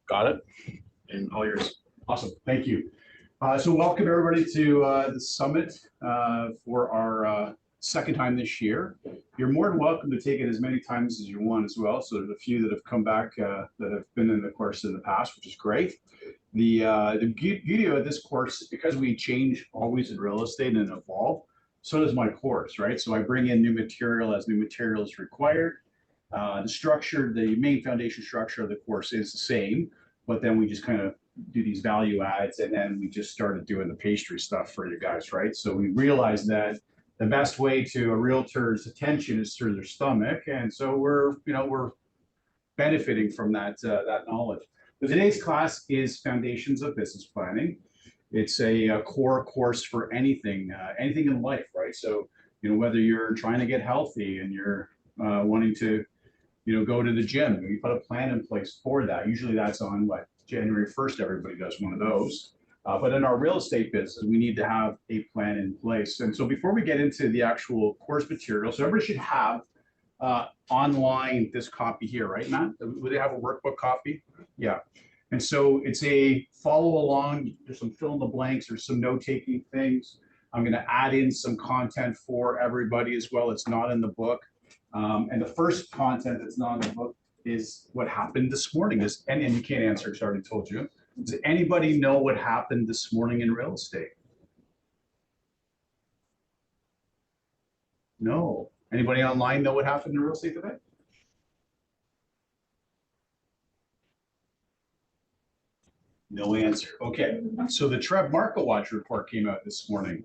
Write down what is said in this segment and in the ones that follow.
Got it. And all yours. Awesome. Thank you. So welcome everybody to the summit for our second time this year. You're more than welcome to take it as many times as you want as well. So there's a few that have come back that have been in the course in the past, which is great. The beauty of this course, because we change always in real estate and evolve, so does my course, right? So I bring in new material as new material is required. The structure, the main foundation structure of the course is the same, but then we just kind of do these value adds, and then we just started doing the pastry stuff for you guys, right? So we realized that the best way to a realtor's attention is through their stomach, and so we're benefiting from that knowledge. But today's class is Foundations of Business Planning. It's a core course for anything in life, right? So whether you're trying to get healthy and you're wanting to go to the gym, you put a plan in place for that. Usually that's on January 1st, everybody does one of those. But in our real estate business, we need to have a plan in place. And so before we get into the actual course material, so everybody should have online this copy here, right, Matt? Would they have a workbook copy? Yeah. And so it's a follow along. There's some fill in the blanks. There's some note taking things. I'm going to add in some content for everybody as well. It's not in the book. And the first content that's not in the book is what happened this morning. And you can't answer, because I already told you. Does anybody know what happened this morning in real estate? No. Anybody online know what happened in real estate today? No answer. Okay. So the Trev Market Watch report came out this morning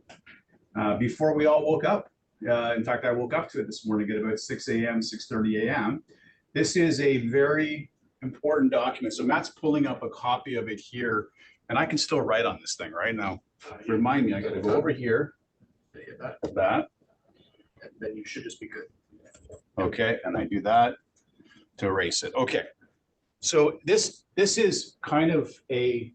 before we all woke up. In fact, I woke up to it this morning at about 6 a.m., 6:30 a.m. This is a very important document. So Matt's pulling up a copy of it here, and I can still write on this thing right now. Remind me, I got to go over here. Hit that. And then you should just be good. Okay, and I do that to erase it. Okay, so this is kind of a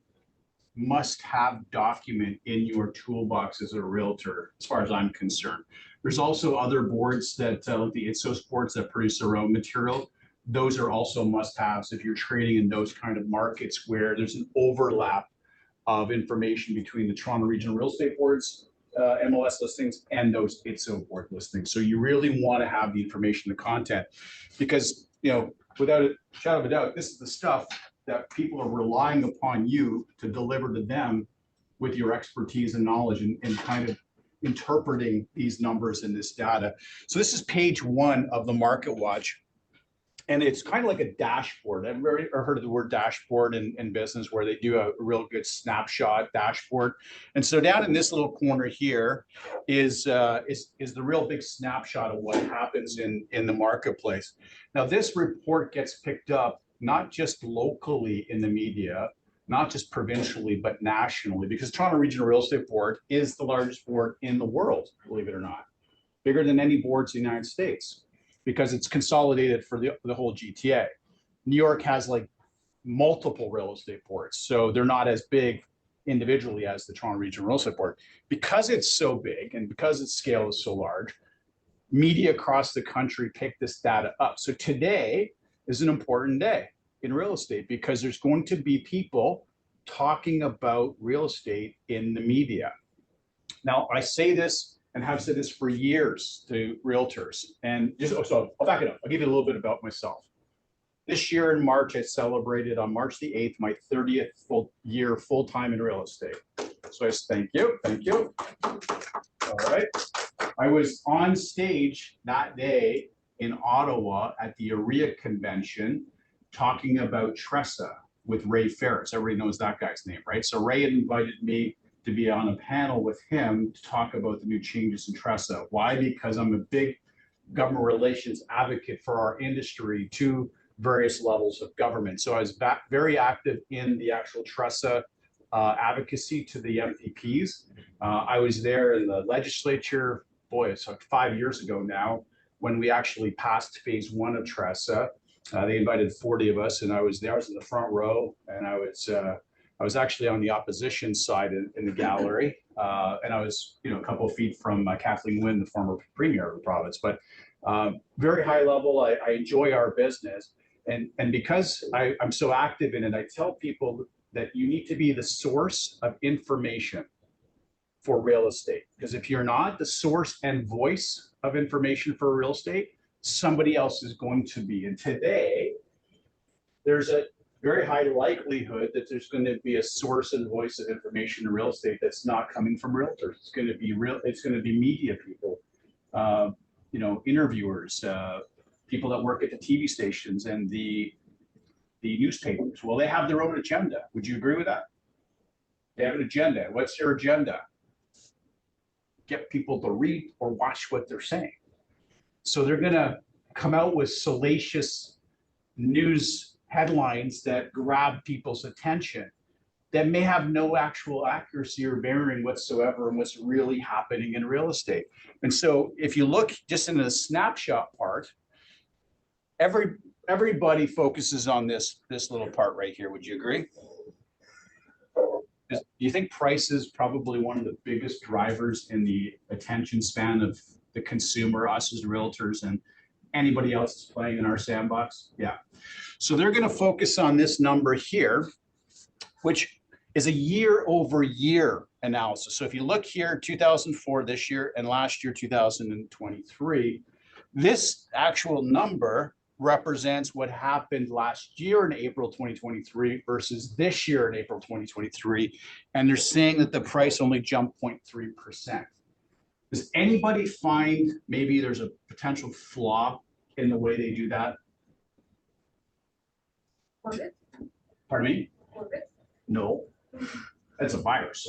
must-have document in your toolbox as a realtor, as far as I'm concerned. There's also other boards that, like the Ipsos boards that produce their own material. Those are also must-haves if you're trading in those kind of markets where there's an overlap of information between the Toronto Regional Real Estate Board's MLS listings and those Ipsos board listings. So you really want to have the information, the content, because without a shadow of a doubt, this is the stuff that people are relying upon you to deliver to them with your expertise and knowledge and kind of interpreting these numbers and this data. So this is page 1 of the Market Watch. And it's kind of like a dashboard. I've heard of the word dashboard in business, where they do a real good snapshot dashboard. And so down in this little corner here is the real big snapshot of what happens in the marketplace. Now, this report gets picked up not just locally in the media, not just provincially, but nationally, because Toronto Regional Real Estate Board is the largest board in the world, believe it or not, bigger than any boards in the United States, because it's consolidated for the whole GTA. New York has like multiple real estate boards, so they're not as big individually as the Toronto Regional Real Estate Board. Because it's so big and because its scale is so large, media across the country pick this data up. So today is an important day in real estate, because there's going to be people talking about real estate in the media. Now, I say this and have said this for years to realtors. And so I'll back it up. I'll give you a little bit about myself. This year in March, I celebrated on March the 8th, my 30th year full-time in real estate. So I thank you. All right. I was on stage that day in Ottawa at the AREA convention talking about TRESA with Ray Ferris. Everybody knows that guy's name, right? So Ray had invited me to be on a panel with him to talk about the new changes in TRESA. Why? Because I'm a big government relations advocate for our industry to various levels of government. So I was very active in the actual TRESA advocacy to the MPPs. I was there in the legislature, boy, it's like 5 years ago now, when we actually passed phase 1 of TRESA. They invited 40 of us, and I was there. I was in the front row, and I was actually on the opposition side in the gallery, and I was a couple of feet from Kathleen Wynne, the former premier of the province. But very high level. I enjoy our business, And because I'm so active in it, I tell people that you need to be the source of information for real estate. Because if you're not the source and voice of information for real estate, somebody else is going to be. And today, there's a very high likelihood that there's going to be a source and voice of information in real estate that's not coming from realtors. It's going to be it's going to be media people, interviewers, people that work at the TV stations and the newspapers. Well, they have their own agenda. Would you agree with that? They have an agenda. What's their agenda? Get people to read or watch what they're saying. So they're going to come out with salacious news headlines that grab people's attention that may have no actual accuracy or bearing whatsoever on what's really happening in real estate. And so if you look just in the snapshot part, everybody focuses on this little part right here. Would you agree? Do you think price is probably one of the biggest drivers in the attention span of the consumer, us as realtors, and anybody else that's playing in our sandbox? Yeah. So they're going to focus on this number here, which is a year-over-year analysis. So if you look here, 2004 this year, and last year, 2023, this actual number represents what happened last year in April 2023 versus this year in April 2023. And they're saying that the price only jumped 0.3%. Does anybody find maybe there's a potential flaw in the way they do that? COVID? Pardon me? COVID? No, that's a virus.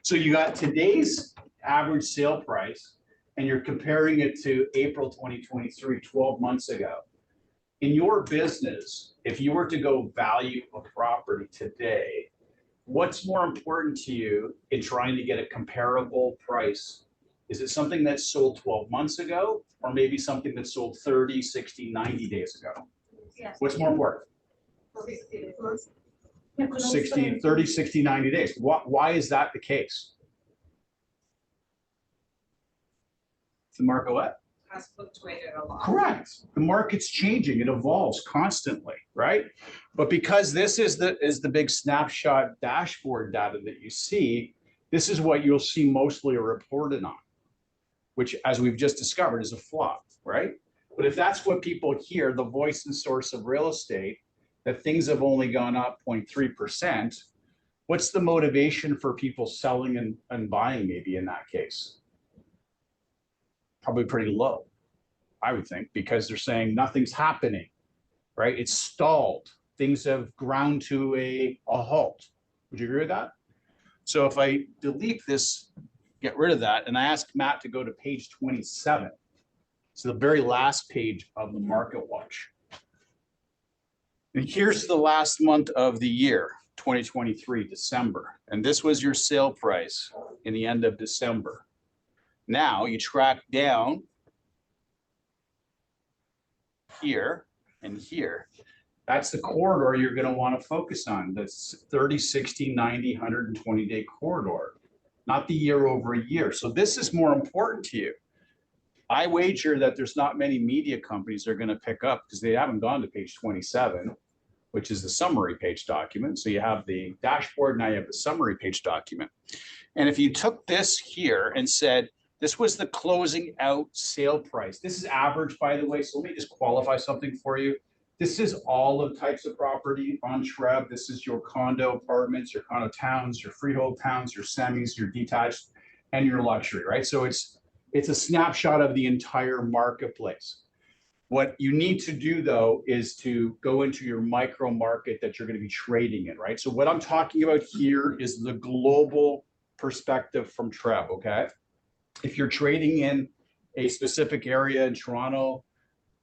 So you got today's average sale price, and you're comparing it to April 2023, 12 months ago. In your business, if you were to go value a property today, what's more important to you in trying to get a comparable price? Is it something that sold 12 months ago, or maybe something that sold 30, 60, 90 days ago? Yes. What's more important? 60, 30, 60, 90 days. Why is that the case? The market what? Has fluctuated a lot. Correct. The market's changing. It evolves constantly, right? But because this is the big snapshot dashboard data that you see, this is what you'll see mostly reported on, which, as we've just discovered, is a flop, right? But if that's what people hear, the voice and source of real estate, that things have only gone up 0.3%, what's the motivation for people selling and buying maybe in that case? Probably pretty low, I would think, because they're saying nothing's happening, right? It's stalled. Things have ground to a halt. Would you agree with that? So if I delete this, get rid of that, and I ask Matt to go to page 27, so the very last page of the Market Watch. And here's the last month of the year, 2023, December. And this was your sale price in the end of December. Now you track down here and here. That's the corridor you're going to want to focus on. That's 30, 60, 90, 120 day corridor, not the year over year. So this is more important to you. I wager that there's not many media companies that are going to pick up because they haven't gone to page 27, which is the summary page document. So you have the dashboard, now you have the summary page document. And if you took this here and said, this was the closing out sale price. This is average, by the way. So let me just qualify something for you. This is all the types of property on Shrub. This is your condo apartments, your condo towns, your freehold towns, your semis, your detached, and your luxury, right? So it's a snapshot of the entire marketplace. What you need to do, though, is to go into your micro market that you're going to be trading in, right? So what I'm talking about here is the global perspective from Treb, okay? If you're trading in a specific area in Toronto,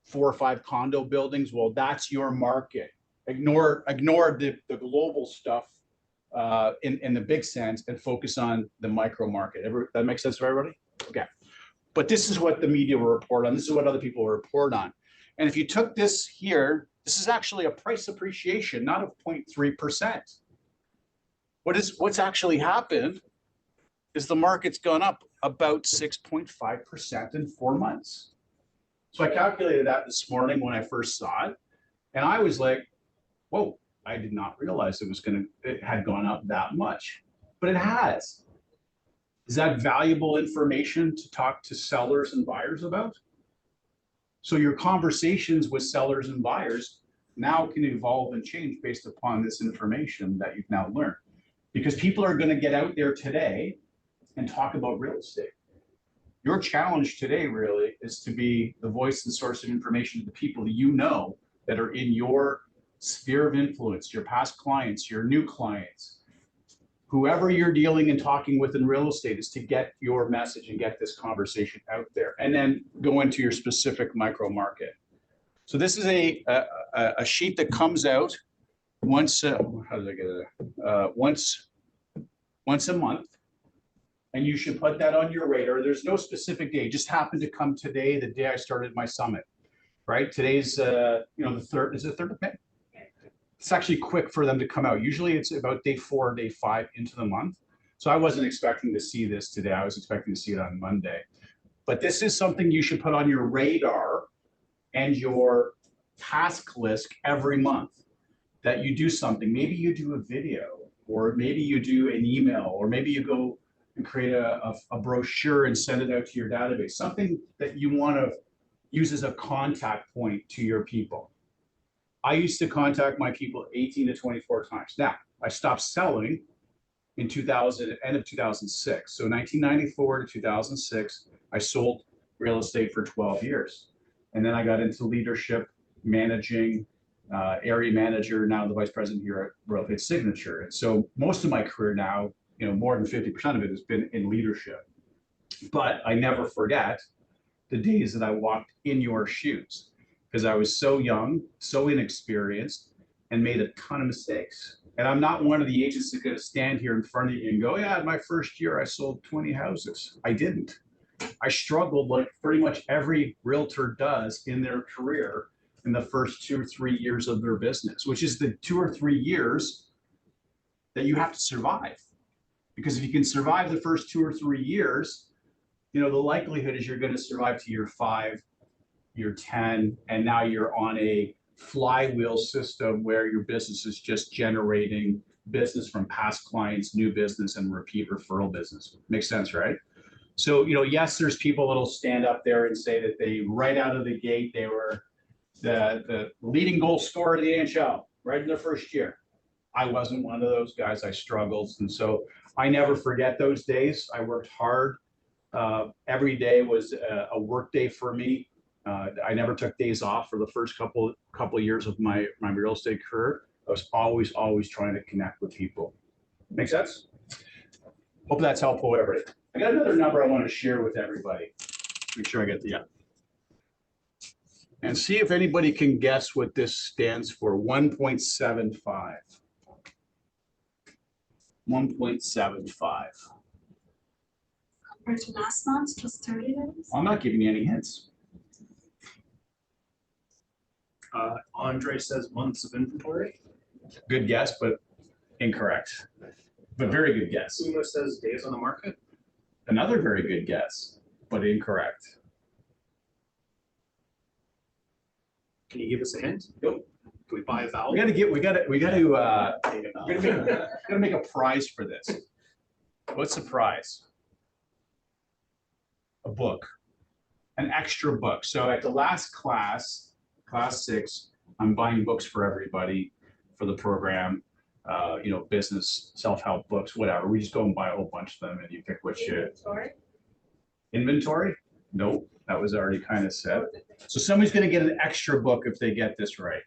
4 or 5 condo buildings, well, that's your market. Ignore the global stuff in the big sense and focus on the micro market. That makes sense for everybody? Okay. But this is what the media will report on. This is what other people will report on. And if you took this here, this is actually a price appreciation, not of 0.3%. What's actually happened is the market's gone up about 6.5% in 4 months. So I calculated that this morning when I first saw it. And I was like, whoa, I did not realize it had gone up that much, but it has. Is that valuable information to talk to sellers and buyers about? So your conversations with sellers and buyers now can evolve and change based upon this information that you've now learned. Because people are going to get out there today and talk about real estate. Your challenge today really is to be the voice and source of information to the people that you know that are in your sphere of influence, your past clients, your new clients, whoever you're dealing and talking with in real estate, is to get your message and get this conversation out there, and then go into your specific micro market. So this is a sheet that comes out once, how did I get it? Once a month. And you should put that on your radar. There's no specific day. It just happened to come today, the day I started my summit, right? Today's, the third, is it 3rd of May? It's actually quick for them to come out. Usually it's about day 4 or day 5 into the month. So I wasn't expecting to see this today. I was expecting to see it on Monday. But this is something you should put on your radar and your task list every month, that you do something. Maybe you do a video, or maybe you do an email, or maybe you go and create a brochure and send it out to your database, something that you want to use as a contact point to your people. I used to contact my people 18 to 24 times. Now, I stopped selling in end of 2006. So 1994 to 2006, I sold real estate for 12 years. And then I got into leadership, managing, area manager, now the vice president here at Royal LePage Signature. And so most of my career now, more than 50% of it has been in leadership. But I never forget the days that I walked in your shoes, because I was so young, so inexperienced, and made a ton of mistakes. And I'm not one of the agents that could stand here in front of you and go, yeah, in my first year, I sold 20 houses. I didn't. I struggled like pretty much every realtor does in their career in the first 2 or 3 years of their business, which is the 2 or 3 years that you have to survive. Because if you can survive the first 2 or 3 years, the likelihood is you're going to survive to year 5, year 10, and now you're on a flywheel system where your business is just generating business from past clients, new business, and repeat referral business. Makes sense, right? So, yes, there's people that'll stand up there and say that they, right out of the gate, they were the leading goal scorer of the NHL right in their first year. I wasn't one of those guys. I struggled. And so I never forget those days. I worked hard. Every day was a work day for me. I never took days off for the first couple of years of my real estate career. I was always trying to connect with people. Make sense? Hope that's helpful, everybody. I got another number I want to share with everybody. Make sure I get the and see if anybody can guess what this stands for. 1.75. 1.75. Compared to last month, just 30 days? I'm not giving you any hints. Andre says months of inventory. Good guess, but incorrect. But very good guess. Uma says days on the market. Another very good guess, but incorrect. Can you give us a hint? Nope. Can we buy a vowel? We gotta make a prize for this. What's the prize? A book, an extra book. So at the last class 6, I'm buying books for everybody for the program. Business, self-help books, whatever. We just go and buy a whole bunch of them, and you pick which you. Inventory? Nope, that was already kind of said. So somebody's going to get an extra book if they get this right.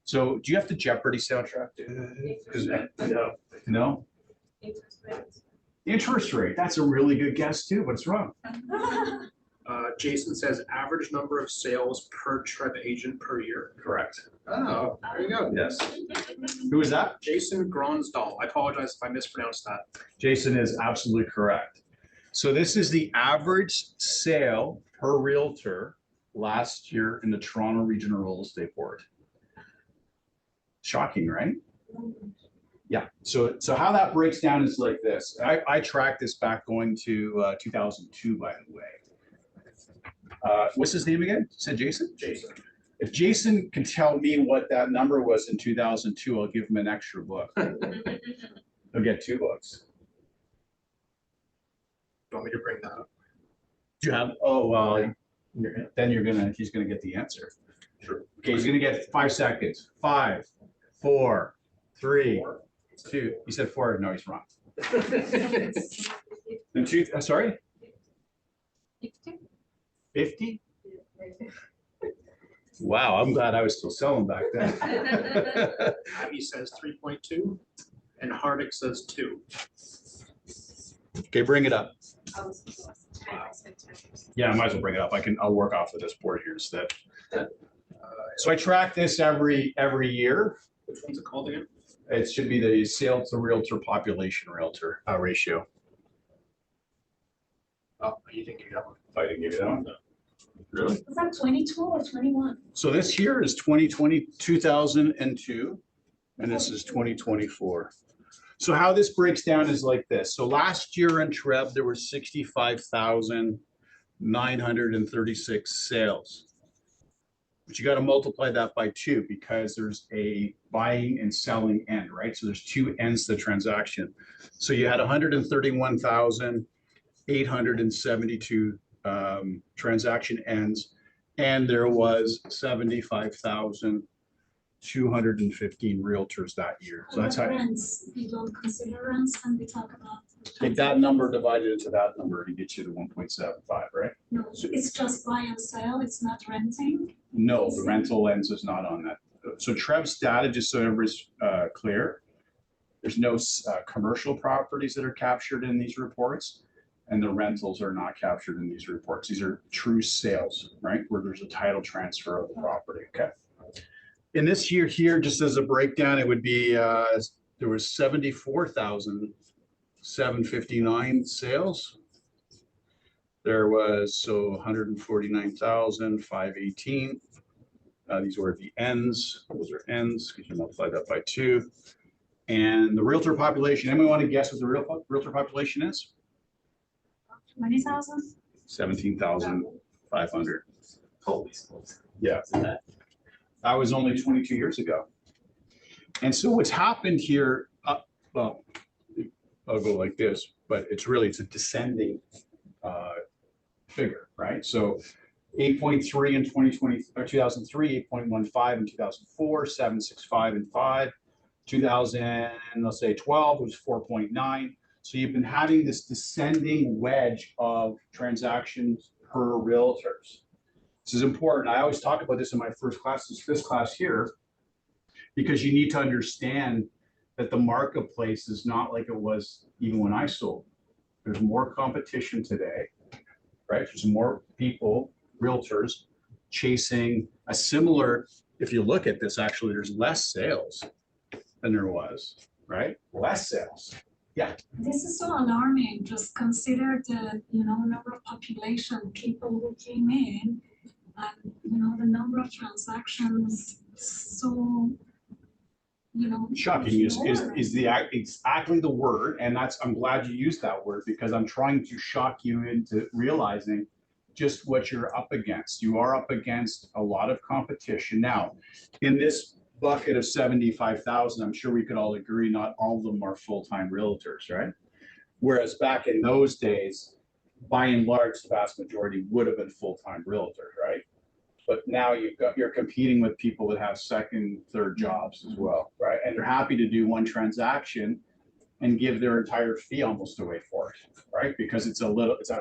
So do you have the Jeopardy soundtrack? No. Interest rate. That's a really good guess too. What's wrong? Jason says average number of sales per Trev agent per year. Correct. Oh, there you go. Yes. Who is that? Jason Gronsdahl. I apologize if I mispronounced that. Jason is absolutely correct. So this is the average sale per realtor last year in the Toronto Regional Real Estate Board. Shocking, right? Yeah. So how that breaks down is like this. I tracked this back going to 2002, by the way. What's his name again? You said Jason? Jason. If Jason can tell me what that number was in 2002, I'll give him an extra book. He'll get 2 books. You want me to bring that up? Do you have, oh, well, then he's gonna get the answer. Sure. Okay, he's gonna get 5 seconds. 5, 4, 3, 2. He said 4. No, he's wrong. And 2, sorry, 50? Wow, I'm glad I was still selling back then. Abby says 3.2 and Hardick says 2. Okay, bring it up. I was 10, I said 10%. Yeah, I might as well bring it up. I'll work off of this board here instead. So I track this every year. Which one's it called again? It should be the sale to realtor population ratio. Oh, you didn't give me that one. I didn't give you that one. Really? Was that 22 or 21? So this here is 2002, and this is 2024. So how this breaks down is like this. So last year in Treb, there were 65,936 sales. But you got to multiply that by 2 because there's a buying and selling end, right? So there's 2 ends to the transaction. So you had 131,872 transaction ends, and there was 75,215 realtors that year. So that's how Rents, we don't consider rents when we talk about. take that number divided into that number to get you to 1.75, right? No, it's just buy and sell, it's not renting. No, the rental lens is not on that. So Trev's data, just so everybody's clear, there's no commercial properties that are captured in these reports, and the rentals are not captured in these reports. These are true sales, right? Where there's a title transfer of the property, okay? In this year here, just as a breakdown, it would be, there was 74,759 sales. There was, so 149,518. These were the ends. Those are ends, because you multiply that by 2. And the realtor population, anyone want to guess what the realtor population is? 20,000? 17,500. Holy smokes. Yeah. That was only 22 years ago. And so what's happened here, well, I'll go like this, but it's a descending figure, right? So 8.3 in 2020 or 2003, 8.15 in 2004, 7.65 in 5, 2000, let's say 12 was 4.9. So you've been having this descending wedge of transactions per realtors. This is important. I always talk about this in my first class, this class here, because you need to understand that the marketplace is not like it was even when I sold. There's more competition today, right? There's more people, realtors, chasing a similar, if you look at this, actually, there's less sales than there was, right? Less sales. Yeah. This is so alarming. Just consider the, number of population, people who came in, and, the number of transactions. So, Shocking is exactly the word. And I'm glad you used that word, because I'm trying to shock you into realizing just what you're up against. You are up against a lot of competition. Now, in this bucket of 75,000, I'm sure we could all agree not all of them are full-time realtors, right? Whereas back in those days, by and large, the vast majority would have been full-time realtors, right? But now you're competing with people that have second, third jobs as well, right? And they're happy to do one transaction and give their entire fee almost away for it, right? Because it's a little bit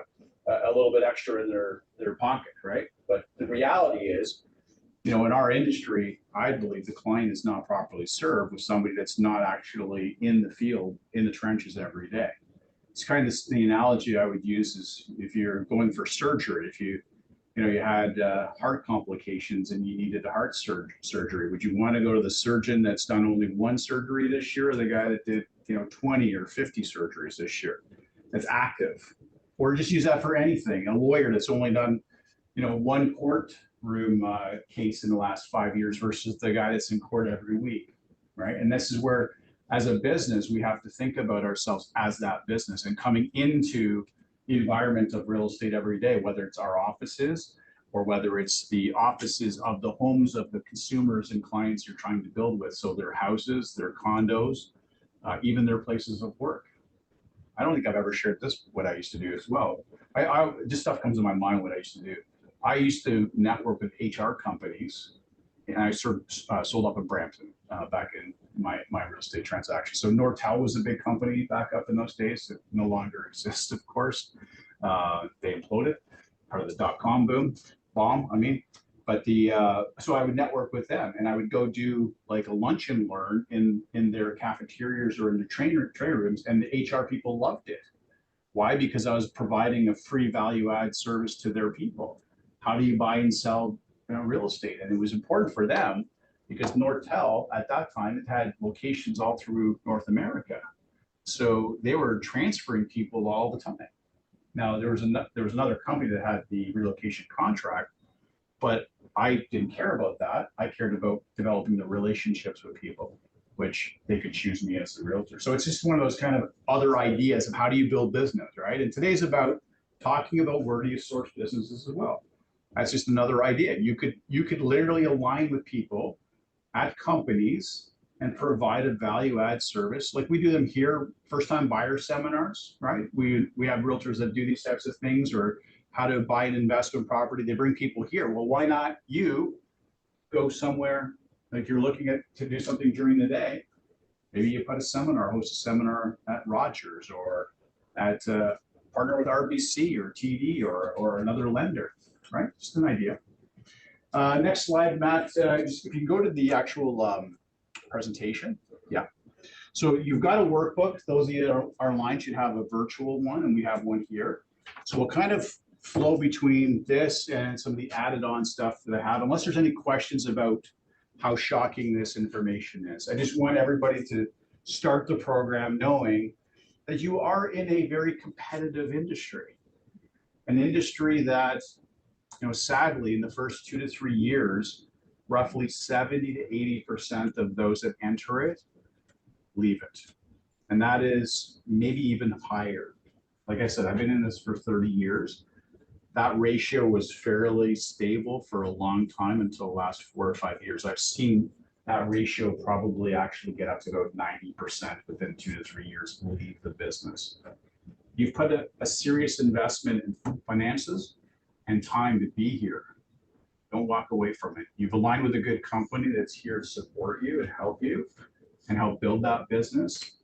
extra in their pocket, right? But the reality is, in our industry, I believe the client is not properly served with somebody that's not actually in the field, in the trenches every day. It's kind of the analogy I would use is if you're going for surgery, if you had heart complications and you needed a heart surgery, would you want to go to the surgeon that's done only one surgery this year, or the guy that did 20 or 50 surgeries this year that's active? Or just use that for anything, a lawyer that's only done one courtroom case in the last 5 years versus the guy that's in court every week, right? And this is where, as a business, we have to think about ourselves as that business and coming into the environment of real estate every day, whether it's our offices or whether it's the offices of the homes of the consumers and clients you're trying to build with. So their houses, their condos, even their places of work. I don't think I've ever shared this, what I used to do as well. This stuff comes to my mind, what I used to do. I used to network with HR companies, and I sold up in Brampton back in my real estate transaction. So Nortel was a big company back up in those days. It no longer exists, of course. They imploded, part of the dot-com bomb, I mean. But so I would network with them, and I would go do like a lunch and learn in their cafeterias or in the training rooms, and the HR people loved it. Why? Because I was providing a free value add service to their people. How do you buy and sell real estate? And it was important for them because Nortel at that time, it had locations all through North America. So they were transferring people all the time. Now there was another company that had the relocation contract, but I didn't care about that. I cared about developing the relationships with people, which they could choose me as the realtor. So it's just one of those kind of other ideas of how do you build business, right? And today's about talking about where do you source businesses as well. That's just another idea. You could literally align with people at companies and provide a value add service. Like we do them here, first time buyer seminars, right? We have realtors that do these types of things, or how to buy an investment property. They bring people here. Well, why not you go somewhere, like you're looking to do something during the day? Maybe you put a seminar, host a seminar at Rogers, or at partner with RBC or TD or another lender, right? Just an idea. Next slide, Matt. If you can go to the actual presentation. Yeah. So you've got a workbook. Those of you that are online should have a virtual one, and we have one here. So we'll kind of flow between this and some of the added on stuff that I have, unless there's any questions about how shocking this information is. I just want everybody to start the program knowing that you are in a very competitive industry, an industry that, sadly, in the first 2 to 3 years, roughly 70 to 80% of those that enter it leave it. And that is maybe even higher. Like I said, I've been in this for 30 years. That ratio was fairly stable for a long time until the last 4 or 5 years. I've seen that ratio probably actually get up to about 90% within 2 to 3 years leave the business. You've put a serious investment in finances and time to be here. Don't walk away from it. You've aligned with a good company that's here to support you and help build that business.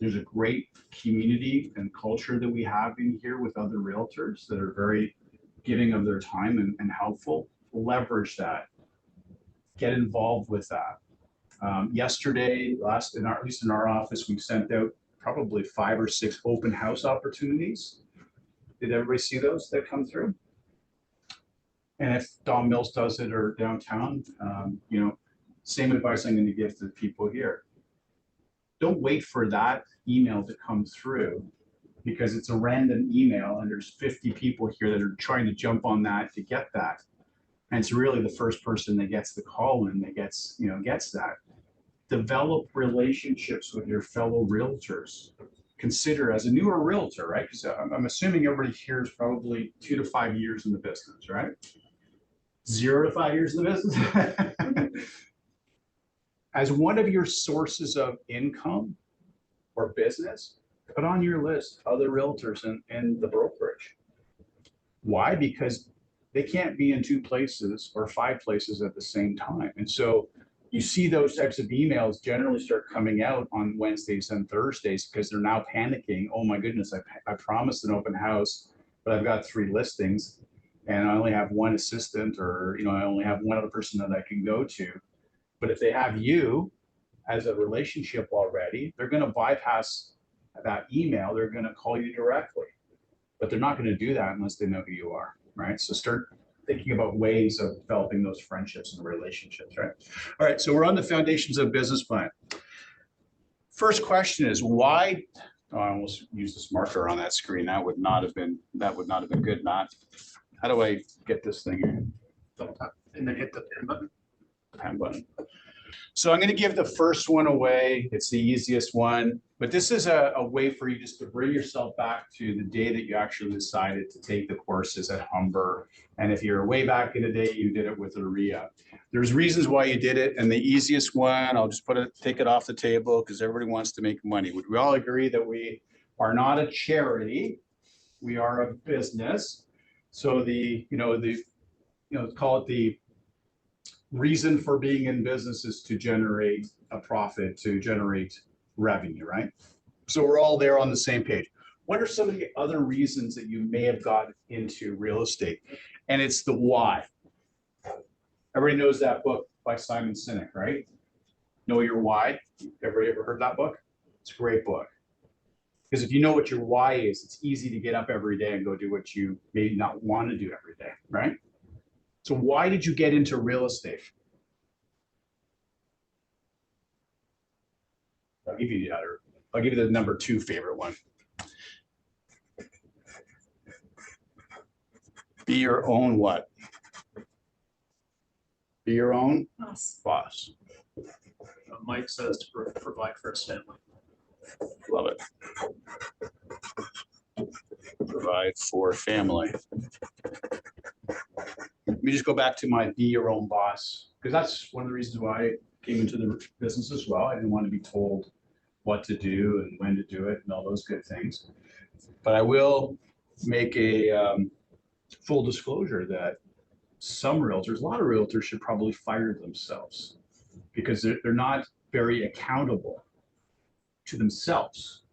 There's a great community and culture that we have in here with other realtors that are very giving of their time and helpful. Leverage that. Get involved with that. Yesterday, at least in our office, we sent out probably 5 or 6 open house opportunities. Did everybody see those that come through? And if Don Mills does it or downtown, same advice I'm going to give to the people here. Don't wait for that email to come through, because it's a random email and there's 50 people here that are trying to jump on that to get that. And it's really the first person that gets the call in that gets that. Develop relationships with your fellow realtors. Consider, as a newer realtor, right? Because I'm assuming everybody here is probably 2 to 5 years in the business, right? 0 to 5 years in the business. As one of your sources of income or business, put on your list other realtors in the brokerage. Why? Because they can't be in 2 places or 5 places at the same time. And so you see those types of emails generally start coming out on Wednesdays and Thursdays because they're now panicking. Oh my goodness, I promised an open house, but I've got 3 listings and I only have 1 assistant, or I only have 1 other person that I can go to. But if they have you as a relationship already, they're going to bypass that email. They're going to call you directly, but they're not going to do that unless they know who you are, right? So start thinking about ways of developing those friendships and relationships, right? All right, so we're on the foundations of business plan. First question is why? Oh, I almost used this marker on that screen. That would not have been good, Matt. How do I get this thing in? And then hit the pen button. Pen button. So I'm going to give the first one away. It's the easiest one, but this is a way for you just to bring yourself back to the day that you actually decided to take the courses at Humber. And if you're way back in the day, you did it with Aria. There's reasons why you did it. And the easiest one, I'll just take it off the table because everybody wants to make money. Would we all agree that we are not a charity? We are a business. So call it the reason for being in business is to generate a profit, to generate revenue, right? So we're all there on the same page. What are some of the other reasons that you may have got into real estate? And it's the why. Everybody knows that book by Simon Sinek, right? Know Your Why. Everybody ever heard that book? It's a great book. Because if you know what your why is, it's easy to get up every day and go do what you may not want to do every day, right? So why did you get into real estate? I'll give you the number 2 favorite one. Be your own what? Be your own boss. Mike says to provide for his family. Love it. Provide for family. Let me just go back to my be your own boss, because that's one of the reasons why I came into the business as well. I didn't want to be told what to do and when to do it and all those good things. But I will make a full disclosure that some realtors, a lot of realtors should probably fire themselves because they're not very accountable to themselves.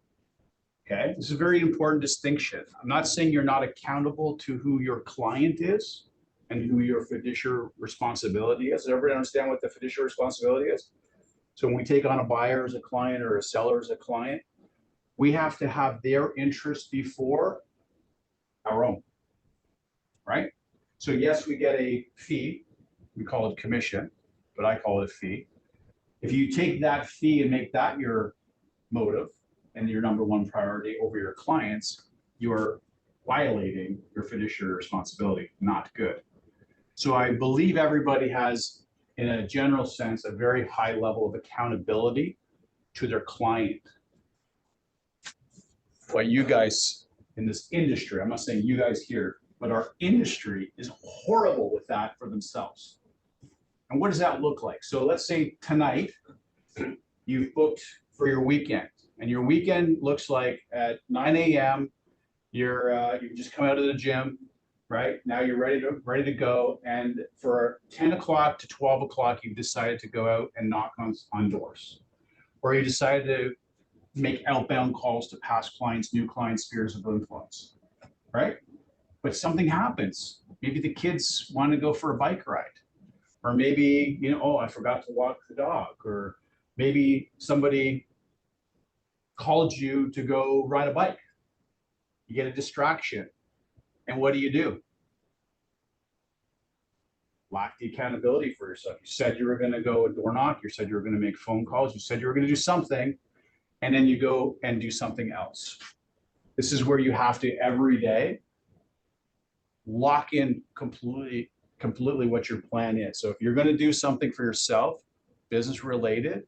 Okay, this is a very important distinction. I'm not saying you're not accountable to who your client is and who your fiduciary responsibility is. Does everybody understand what the fiduciary responsibility is? So when we take on a buyer as a client or a seller as a client, we have to have their interest before our own, right? So yes, we get a fee. We call it commission, but I call it a fee. If you take that fee and make that your motive and your number one priority over your clients, you're violating your fiduciary responsibility. Not good. So I believe everybody has, in a general sense, a very high level of accountability to their client. What you guys in this industry, I'm not saying you guys here, but our industry is horrible with that for themselves. And what does that look like? So let's say tonight you've booked for your weekend, and your weekend looks like at 9 a.m. You've just come out of the gym, right? Now you're ready to go, and for 10 o'clock to 12 o'clock, you've decided to go out and knock on doors, or you decided to make outbound calls to past clients, new clients, spheres of influence, right? But something happens. Maybe the kids want to go for a bike ride, or maybe, oh, I forgot to walk the dog, or maybe somebody called you to go ride a bike. You get a distraction. And what do? Lack the accountability for yourself. You said you were going to go a door knock. You said you were going to make phone calls. You said you were going to do something, and then you go and do something else. This is where you have to every day lock in completely what your plan is. So if you're going to do something for yourself, business related,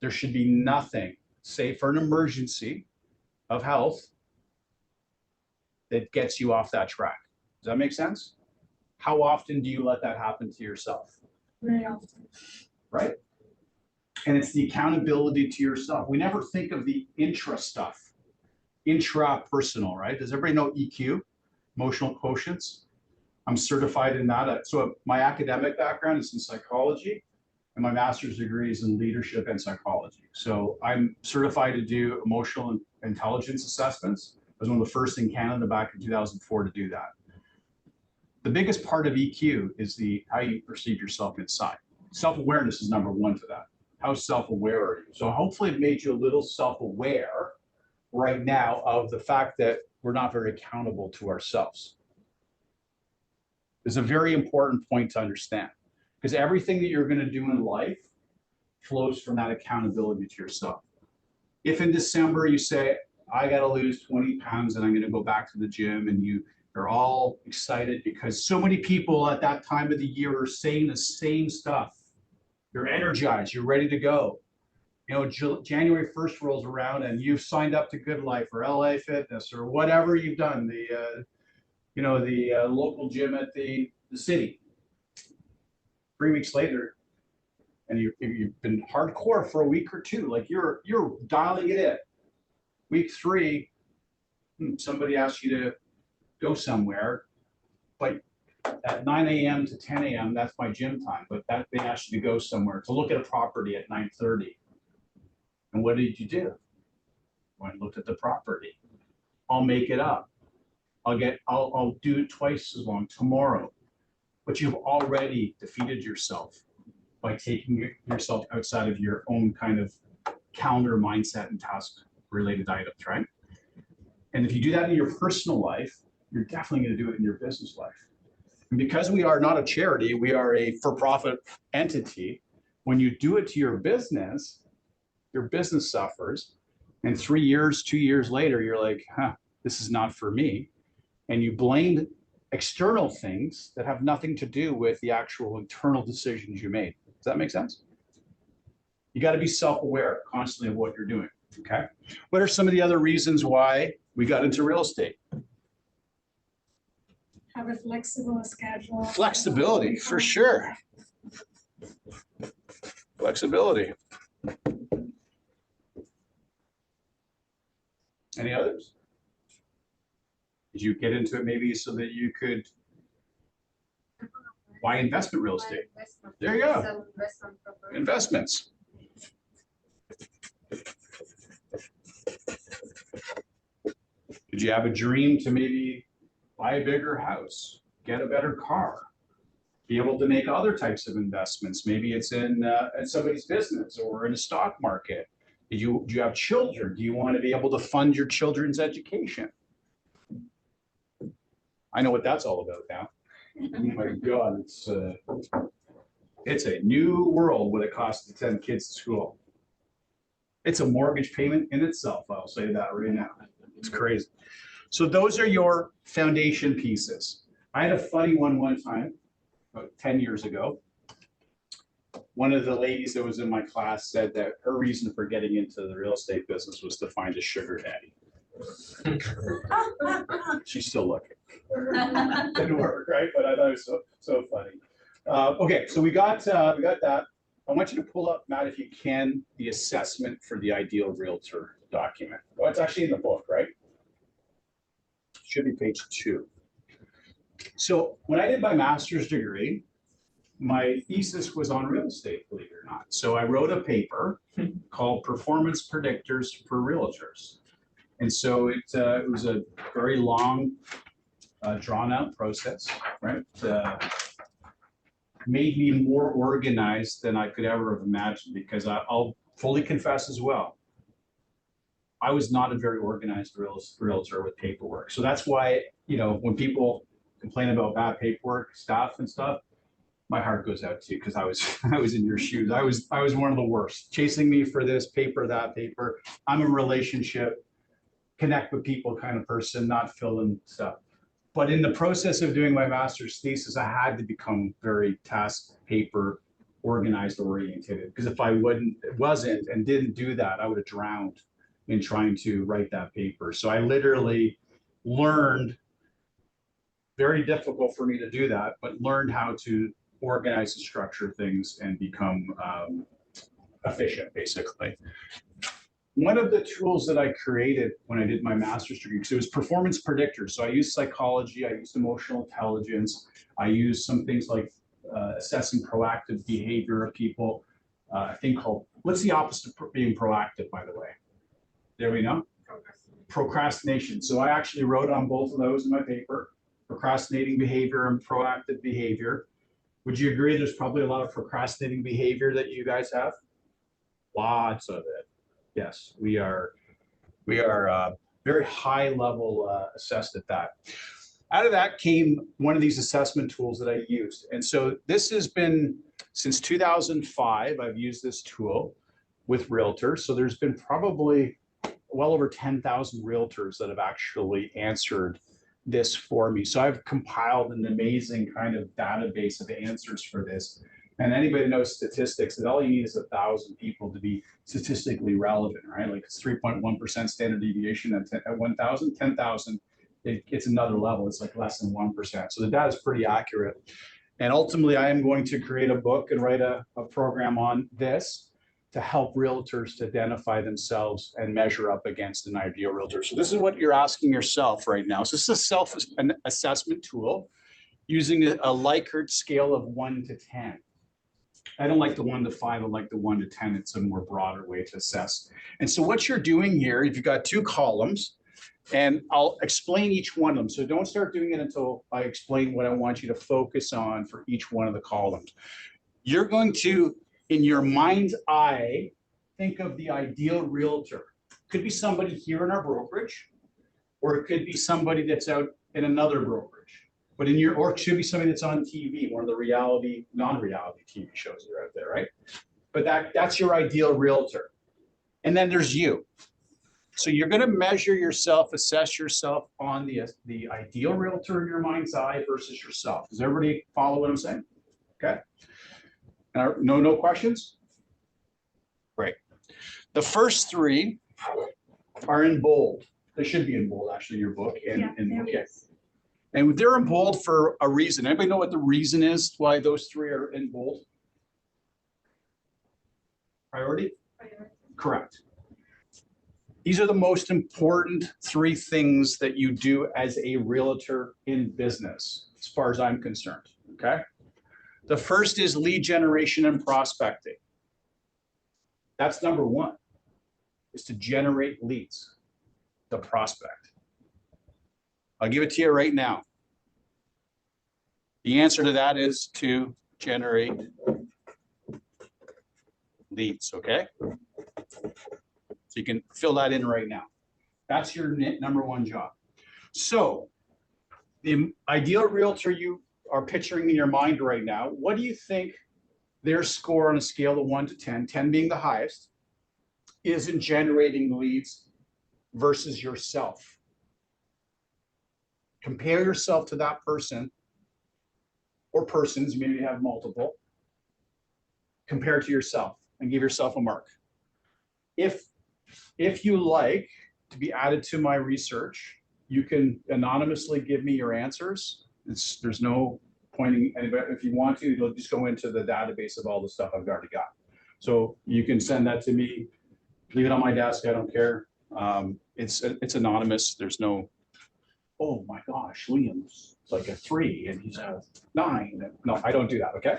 there should be nothing, save for an emergency of health, that gets you off that track. Does that make sense? How often do you let that happen to yourself? Very often. Right? And it's the accountability to yourself. We never think of the intra stuff, intrapersonal, right? Does everybody know EQ, emotional quotients? I'm certified in that. So my academic background is in psychology, and my master's degree is in leadership and psychology. So I'm certified to do emotional intelligence assessments. I was one of the first in Canada back in 2004 to do that. The biggest part of EQ is how you perceive yourself inside. Self-awareness is number one to that. How self-aware are you? So hopefully it made you a little self-aware right now of the fact that we're not very accountable to ourselves. It's a very important point to understand, because everything that you're going to do in life flows from that accountability to yourself. If in December you say, I got to lose 20 pounds and I'm going to go back to the gym, and you're all excited because so many people at that time of the year are saying the same stuff. You're energized, you're ready to go. You know, January 1st rolls around and you've signed up to Good Life or LA Fitness or whatever you've done, the local gym at the city. 3 weeks later, and you've been hardcore for a week or two, like you're dialing it in. Week 3, somebody asks you to go somewhere, but at 9 a.m. to 10 a.m., that's my gym time, but that they asked you to go somewhere to look at a property at 9:30. And what did you do? Well, I looked at the property. I'll make it up. I'll do it twice as long tomorrow. But you've already defeated yourself by taking yourself outside of your own kind of calendar mindset and task related items, right? And if you do that in your personal life, you're definitely going to do it in your business life. And because we are not a charity, we are a for-profit entity. When you do it to your business suffers. And 3 years, 2 years later, you're like, this is not for me. And you blame external things that have nothing to do with the actual internal decisions you made. Does that make sense? You got to be self-aware constantly of what you're doing. Okay. What are some of the other reasons why we got into real estate? Have a flexible schedule. Flexibility, for sure. Flexibility. Any others? Did you get into it maybe so that you could buy investment real estate? There you go. Investments. Did you have a dream to maybe buy a bigger house, get a better car, be able to make other types of investments? Maybe it's in somebody's business or in a stock market. Do you have children? Do you want to be able to fund your children's education? I know what that's all about now. Oh my God, it's a new world when it costs to send kids to school. It's a mortgage payment in itself. I'll say that right now. It's crazy. So those are your foundation pieces. I had a funny one time, about 10 years ago. One of the ladies that was in my class said that her reason for getting into the real estate business was to find a sugar daddy. She's still looking. Didn't work, right? But I thought it was so funny. Okay, so we got that. I want you to pull up, Matt, if you can, the assessment for the ideal realtor document. Well, it's actually in the book, right? Should be page 2. So when I did my master's degree, my thesis was on real estate, believe it or not. So I wrote a paper called Performance Predictors for Realtors. And so it was a very long, drawn out process, right? Made me more organized than I could ever have imagined, because I'll fully confess as well, I was not a very organized realtor with paperwork. So that's why, when people complain about bad paperwork stuff, my heart goes out to you, because I was in your shoes. I was one of the worst, chasing me for this paper, that paper. I'm a relationship, connect with people kind of person, not fill in stuff. But in the process of doing my master's thesis, I had to become very task paper organized, oriented, because if I wasn't and didn't do that, I would have drowned in trying to write that paper. So I literally learned, very difficult for me to do that, but learned how to organize and structure things and become efficient, basically. One of the tools that I created when I did my master's degree, because it was performance predictors. So I used psychology, I used emotional intelligence, I used some things like assessing proactive behavior of people, a thing called, what's the opposite of being proactive, by the way? There we go. Procrastination. So I actually wrote on both of those in my paper, procrastinating behavior and proactive behavior. Would you agree there's probably a lot of procrastinating behavior that you guys have? Lots of it. Yes, we are very high level assessed at that. Out of that came one of these assessment tools that I used. And so this has been since 2005, I've used this tool with realtors. So there's been probably well over 10,000 realtors that have actually answered this for me. So I've compiled an amazing kind of database of answers for this. And anybody knows statistics, that all you need is 1,000 people to be statistically relevant, right? Like it's 3.1% standard deviation at 1,000, 10,000, it's another level. It's like less than 1%. So the data is pretty accurate. And ultimately, I am going to create a book and write a program on this to help realtors to identify themselves and measure up against an ideal realtor. So this is what you're asking yourself right now. So this is a self-assessment tool using a Likert scale of 1 to 10. I don't like the 1 to 5, I like the 1 to 10. It's a more broader way to assess. And so what you're doing here, if you've got 2 columns, and I'll explain each one of them. So don't start doing it until I explain what I want you to focus on for each one of the columns. You're going to, in your mind's eye, think of the ideal realtor. Could be somebody here in our brokerage, or it could be somebody that's out in another brokerage. But in your, or it should be somebody that's on TV, one of the reality, non-reality TV shows that are out there, right? But that's your ideal realtor. And then there's you. So you're going to measure yourself, assess yourself on the ideal realtor in your mind's eye versus yourself. Does everybody follow what I'm saying? Okay. No questions? Great. The first 3 are in bold. They should be in bold, actually, in your book. And they're in bold for a reason. Anybody know what the reason is why those 3 are in bold? Priority? Correct. These are the most important 3 things that you do as a realtor in business, as far as I'm concerned, okay? The first is lead generation and prospecting. That's number 1, is to generate leads, the prospect. I'll give it to you right now. The answer to that is to generate leads, okay? So you can fill that in right now. That's your number 1 job. So the ideal realtor you are picturing in your mind right now, what do you think their score on a scale of 1 to 10, 10 being the highest, is in generating leads versus yourself? Compare yourself to that person or persons, maybe you have multiple, compare to yourself and give yourself a mark. If you like to be added to my research, you can anonymously give me your answers. There's no pointing anybody. If you want to, you'll just go into the database of all the stuff I've already got. So you can send that to me, leave it on my desk, I don't care. It's anonymous, there's no, oh my gosh, Liam's like a 3 and he's a 9. No, I don't do that, okay?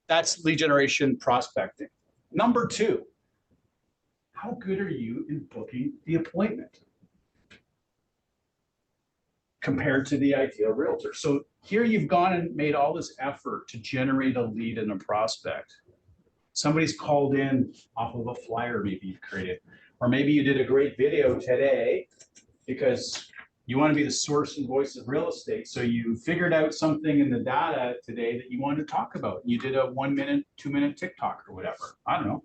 That's lead generation prospecting. Number 2, how good are you in booking the appointment compared to the ideal realtor? So here you've gone and made all this effort to generate a lead and a prospect. Somebody's called in off of a flyer maybe you created, or maybe you did a great video today because you want to be the source and voice of real estate. So you figured out something in the data today that you wanted to talk about. You did a 1 minute, 2 minute TikTok or whatever. I don't know,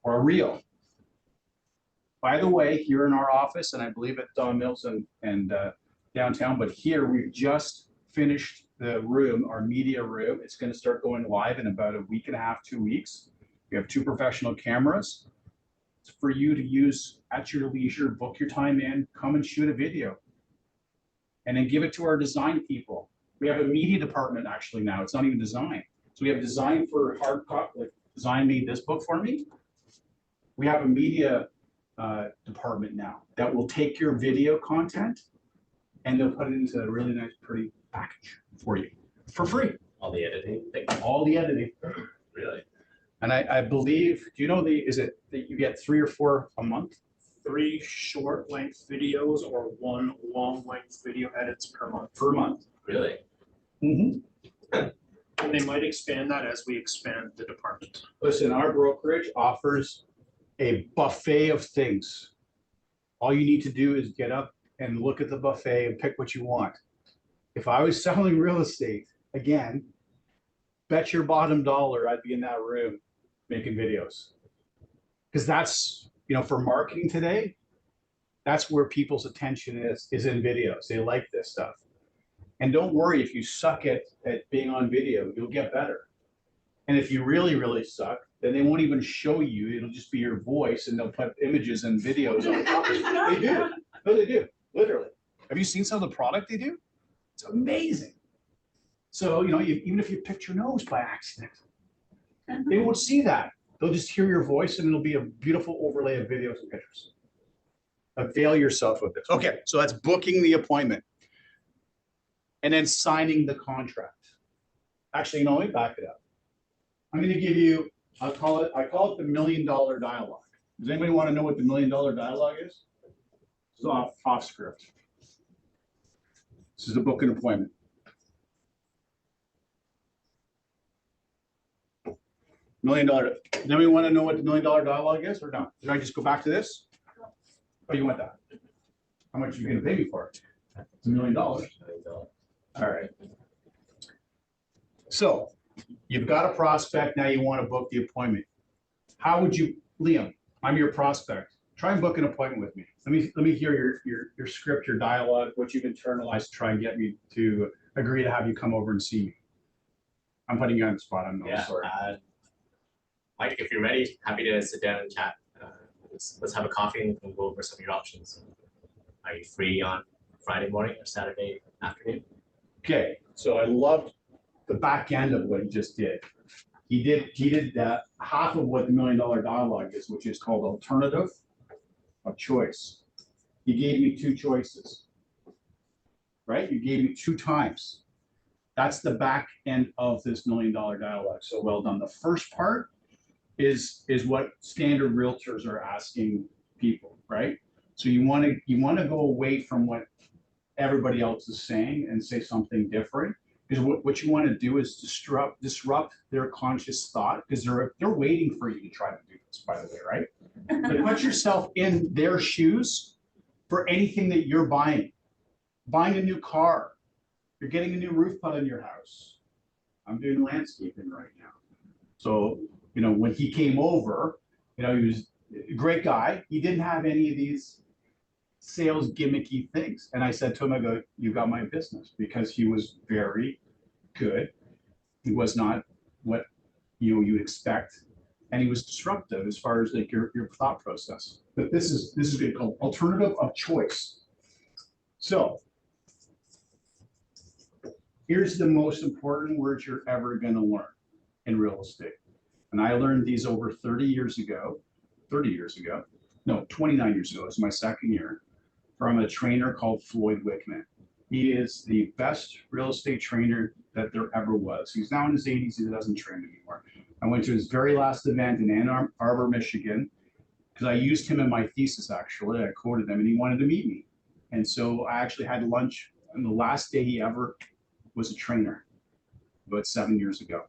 or a reel. By the way, here in our office, and I believe at Don Mills and downtown, but here we've just finished the room, our media room. It's going to start going live in about a week and a half, 2 weeks. We have 2 professional cameras. It's for you to use at your leisure, book your time in, come and shoot a video, and then give it to our design people. We have a media department actually now. It's not even design. So we have design for hard copy, like design made this book for me. We have a media department now that will take your video content and they'll put it into a really nice, pretty package for you for free. All the editing thing. All the editing. Really? And I believe, do you know is it that you get 3 or 4 a month? 3 short length videos or 1 long length video edits per month. Per month. Really? Mm-hmm. And they might expand that as we expand the department. Listen, our brokerage offers a buffet of things. All you need to do is get up and look at the buffet and pick what you want. If I was selling real estate, again, bet your bottom dollar I'd be in that room making videos. Because that's, for marketing today, that's where people's attention is in videos. They like this stuff. And don't worry, if you suck at being on video, you'll get better. And if you really, really suck, then they won't even show you. It'll just be your voice and they'll put images and videos on top of it. They do. No, they do, literally. Have you seen some of the product they do? It's amazing. So, even if you picked your nose by accident, they won't see that. They'll just hear your voice and it'll be a beautiful overlay of videos and pictures. Avail yourself with this. Okay, so that's booking the appointment. And then signing the contract. Actually, let me back it up. I'm going to give you, I call it the $1 million dialogue. Does anybody want to know what the $1 million dialogue is? It's off script. This is a book and appointment. $1 million. Does anybody want to know what the $1 million dialogue is or not? Should I just go back to this? Oh, you want that? How much are you going to pay me for it? It's $1 million. All right. So you've got a prospect. Now you want to book the appointment. How would you, Liam? I'm your prospect. Try and book an appointment with me. Let me hear your script, your dialogue, what you've internalized to try and get me to agree to have you come over and see me. I'm putting you on the spot. I'm sorry. Mike, if you're ready, happy to sit down and chat. Let's have a coffee and we can go over some of your options. Are you free on Friday morning or Saturday afternoon? Okay, so I loved the back end of what he just did. He did half of what the $1 million dialogue is, which is called alternative of choice. He gave you two choices, right? You gave me 2 times. That's the back end of this $1 million dialogue. So well done. The first part is what standard realtors are asking people, right? So you want to go away from what everybody else is saying and say something different. Because what you want to do is disrupt their conscious thought, because they're waiting for you to try to do this, by the way, right? But put yourself in their shoes for anything that you're buying. Buying a new car. You're getting a new roof put on your house. I'm doing landscaping right now. So, when he came over, he was a great guy. He didn't have any of these sales gimmicky things. And I said to him, I go, you got my business, because he was very good. He was not what you'd expect. And he was disruptive as far as like your thought process. But this is good, called alternative of choice. So here's the most important words you're ever going to learn in real estate. And I learned these over 29 years ago. It's my second year, from a trainer called Floyd Wickman. He is the best real estate trainer that there ever was. He's now in his 80s. He doesn't train anymore. I went to his very last event in Ann Arbor, Michigan, because I used him in my thesis, actually. I quoted him, and he wanted to meet me. And so I actually had lunch on the last day he ever was a trainer, about 7 years ago.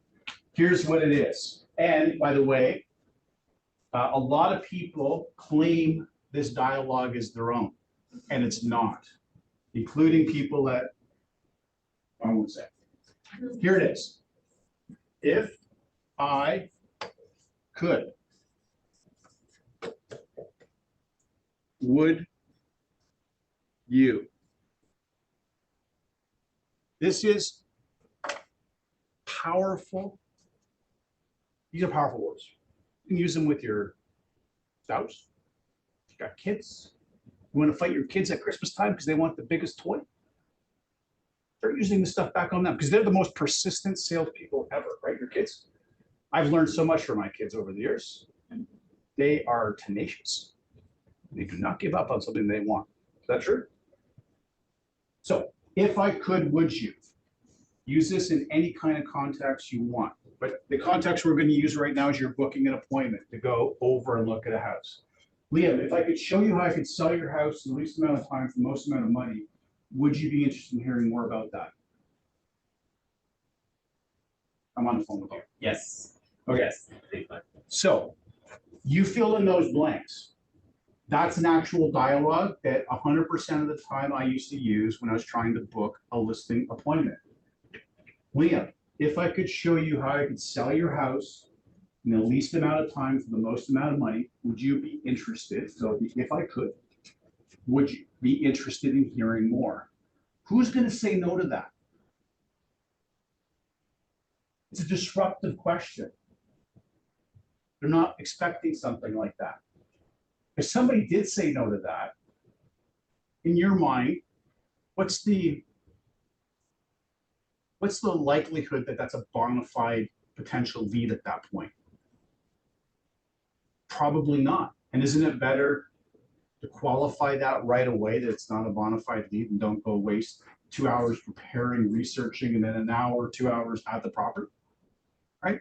Here's what it is. And by the way, a lot of people claim this dialogue is their own, and it's not, including people that I won't say. Here it is. If I could, would you? This is powerful. These are powerful words. You can use them with your spouse. You got kids. You want to fight your kids at Christmas time because they want the biggest toy? Start using this stuff back on them, because they're the most persistent salespeople ever, right? Your kids. I've learned so much from my kids over the years. They are tenacious. They do not give up on something they want. Is that true? So, if I could, would you? Use this in any kind of context you want. But the context we're going to use right now is you're booking an appointment to go over and look at a house. Liam, if I could show you how I could sell your house in the least amount of time for the most amount of money, would you be interested in hearing more about that? I'm on the phone with you. Yes. Okay. Yes. So you fill in those blanks. That's an actual dialogue that 100% of the time I used to use when I was trying to book a listing appointment. Liam, if I could show you how I could sell your house in the least amount of time for the most amount of money, would you be interested? So if I could, would you be interested in hearing more? Who's going to say no to that? It's a disruptive question. They're not expecting something like that. If somebody did say no to that, in your mind, what's the likelihood that that's a bona fide potential lead at that point? Probably not. And isn't it better to qualify that right away, that it's not a bona fide lead, and don't go waste 2 hours preparing, researching, and then an hour, 2 hours at the property, right?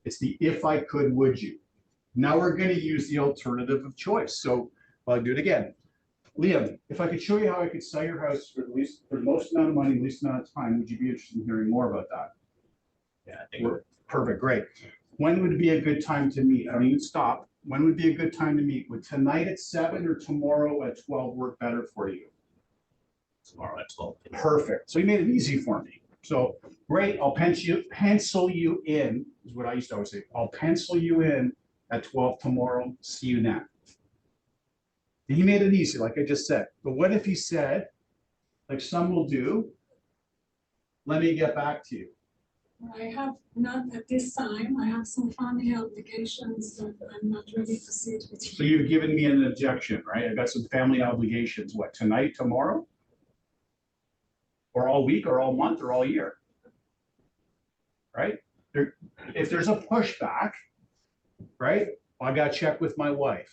It's the if I could, would you? Now we're going to use the alternative of choice. So I'll do it again. Liam, if I could show you how I could sell your house for the most amount of money, least amount of time, would you be interested in hearing more about that? Yeah, I think Perfect, great. When would be a good time to meet? I don't even stop. When would be a good time to meet? Would tonight at 7 or tomorrow at 12 work better for you? tomorrow at 12. Perfect. So you made it easy for me. So great. I'll pencil you in, is what I used to always say. I'll pencil you in at 12 tomorrow. See you then. He made it easy, like I just said. But what if he said, like some will do, let me get back to you? I have not at this time, I have some family obligations that I'm not ready to sit with So you. you've given me an objection, right? I've got some family obligations, what, tonight, tomorrow? Or all week, or all month, or all year? Right? If there's a pushback, right? I gotta check with my wife.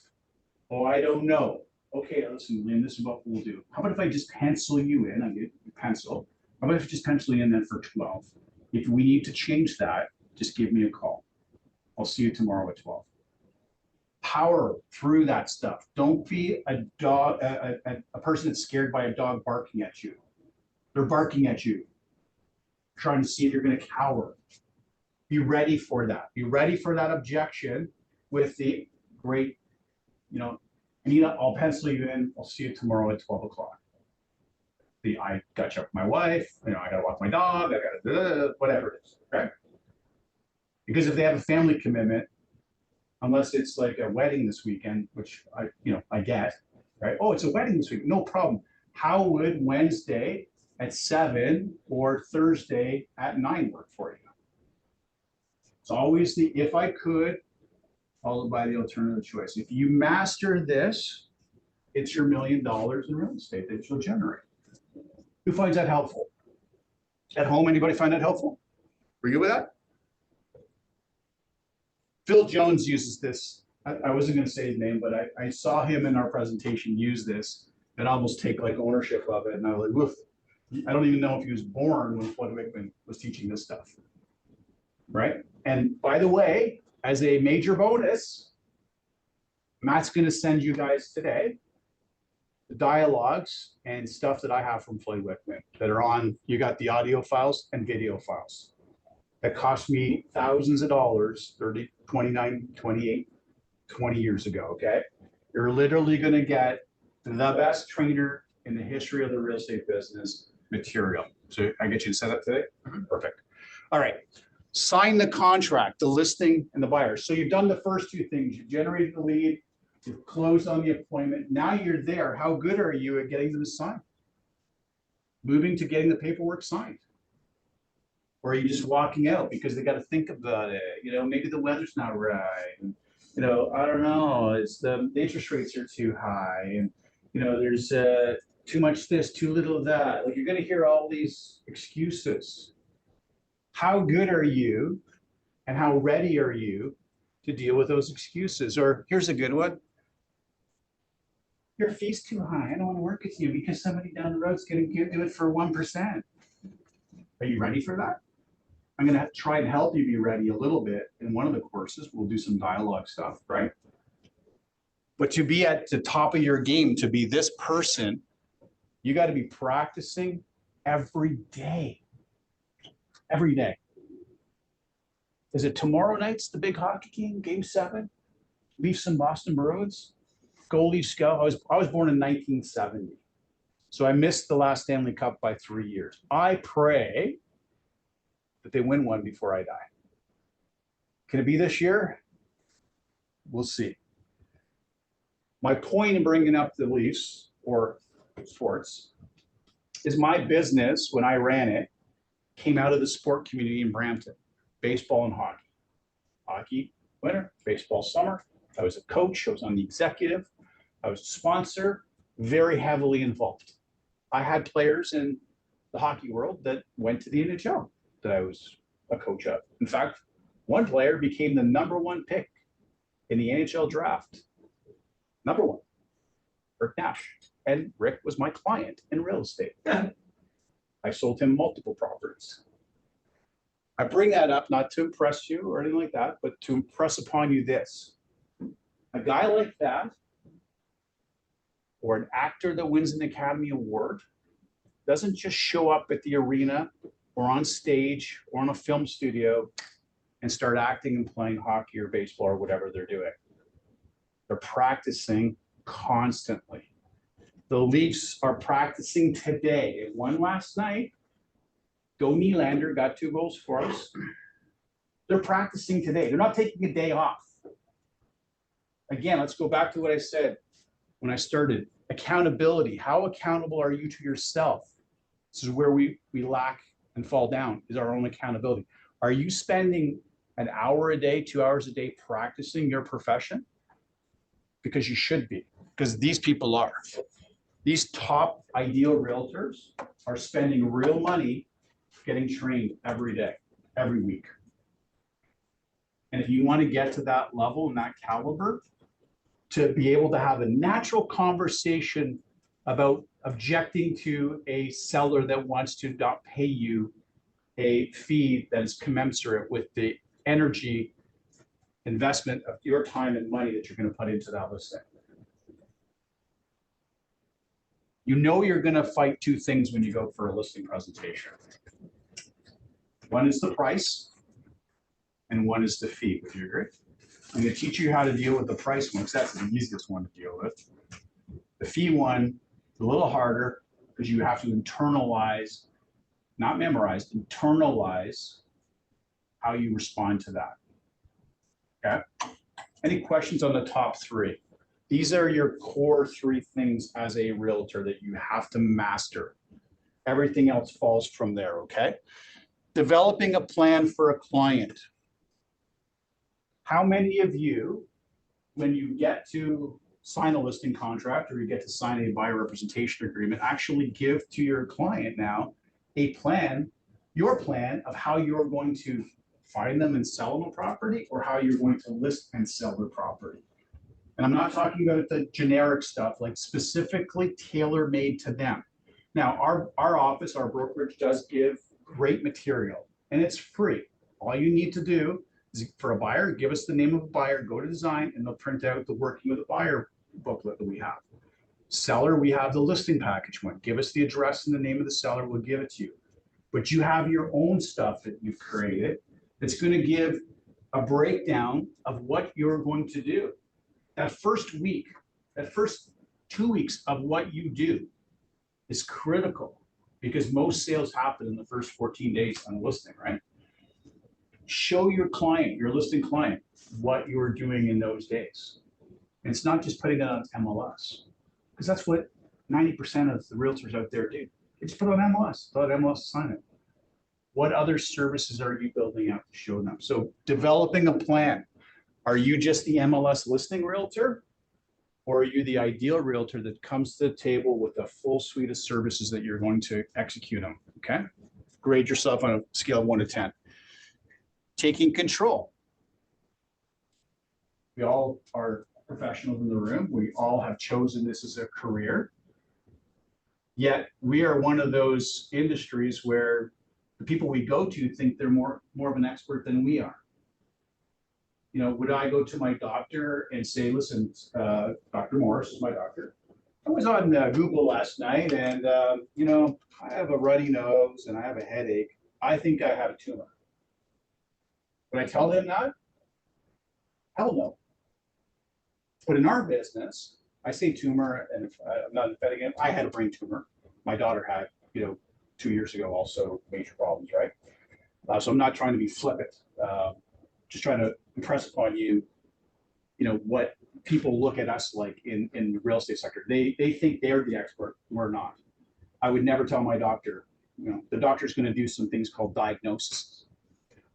Oh, I don't know. Okay, listen, Lynn, this is what we'll do. How about if I just pencil you in? I get pencil. How about if I just pencil you in then for 12? If we need to change that, just give me a call. I'll see you tomorrow at 12. Power through that stuff. Don't be a dog, a person that's scared by a dog barking at you. They're barking at you, trying to see if you're going to cower. Be ready for that. Be ready for that objection with the great, Anita, I'll pencil you in. I'll see you tomorrow at 12 o'clock. I got to check with my wife. I got to walk my dog. I got to whatever it is. Okay. Because if they have a family commitment, unless it's like a wedding this weekend, which I get, right? Oh, it's a wedding this week. No problem. How would Wednesday at 7 or Thursday at 9 work for you? It's always the if I could, followed by the alternative choice. If you master this, it's your $1 million in real estate that you'll generate. Who finds that helpful? At home, anybody find that helpful? Were you with that? Phil Jones uses this. I wasn't going to say his name, but I saw him in our presentation use this and almost take like ownership of it. And I was like, woof. I don't even know if he was born when Floyd Wickman was teaching this stuff. Right? And by the way, as a major bonus, Matt's going to send you guys today the dialogues and stuff that I have from Floyd Wickman that are on. You got the audio files and video files that cost me thousands of dollars, 30, 29, 28, 20 years ago. Okay. You're literally going to get the best trainer in the history of the real estate business material. So I get you to set up today. Perfect. All right. Sign the contract, the listing and the buyer. So you've done the first two things. You've generated the lead, you've closed on the appointment. Now you're there. How good are you at getting them to sign? Moving to getting the paperwork signed. Or are you just walking out because they got to think about it? Maybe the weather's not right. And, I don't know. It's the interest rates are too high. And, there's too much this, too little of that. Like you're going to hear all these excuses. How good are you and how ready are you to deal with those excuses? Or here's a good one. Your fee's too high. I don't want to work with you because somebody down the road's going to do it for 1%. Are you ready for that? I'm going to try and help you be ready a little bit. In one of the courses, we'll do some dialogue stuff, right? But to be at the top of your game, to be this person, you got to be practicing every day. Every day. Is it tomorrow night's the big hockey game, Game 7? Leafs and Boston Bruins? Go Leafs go. I was born in 1970. So I missed the last Stanley Cup by 3 years. I pray that they win one before I die. Can it be this year? We'll see. My point in bringing up the Leafs or sports is my business, when I ran it, came out of the sport community in Brampton. baseball and hockey. Hockey winter, baseball summer. I was a coach, I was on the executive, I was a sponsor, very heavily involved. I had players in the hockey world that went to the NHL that I was a coach of. In fact, one player became the #1 pick in the NHL draft. #1, Rick Nash. And Rick was my client in real estate. I sold him multiple properties. I bring that up not to impress you or anything like that, but to impress upon you this. A guy like that, or an actor that wins an Academy Award, doesn't just show up at the arena or on stage or in a film studio and start acting and playing hockey or baseball or whatever they're doing. They're practicing constantly. The Leafs are practicing today. They won last night. Go Nylander got 2 goals for us. They're practicing today. They're not taking a day off. Again, let's go back to what I said when I started. Accountability. How accountable are you to yourself? This is where we lack and fall down, is our own accountability. Are you spending an hour a day, 2 hours a day practicing your profession? Because you should be, because these people are. These top ideal realtors are spending real money getting trained every day, every week. And if you want to get to that level and that caliber, to be able to have a natural conversation about objecting to a seller that wants to not pay you a fee that is commensurate with the energy investment of your time and money that you're going to put into that listing. You know you're going to fight 2 things when you go for a listing presentation. One is the price, and one is the fee. Would you agree? I'm going to teach you how to deal with the price one, because that's the easiest one to deal with. The fee one is a little harder because you have to internalize, not memorize, internalize how you respond to that. Okay? Any questions on the top 3? These are your core 3 things as a realtor that you have to master. Everything else falls from there, okay? Developing a plan for a client. How many of you, when you get to sign a listing contract or you get to sign a buyer representation agreement, actually give to your client now a plan, your plan of how you're going to find them and sell them a property, or how you're going to list and sell their property? And I'm not talking about the generic stuff, like specifically tailor-made to them. Now, our office, our brokerage does give great material, and it's free. All you need to do is, for a buyer, give us the name of a buyer, go to design, and they'll print out the working with a buyer booklet that we have. Seller, we have the listing package one. Give us the address and the name of the seller, we'll give it to you. But you have your own stuff that you've created that's going to give a breakdown of what you're going to do. That first week, that first 2 weeks of what you do is critical, because most sales happen in the first 14 days on a listing, right? Show your client, your listing client, what you're doing in those days. And it's not just putting it on MLS, because that's what 90% of the realtors out there do. They just put it on MLS, let MLS sign it. What other services are you building out to show them? So developing a plan. Are you just the MLS listing realtor? Or are you the ideal realtor that comes to the table with a full suite of services that you're going to execute on? Okay. Grade yourself on a scale of 1 to 10. Taking control. We all are professionals in the room. We all have chosen this as a career. Yet we are one of those industries where the people we go to think they're more of an expert than we are. You know, would I go to my doctor and say, listen, Dr. Morris is my doctor. I was on Google last night and, you know, I have a runny nose and I have a headache. I think I have a tumor. Would I tell them that? Hell no. But in our business, I say tumor, and if I'm not offending him, I had a brain tumor. My daughter had, you know, 2 years ago, also major problems, right? So I'm not trying to be flippant. Just trying to impress upon you, you know, what people look at us like in the real estate sector. They think they're the expert. We're not. I would never tell my doctor, you know, the doctor's going to do some things called diagnosis.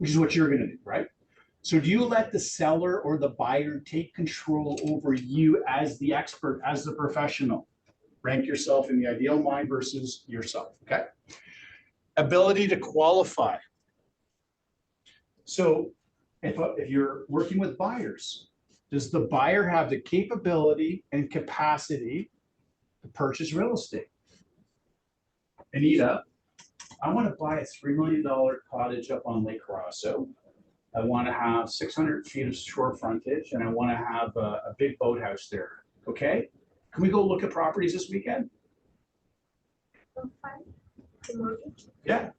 which is what you're gonna do, right? So do you let the seller or the buyer take control over you as the expert, as the professional? Rank yourself in the ideal mind versus yourself, okay? Ability to qualify. So if you're working with buyers, does the buyer have the capability and capacity to purchase real estate? Anita, I want to buy a $3 million cottage up on Lake Rosso. I want to have 600 feet of shore frontage and I want to have a big boathouse there. Okay? Can we go look at properties this weekend? The mortgage. Yeah.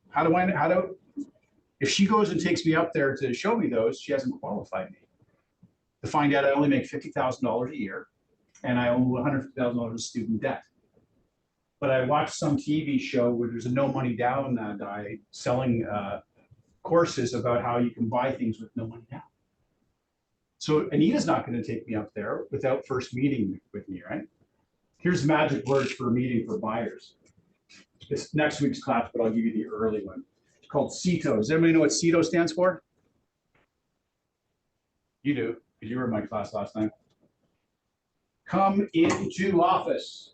If she goes and takes me up there to show me those, she hasn't qualified me. To find out I only make $50,000 a year and I owe $150,000 in student debt. But I watched some TV show where there's a no money down guy selling courses about how you can buy things with no money down. So Anita's not going to take me up there without first meeting with me, right? Here's magic words for a meeting for buyers. It's next week's class, but I'll give you the early one. It's called CETO. Does everybody know what CETO stands for? You do, because you were in my class last time. Come into office.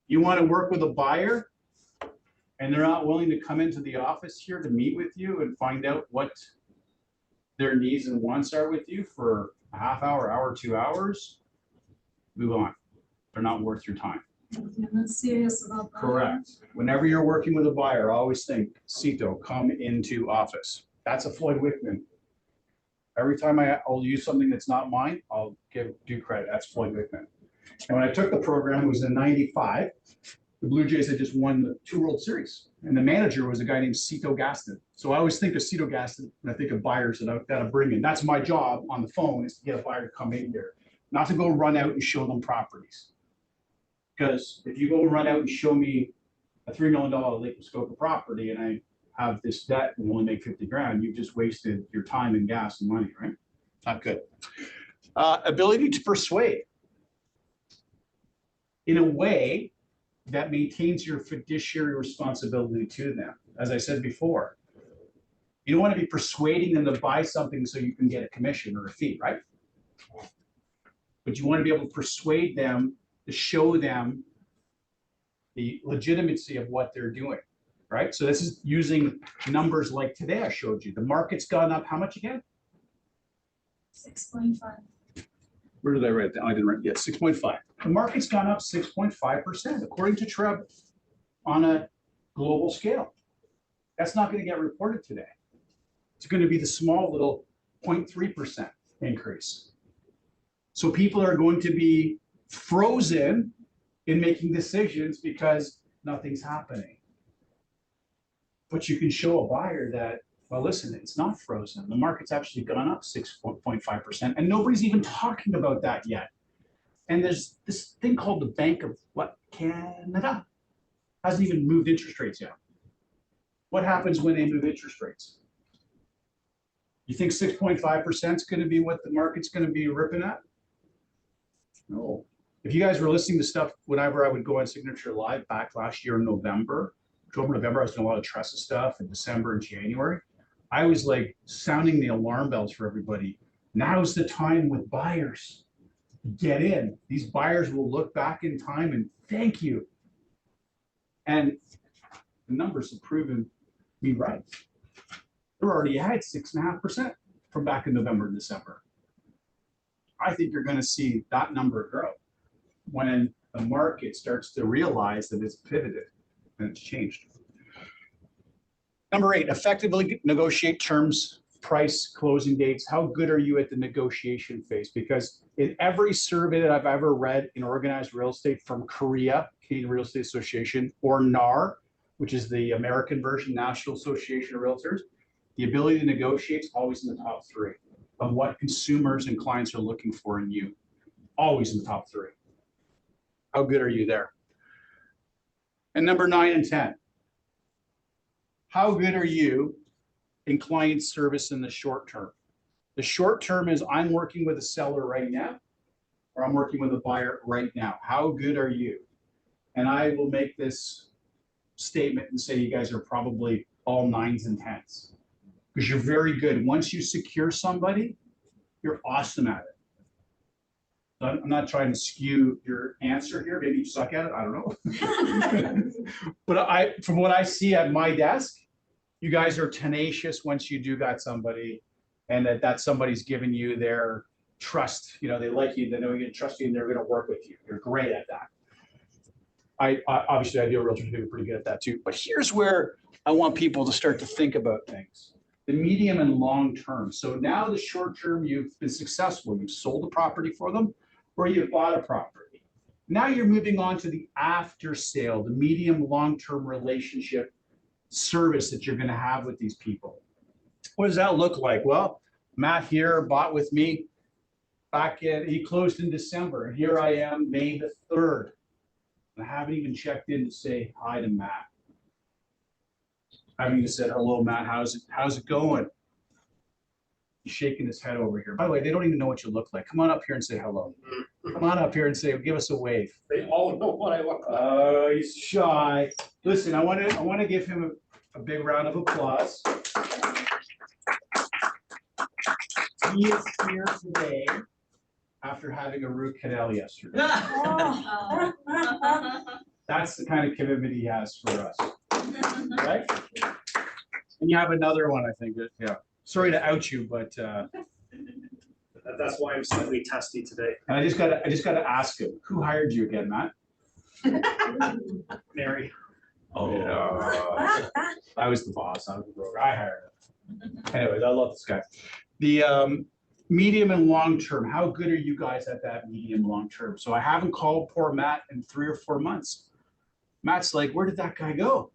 You want to work with a buyer and they're not willing to come into the office here to meet with you and find out what their needs and wants are with you for a half hour, 2 hours, move on. They're not worth your time. You're not serious about that. Correct. Whenever you're working with a buyer, always think, CETO, come into office. That's a Floyd Wickman. Every time I'll use something that's not mine, I'll give due credit. That's Floyd Wickman. And when I took the program, it was in '95. The Blue Jays had just won the 2 World Series. And the manager was a guy named Cito Gaston. So I always think of Cito Gaston when I think of buyers that I've got to bring in. That's my job on the phone, is to get a buyer to come in here, not to go run out and show them properties. Because if you go run out and show me a $3 million Lake Muskoka property and I have this debt and only make 50 grand, you've just wasted your time and gas and money, right? Not good. Ability to persuade in a way that maintains your fiduciary responsibility to them. As I said before, you don't want to be persuading them to buy something so you can get a commission or a fee, right? But you want to be able to persuade them to show them the legitimacy of what they're doing, right? So this is using numbers like today I showed you. The market's gone up how much again? 6.5. Where did I write that? I didn't write it yet. 6.5. The market's gone up 6.5%, according to Trev, on a global scale. That's not going to get reported today. It's going to be the small little 0.3% increase. So people are going to be frozen in making decisions because nothing's happening. But you can show a buyer that, well, listen, it's not frozen. The market's actually gone up 6.5%, and nobody's even talking about that yet. And there's this thing called the Bank of Canada. Hasn't even moved interest rates yet. What happens when they move interest rates? You think 6.5% is going to be what the market's going to be ripping at? No. If you guys were listening to stuff whenever I would go on Signature Live back last year in November, November, I was doing a lot of Tressa stuff in December and January. I was like sounding the alarm bells for everybody. Now's the time with buyers. Get in. These buyers will look back in time and thank you. And the numbers have proven me right. They're already at 6.5% from back in November and December. I think you're going to see that number grow when the market starts to realize that it's pivoted and it's changed. Number 8, effectively negotiate terms, price, closing dates. How good are you at the negotiation phase? Because in every survey that I've ever read in organized real estate from Korea, Canadian Real Estate Association, or NAR, which is the American version, National Association of Realtors, the ability to negotiate is always in the top 3 of what consumers and clients are looking for in you. Always in the top 3. How good are you there? And number 9 and 10. How good are you in client service in the short term? The short term is I'm working with a seller right now, or I'm working with a buyer right now. How good are you? And I will make this statement and say you guys are probably all nines and tens. Because you're very good. Once you secure somebody, you're awesome at it. So I'm not trying to skew your answer here. Maybe you suck at it. I don't know. But from what I see at my desk, you guys are tenacious once you do got somebody, and that somebody's giving you their trust. You know, they like you, they know you, trust you, and they're going to work with you. You're great at that. Obviously ideal realtors are pretty good at that too. But here's where I want people to start to think about things. The medium and long term. So now the short term, you've been successful. You've sold a property for them, or you've bought a property. Now you're moving on to the after sale, the medium long term relationship service that you're going to have with these people. What does that look like? Well, Matt here bought with me he closed in December, and here I am, May the 3rd. And I haven't even checked in to say hi to Matt. I haven't even said, hello, Matt, how's it going? He's shaking his head over here. By the way, they don't even know what you look like. Come on up here and say hello. Come on up here and say, give us a wave. They all know what I look like. Oh, he's shy. Listen, I want to give him a big round of applause. He is here today after having a root canal yesterday. That's the kind of commitment he has for us, right? And you have another one, I think. Yeah. Sorry to out you, but That's why I'm slightly testy today. and I just gotta ask him, who hired you again, Matt? Mary. Oh, Yeah. I was the boss. I was the broker. I hired him. Anyways, I love this guy. The medium and long term. How good are you guys at that medium long term? So I haven't called poor Matt in 3 or 4 months. Matt's like, where did that guy go?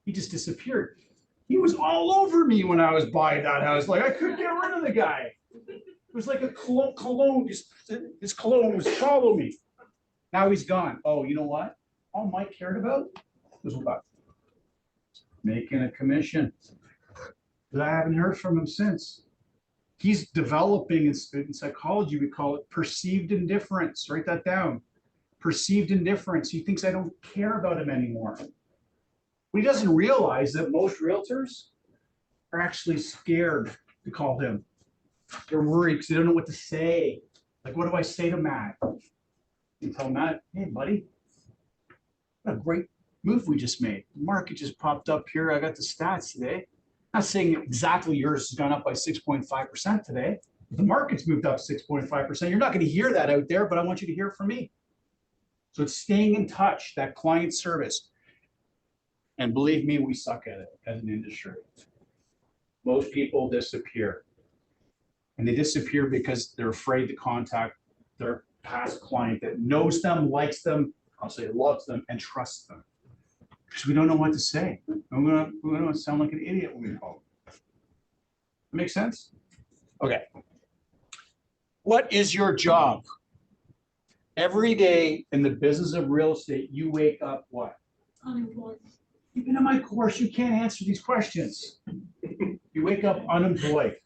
He just disappeared. He was all over me when I was buying that house. Like I couldn't get rid of the guy. It was like a cologne. His cologne was following me. Now he's gone. Oh, you know what? All Mike cared about was what? Making a commission. But I haven't heard from him since. He's developing in psychology, we call it perceived indifference. Write that down. Perceived indifference. He thinks I don't care about him anymore. But he doesn't realize that most realtors are actually scared to call him. They're worried because they don't know what to say. Like, what do I say to Matt? You tell Matt, hey, buddy, what a great move we just made. The market just popped up here. I got the stats today. Not saying exactly yours has gone up by 6.5% today. The market's moved up 6.5%. You're not going to hear that out there, but I want you to hear it from me. So it's staying in touch, that client service. And believe me, we suck at it as an industry. Most people disappear. And they disappear because they're afraid to contact their past client that knows them, likes them, I'll say loves them, and trusts them. Because we don't know what to say. We're gonna sound like an idiot when we call them. Make sense? Okay. What is your job? Every day in the business of real estate, you wake up what? Unemployed. You've been in my course, you can't answer these questions. You wake up unemployed.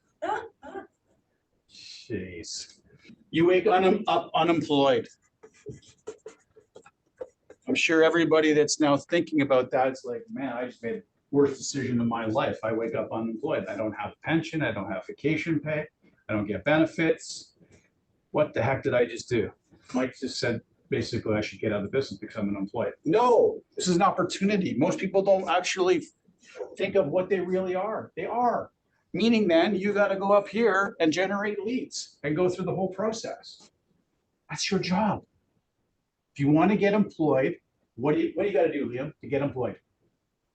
Jeez. You wake up unemployed. I'm sure everybody that's now thinking about that is like, man, I just made the worst decision of my life. I wake up unemployed. I don't have a pension. I don't have vacation pay. I don't get benefits. What the heck did I just do? Mike just said, basically, I should get out of the business because I'm unemployed. No, this is an opportunity. Most people don't actually think of what they really are. They are. Meaning then you got to go up here and generate leads and go through the whole process. That's your job. If you want to get employed, what do you got to do, Liam, to get employed?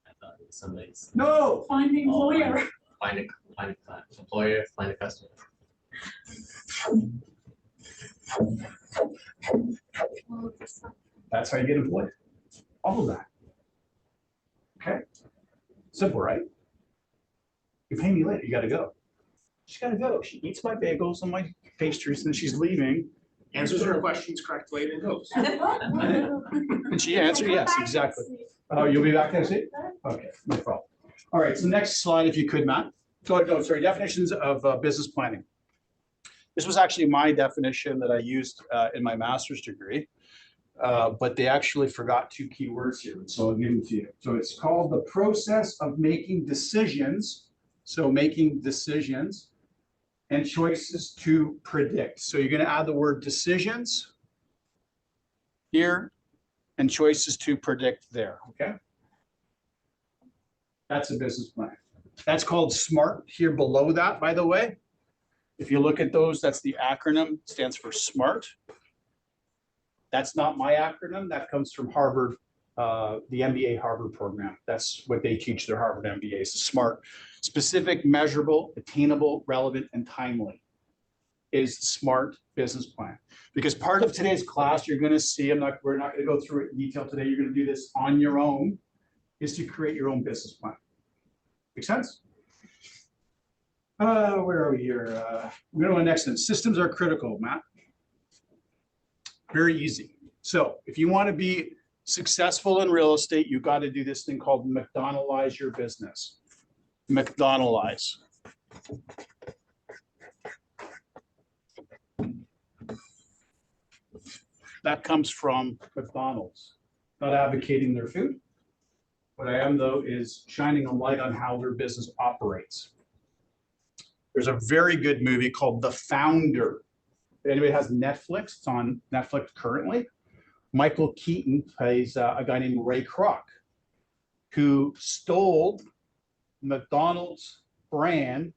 I thought it was somebody's No. Find the employer. find a employer, find a customer. That's how you get employed. All of that. Okay. Simple, right? You pay me later. You got to go. She's got to go. She eats my bagels and my pastries, and she's leaving. Answers her questions correctly and goes. Did she answer? Yes, exactly. Oh, you'll be back next week? Okay, no problem. All right, so next slide, if you could, Matt. Sorry, definitions of business planning. This was actually my definition that I used in my master's degree. but they actually forgot two key words here, so I'll give them to you. So it's called the process of making decisions. So making decisions and choices to predict. So you're going to add the word decisions here and choices to predict there, okay? That's a business plan. That's called SMART here below that, by the way. If you look at those, that's the acronym, stands for SMART. That's not my acronym. That comes from Harvard, the MBA Harvard program. That's what they teach their Harvard MBAs, SMART. Specific, measurable, attainable, relevant, and timely is SMART business plan. Because part of today's class, you're going to see, we're not going to go through it in detail today. You're going to do this on your own, is to create your own business plan. Make sense? Where are we here? We're going to go next then. Systems are critical, Matt. Very easy. So if you want to be successful in real estate, you got to do this thing called McDonaldize your business. McDonaldize. That comes from McDonald's. Not advocating their food. What I am, though, is shining a light on how their business operates. There's a very good movie called The Founder. If anybody has Netflix, it's on Netflix currently. Michael Keaton plays a guy named Ray Kroc, who stole McDonald's brand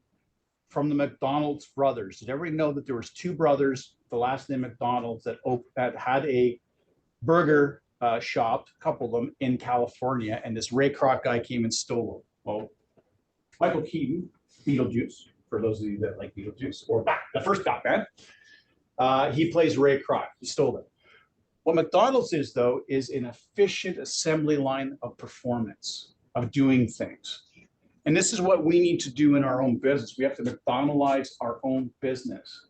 from the McDonald's brothers. Did everybody know that there was two brothers, the last name McDonald's, that had a burger shop, a couple of them in California, and this Ray Kroc guy came and stole them. Well, Michael Keaton, Beetlejuice, for those of you that like Beetlejuice, or the first Batman, he plays Ray Kroc. He stole it. What McDonald's is, though, is an efficient assembly line of performance, of doing things. And this is what we need to do in our own business. We have to McDonaldize our own business.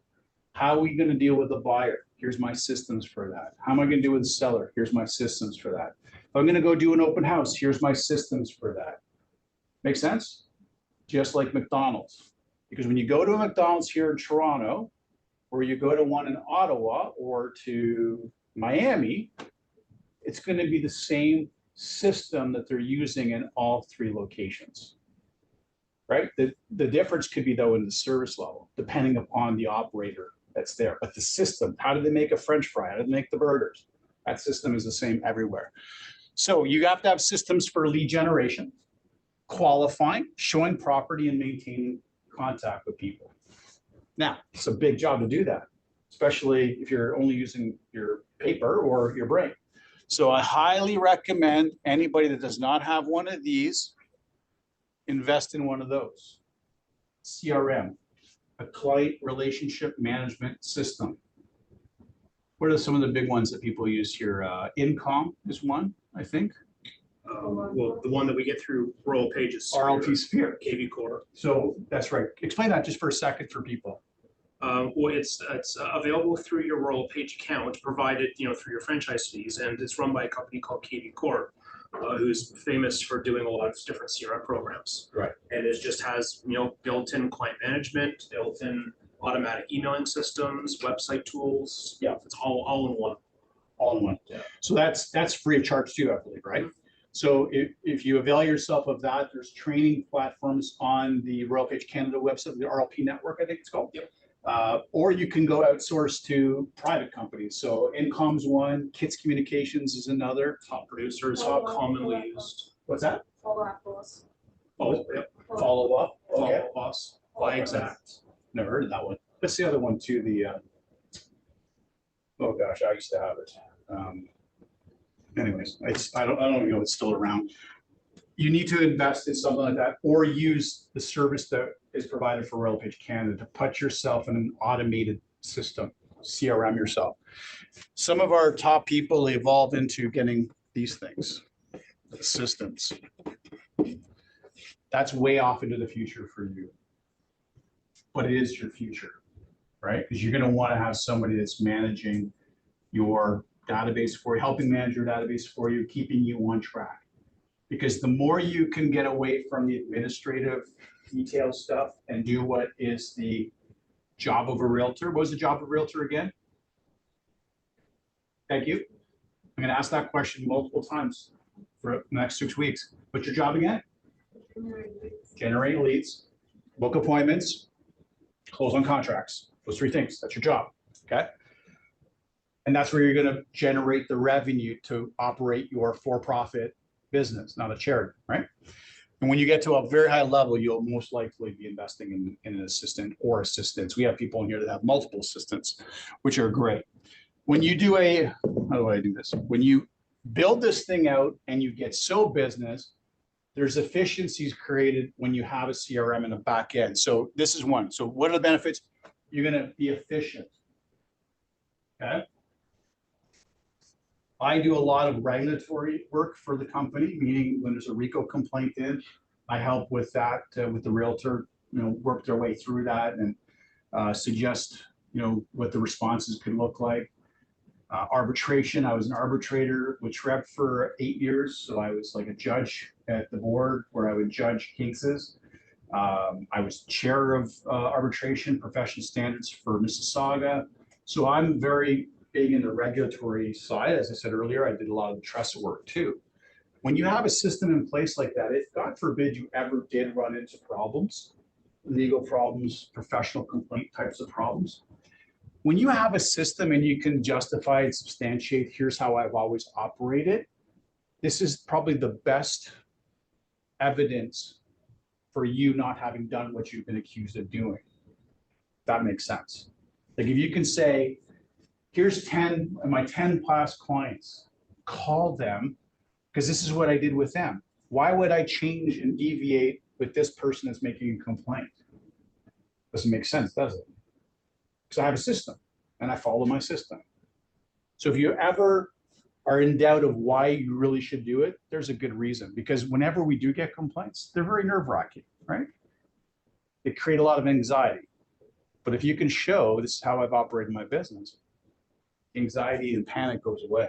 How are we going to deal with the buyer? Here's my systems for that. How am I going to deal with the seller? Here's my systems for that. If I'm going to go do an open house, here's my systems for that. Make sense? Just like McDonald's. Because when you go to a McDonald's here in Toronto, or you go to one in Ottawa or to Miami, it's going to be the same system that they're using in all three locations. Right? The difference could be, though, in the service level, depending upon the operator that's there. But the system, how do they make a French fry? How do they make the burgers? That system is the same everywhere. So you have to have systems for lead generation, qualifying, showing property, and maintaining contact with people. Now, it's a big job to do that, especially if you're only using your paper or your brain. So I highly recommend anybody that does not have one of these, invest in one of those. CRM, a client relationship management system. What are some of the big ones that people use here? Incom is one, I think. Well, the one that we get through Royal Pages. RLP Sphere. KV Core. So that's right. Explain that just for a second for people. Well, it's available through your Royal Page account, provided through your franchise fees, and it's run by a company called KV Core, who's famous for doing a lot of different CRM programs. Right. And it just has built-in client management, built-in automatic emailing systems, website tools. Yeah, it's all in one. All in one. Yeah. So that's free of charge too, I believe, right? So if you avail yourself of that, there's training platforms on the Royal Page Canada website, the RLP network, I think it's called. Yep. Or you can go outsource to private companies. So Incom's one, Kits Communications is another. Top producers, how commonly used. What's that? Follow up boss. Oh, yep. Follow Up. Okay. Follow Boss. By Exact. Never heard of that one. What's the other one too? Oh gosh, I used to have it. Anyways, I don't know if it's still around. You need to invest in something like that, or use the service that is provided for Royal Page Canada to put yourself in an automated system, CRM yourself. Some of our top people evolve into getting these things, systems. That's way off into the future for you, but it is your future, right? Because you're going to want to have somebody that's managing your database for you, helping manage your database for you, keeping you on track. Because the more you can get away from the administrative detail stuff and do what is the job of a realtor. What was the job of a realtor again? Thank you. I'm gonna ask that question multiple times for the next 6 weeks. What's your job again? Generate leads, book appointments, close on contracts. Those 3 things, that's your job, okay? And that's where you're gonna generate the revenue to operate your for-profit business, not a charity, right? And when you get to a very high level, you'll most likely be investing in an assistant or assistants. We have people in here that have multiple assistants, which are great. When you do how do I do this? When you build this thing out and you get so business, there's efficiencies created when you have a CRM in the back end. So this is one. So what are the benefits? You're gonna be efficient. Okay. I do a lot of regulatory work for the company, meaning when there's a RICO complaint in, I help with that, with the realtor, work their way through that and suggest, what the responses could look like. Arbitration, I was an arbitrator with Treb for 8 years. So I was like a judge at the board where I would judge cases. I was chair of arbitration professional standards for Mississauga. So I'm very big in the regulatory side. As I said earlier, I did a lot of the trust work too. When you have a system in place like that, if God forbid you ever did run into problems, legal problems, professional complaint types of problems, when you have a system and you can justify and substantiate, here's how I've always operated, this is probably the best evidence for you not having done what you've been accused of doing. That makes sense. Like if you can say, here's 10 of my 10 past clients, call them because this is what I did with them. Why would I change and deviate with this person that's making a complaint? Doesn't make sense, does it? Because I have a system and I follow my system. So if you ever are in doubt of why you really should do it, there's a good reason. Because whenever we do get complaints, they're very nerve-wracking, right? They create a lot of anxiety. But if you can show this is how I've operated my business, anxiety and panic goes away.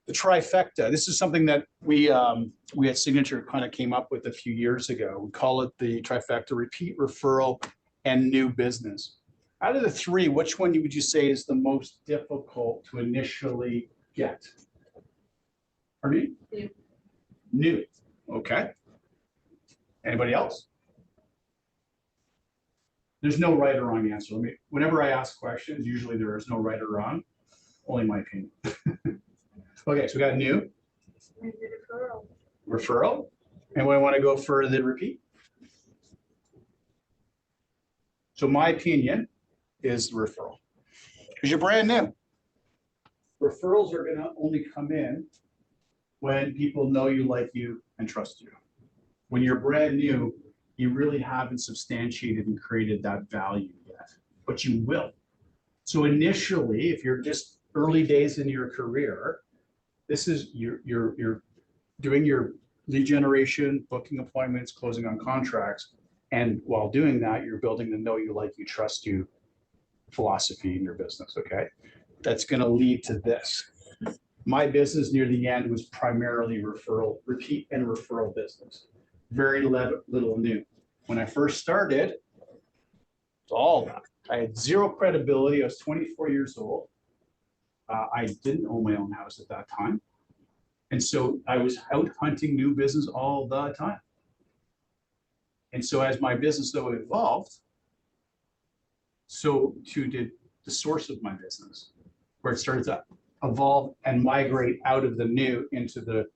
The trifecta, this is something that we at Signature kind of came up with a few years ago. We call it the trifecta: repeat, referral, and new business. Out of the 3, which one would you say is the most difficult to initially get? Pardon me? New. Okay. Anybody else? There's no right or wrong answer. Whenever I ask questions, usually there is no right or wrong, only my opinion. Okay, so we got new. Referral. Referral. And we want to go for the repeat. So my opinion is referral. Because you're brand new. Referrals are going to only come in when people know you, like you, and trust you. When you're brand new, you really haven't substantiated and created that value yet, but you will. So initially, if you're just early days in your career, this is you're doing your lead generation, booking appointments, closing on contracts, and while doing that, you're building the know you, like you, trust you philosophy in your business. Okay, that's going to lead to this. My business near the end was primarily referral, repeat, and referral business. Very little new. When I first started, it's all that. I had zero credibility. I was 24 years old. I didn't own my own house at that time. And so I was out hunting new business all the time. And so as my business though evolved, so too did the source of my business, where it started to evolve and migrate out of the new into the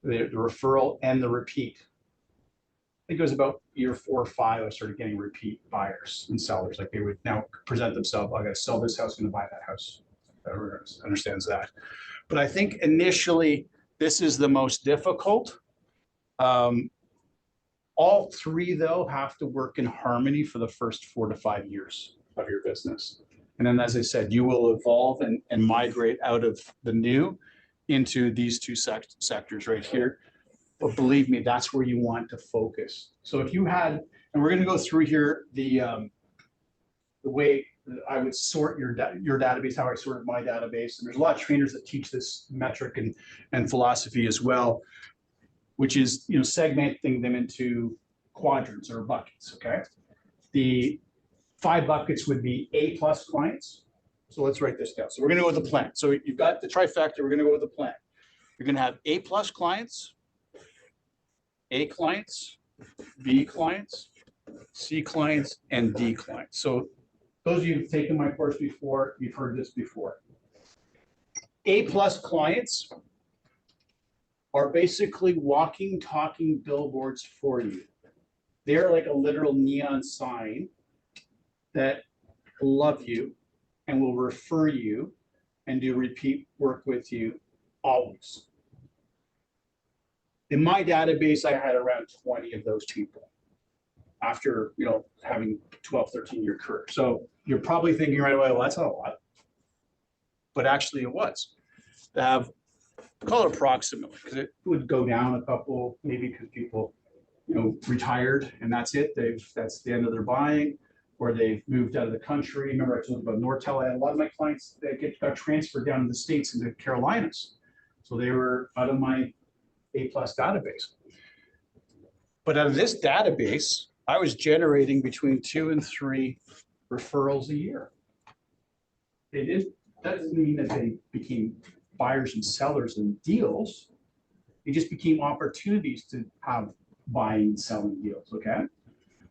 referral and the repeat. I think it was about year 4 or 5, I started getting repeat buyers and sellers. Like they would now present themselves, I got to sell this house, going to buy that house. Everyone understands that. But I think initially, this is the most difficult. All 3, though, have to work in harmony for the first 4 to 5 years of your business. And then, as I said, you will evolve and migrate out of the new into these 2 sectors right here. But believe me, that's where you want to focus. So if you had, and we're going to go through here the way that I would sort your database, how I sorted my database. And there's a lot of trainers that teach this metric and philosophy as well, which is segmenting them into quadrants or buckets. Okay, the 5 buckets would be A+ clients. So let's write this down. So we're gonna go with the plan. So you've got the trifecta, we're gonna go with the plan. You're gonna have A+ clients, A clients, B clients, C clients, and D clients. So those of you who've taken my course before, you've heard this before. A+ clients are basically walking, talking billboards for you. They're like a literal neon sign that love you and will refer you and do repeat work with you always. In my database, I had around 20 of those people after, having 12, 13-year career. So you're probably thinking right away, well, that's not a lot. But actually it was. To have, call it approximately, because it would go down a couple, maybe because people, retired and that's it. That's the end of their buying, or they've moved out of the country. Remember I told you about Nortel. I had a lot of my clients that got transferred down to the States and the Carolinas. So they were out of my A+ database. But out of this database, I was generating between 2 and 3 referrals a year. That doesn't mean that they became buyers and sellers and deals. They just became opportunities to have buying and selling deals, okay?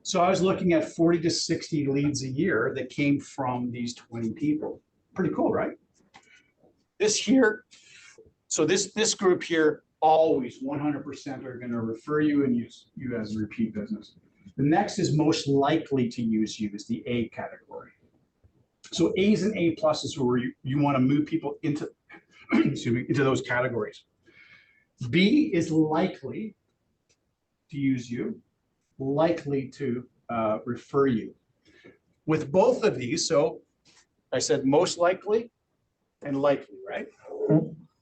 So I was looking at 40 to 60 leads a year that came from these 20 people. Pretty cool, right? This here, so this group here, always 100% are going to refer you and use you as a repeat business. The next is most likely to use you is the A category. So A's and A+ is where you want to move people into, excuse me, into those categories. B is likely to use you, likely to refer you. With both of these, so I said most likely and likely, right?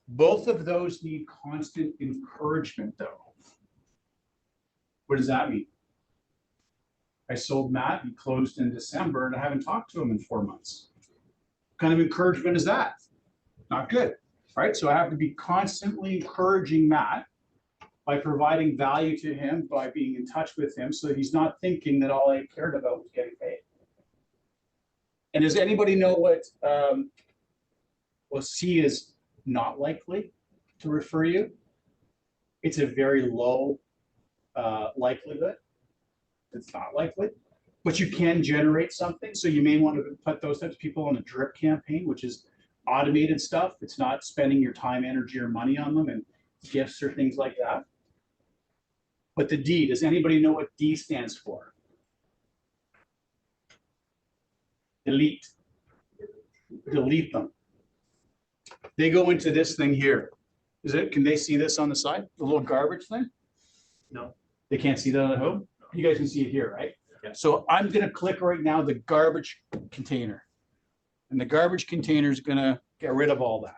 Both of those need constant encouragement though. What does that mean? I sold Matt, he closed in December, and I haven't talked to him in 4 months. What kind of encouragement is that? Not good, right? So I have to be constantly encouraging Matt by providing value to him, by being in touch with him, so that he's not thinking that all I cared about was getting paid. And does anybody know what, well, C is not likely to refer you? It's a very low likelihood. It's not likely, but you can generate something. So you may want to put those types of people on a drip campaign, which is automated stuff. It's not spending your time, energy, or money on them and gifts or things like that. But the D, does anybody know what D stands for? Delete. Delete them. They go into this thing here. Can they see this on the side? The little garbage thing? No. They can't see that at home? You guys can see it here, right? Yeah. So I'm gonna click right now the garbage container. And the garbage container is gonna get rid of all that.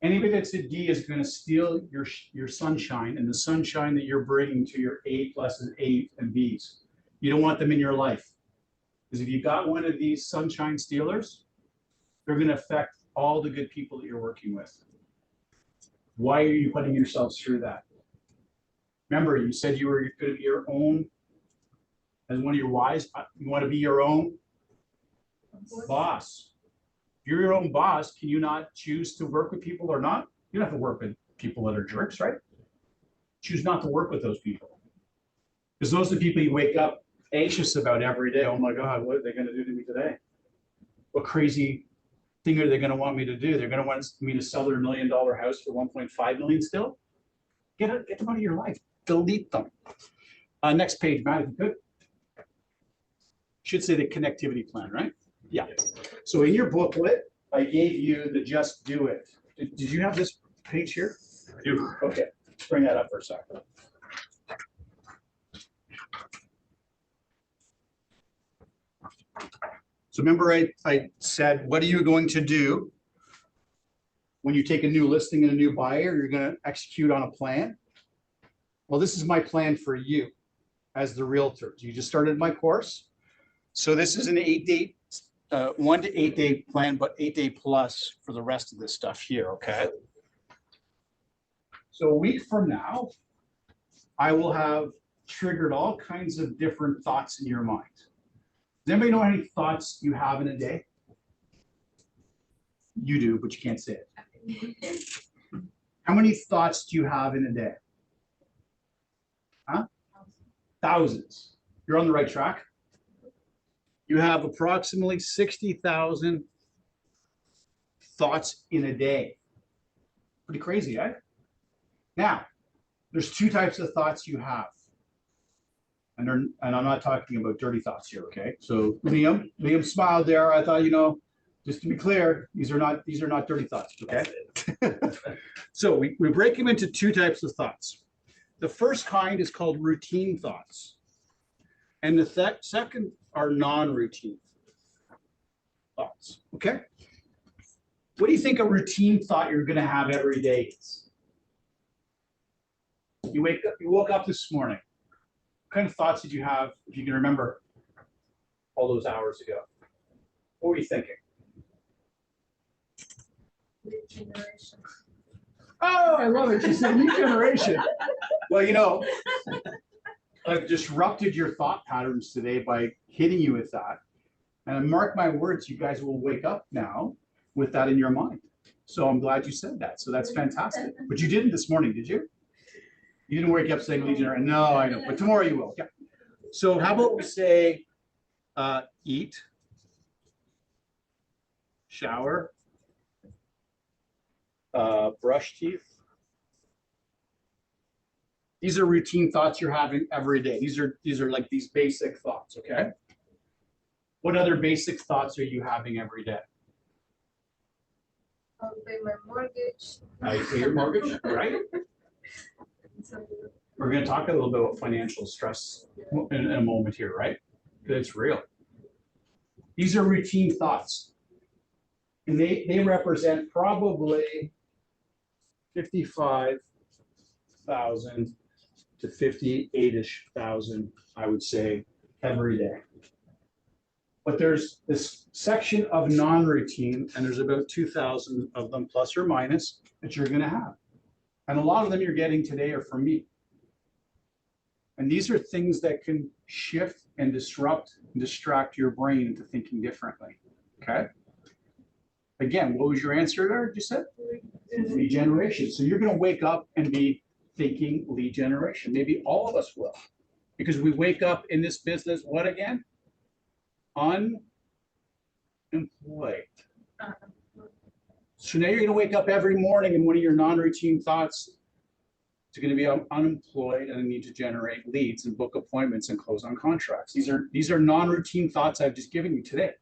Anybody that's a D is gonna steal your sunshine and the sunshine that you're bringing to your A+ and A and Bs. You don't want them in your life. Because if you got one of these sunshine stealers, they're gonna affect all the good people that you're working with. Why are you putting yourselves through that? Remember, you said you were going to be your own, as one of your whys, you want to be your own boss. If you're your own boss, can you not choose to work with people or not? You don't have to work with people that are jerks, right? Choose not to work with those people. Because those are the people you wake up anxious about every day. Oh my God, what are they going to do to me today? What crazy thing are they going to want me to do? They're going to want me to sell their $1 million house for 1.5 million still? Get them out of your life. Delete them. Next page, Matt, if you could. Should say the connectivity plan, right? Yeah. So in your booklet, I gave you the just do it. Did you have this page here? I do. Okay, let's bring that up for a second. So remember I said, what are you going to do when you take a new listing and a new buyer? You're going to execute on a plan. Well, this is my plan for you as the realtor. You just started my course. So this is an 8-day, 1 to 8 day plan, but 8 day plus for the rest of this stuff here, okay? So a week from now, I will have triggered all kinds of different thoughts in your mind. Does anybody know how many thoughts you have in a day? You do, but you can't say it. How many thoughts do you have in a day? Huh? Thousands. You're on the right track. You have approximately 60,000 thoughts in a day. Pretty crazy, eh? Now, there's two types of thoughts you have. And I'm not talking about dirty thoughts here, okay? So Liam smiled there. I thought, just to be clear, these are not dirty thoughts, okay? So we break them into two types of thoughts. The first kind is called routine thoughts. And the second are non-routine thoughts, okay? What do you think a routine thought you're gonna have every day is? You woke up this morning. What kind of thoughts did you have, if you can remember, all those hours ago? What were you thinking? Generation. Oh, I love it. She said new generation. Well, I've disrupted your thought patterns today by hitting you with that. And mark my words, you guys will wake up now with that in your mind. So I'm glad you said that. So that's fantastic. But you didn't this morning, did you? You didn't wake up saying lead generation. No, I know. But tomorrow you will. Yeah. So how about we say eat, shower, brush teeth. These are routine thoughts you're having every day. These are like these basic thoughts, okay? What other basic thoughts are you having every day? I'll pay my mortgage. I pay your mortgage, right? So, We're going to talk a little bit about financial stress in a moment here, right? It's real. These are routine thoughts. And they represent probably 55,000 to 58-ish thousand, I would say, every day. But there's this section of non-routine, and there's about 2,000 of them, plus or minus, that you're going to have. And a lot of them you're getting today are from me. And these are things that can shift and disrupt and distract your brain into thinking differently. Okay? Again, what was your answer there? You said lead generation. So you're going to wake up and be thinking lead generation. Maybe all of us will, because we wake up in this business, what again? Unemployed. So now you're going to wake up every morning and one of your non-routine thoughts is going to be unemployed and I need to generate leads and book appointments and close on contracts. These are non-routine thoughts I've just given you today.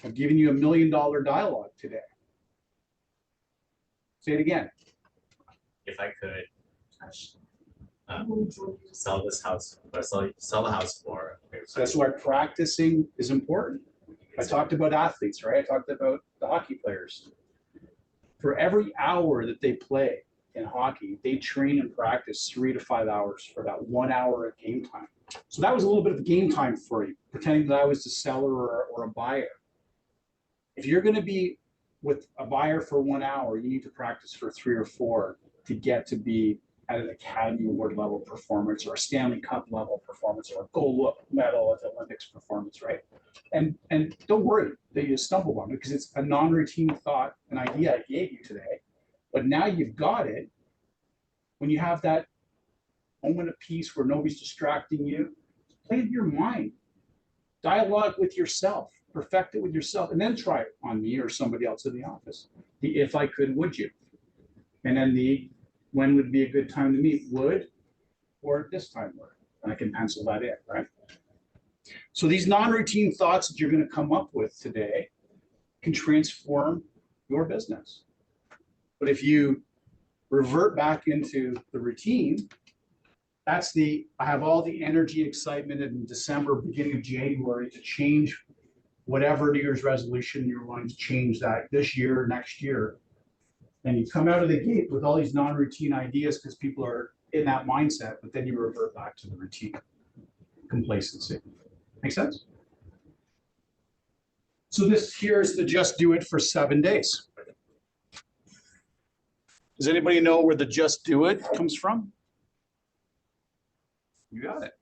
I've given you $1 million dialogue today. Say it again. If I could sell this house, or sell the house for. So that's why practicing is important. I talked about athletes, right? I talked about the hockey players. For every hour that they play in hockey, they train and practice 3 to 5 hours for that 1 hour of game time. So that was a little bit of game time for you, pretending that I was the seller or a buyer. If you're going to be with a buyer for 1 hour, you need to practice for 3 or 4 to get to be at an Academy Award level performance or a Stanley Cup level performance or a gold medal at the Olympics performance, right? And don't worry that you stumbled on it, because it's a non-routine thought, an idea I gave you today, but now you've got it. When you have that moment of peace where nobody's distracting you, play in your mind, dialogue with yourself, perfect it with yourself, and then try it on me or somebody else in the office. The if I could, would you? And then the when would be a good time to meet, would or this time would. And I can pencil that in, right? So these non-routine thoughts that you're going to come up with today can transform your business. But if you revert back into the routine, that's I have all the energy, excitement in December, beginning of January to change whatever New Year's resolution you're wanting to change that this year, next year. And you come out of the gate with all these non-routine ideas because people are in that mindset, but then you revert back to the routine. Complacency. Make sense? So this here is the just do it for 7 days. Does anybody know where the just do it comes from? You got it.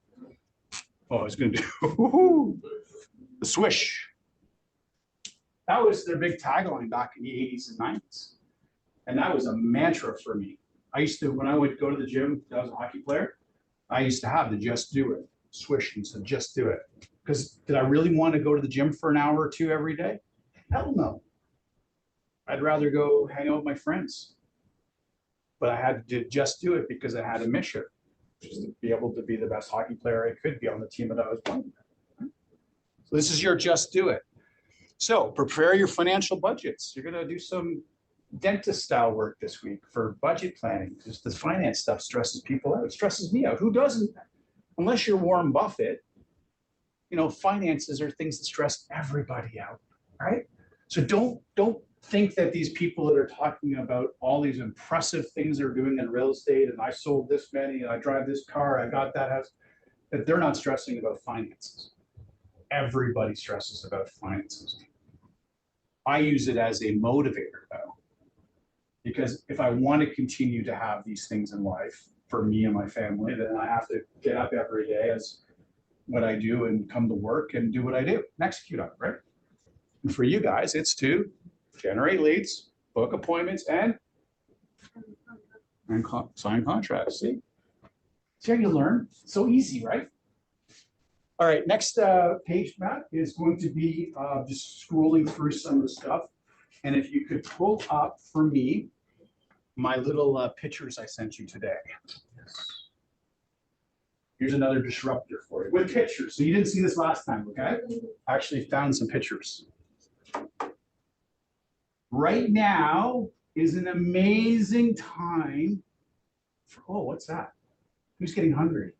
Oh, I was going to do the swish. That was their big tagline back in the 80s and 90s. And that was a mantra for me. I used to, when I would go to the gym, I was a hockey player, I used to have the just do it, swish and said, just do it. Because did I really want to go to the gym for an hour or two every day? Hell no. I'd rather go hang out with my friends. But I had to just do it because I had a mission, just to be able to be the best hockey player I could be on the team that I was playing. So this is your just do it. So prepare your financial budgets. You're going to do some dentist style work this week for budget planning. Just the finance stuff stresses people out. It stresses me out. Who doesn't? Unless you're Warren Buffett, you know, finances are things that stress everybody out, right? So don't think that these people that are talking about all these impressive things they're doing in real estate, and I sold this many, and I drive this car, I got that house, that they're not stressing about finances. Everybody stresses about finances. I use it as a motivator though, because if I want to continue to have these things in life for me and my family, then I have to get up every day as what I do and come to work and do what I do and execute on it, right? And for you guys, it's to generate leads, book appointments, and sign contracts. See how you learn? So easy, right? All right, next page, Matt, is going to be just scrolling through some of the stuff. And if you could pull up for me my little pictures I sent you today. Here's another disruptor for you with pictures. So you didn't see this last time, okay? I actually found some pictures. Right now is an amazing time for, oh, what's that? Who's getting hungry?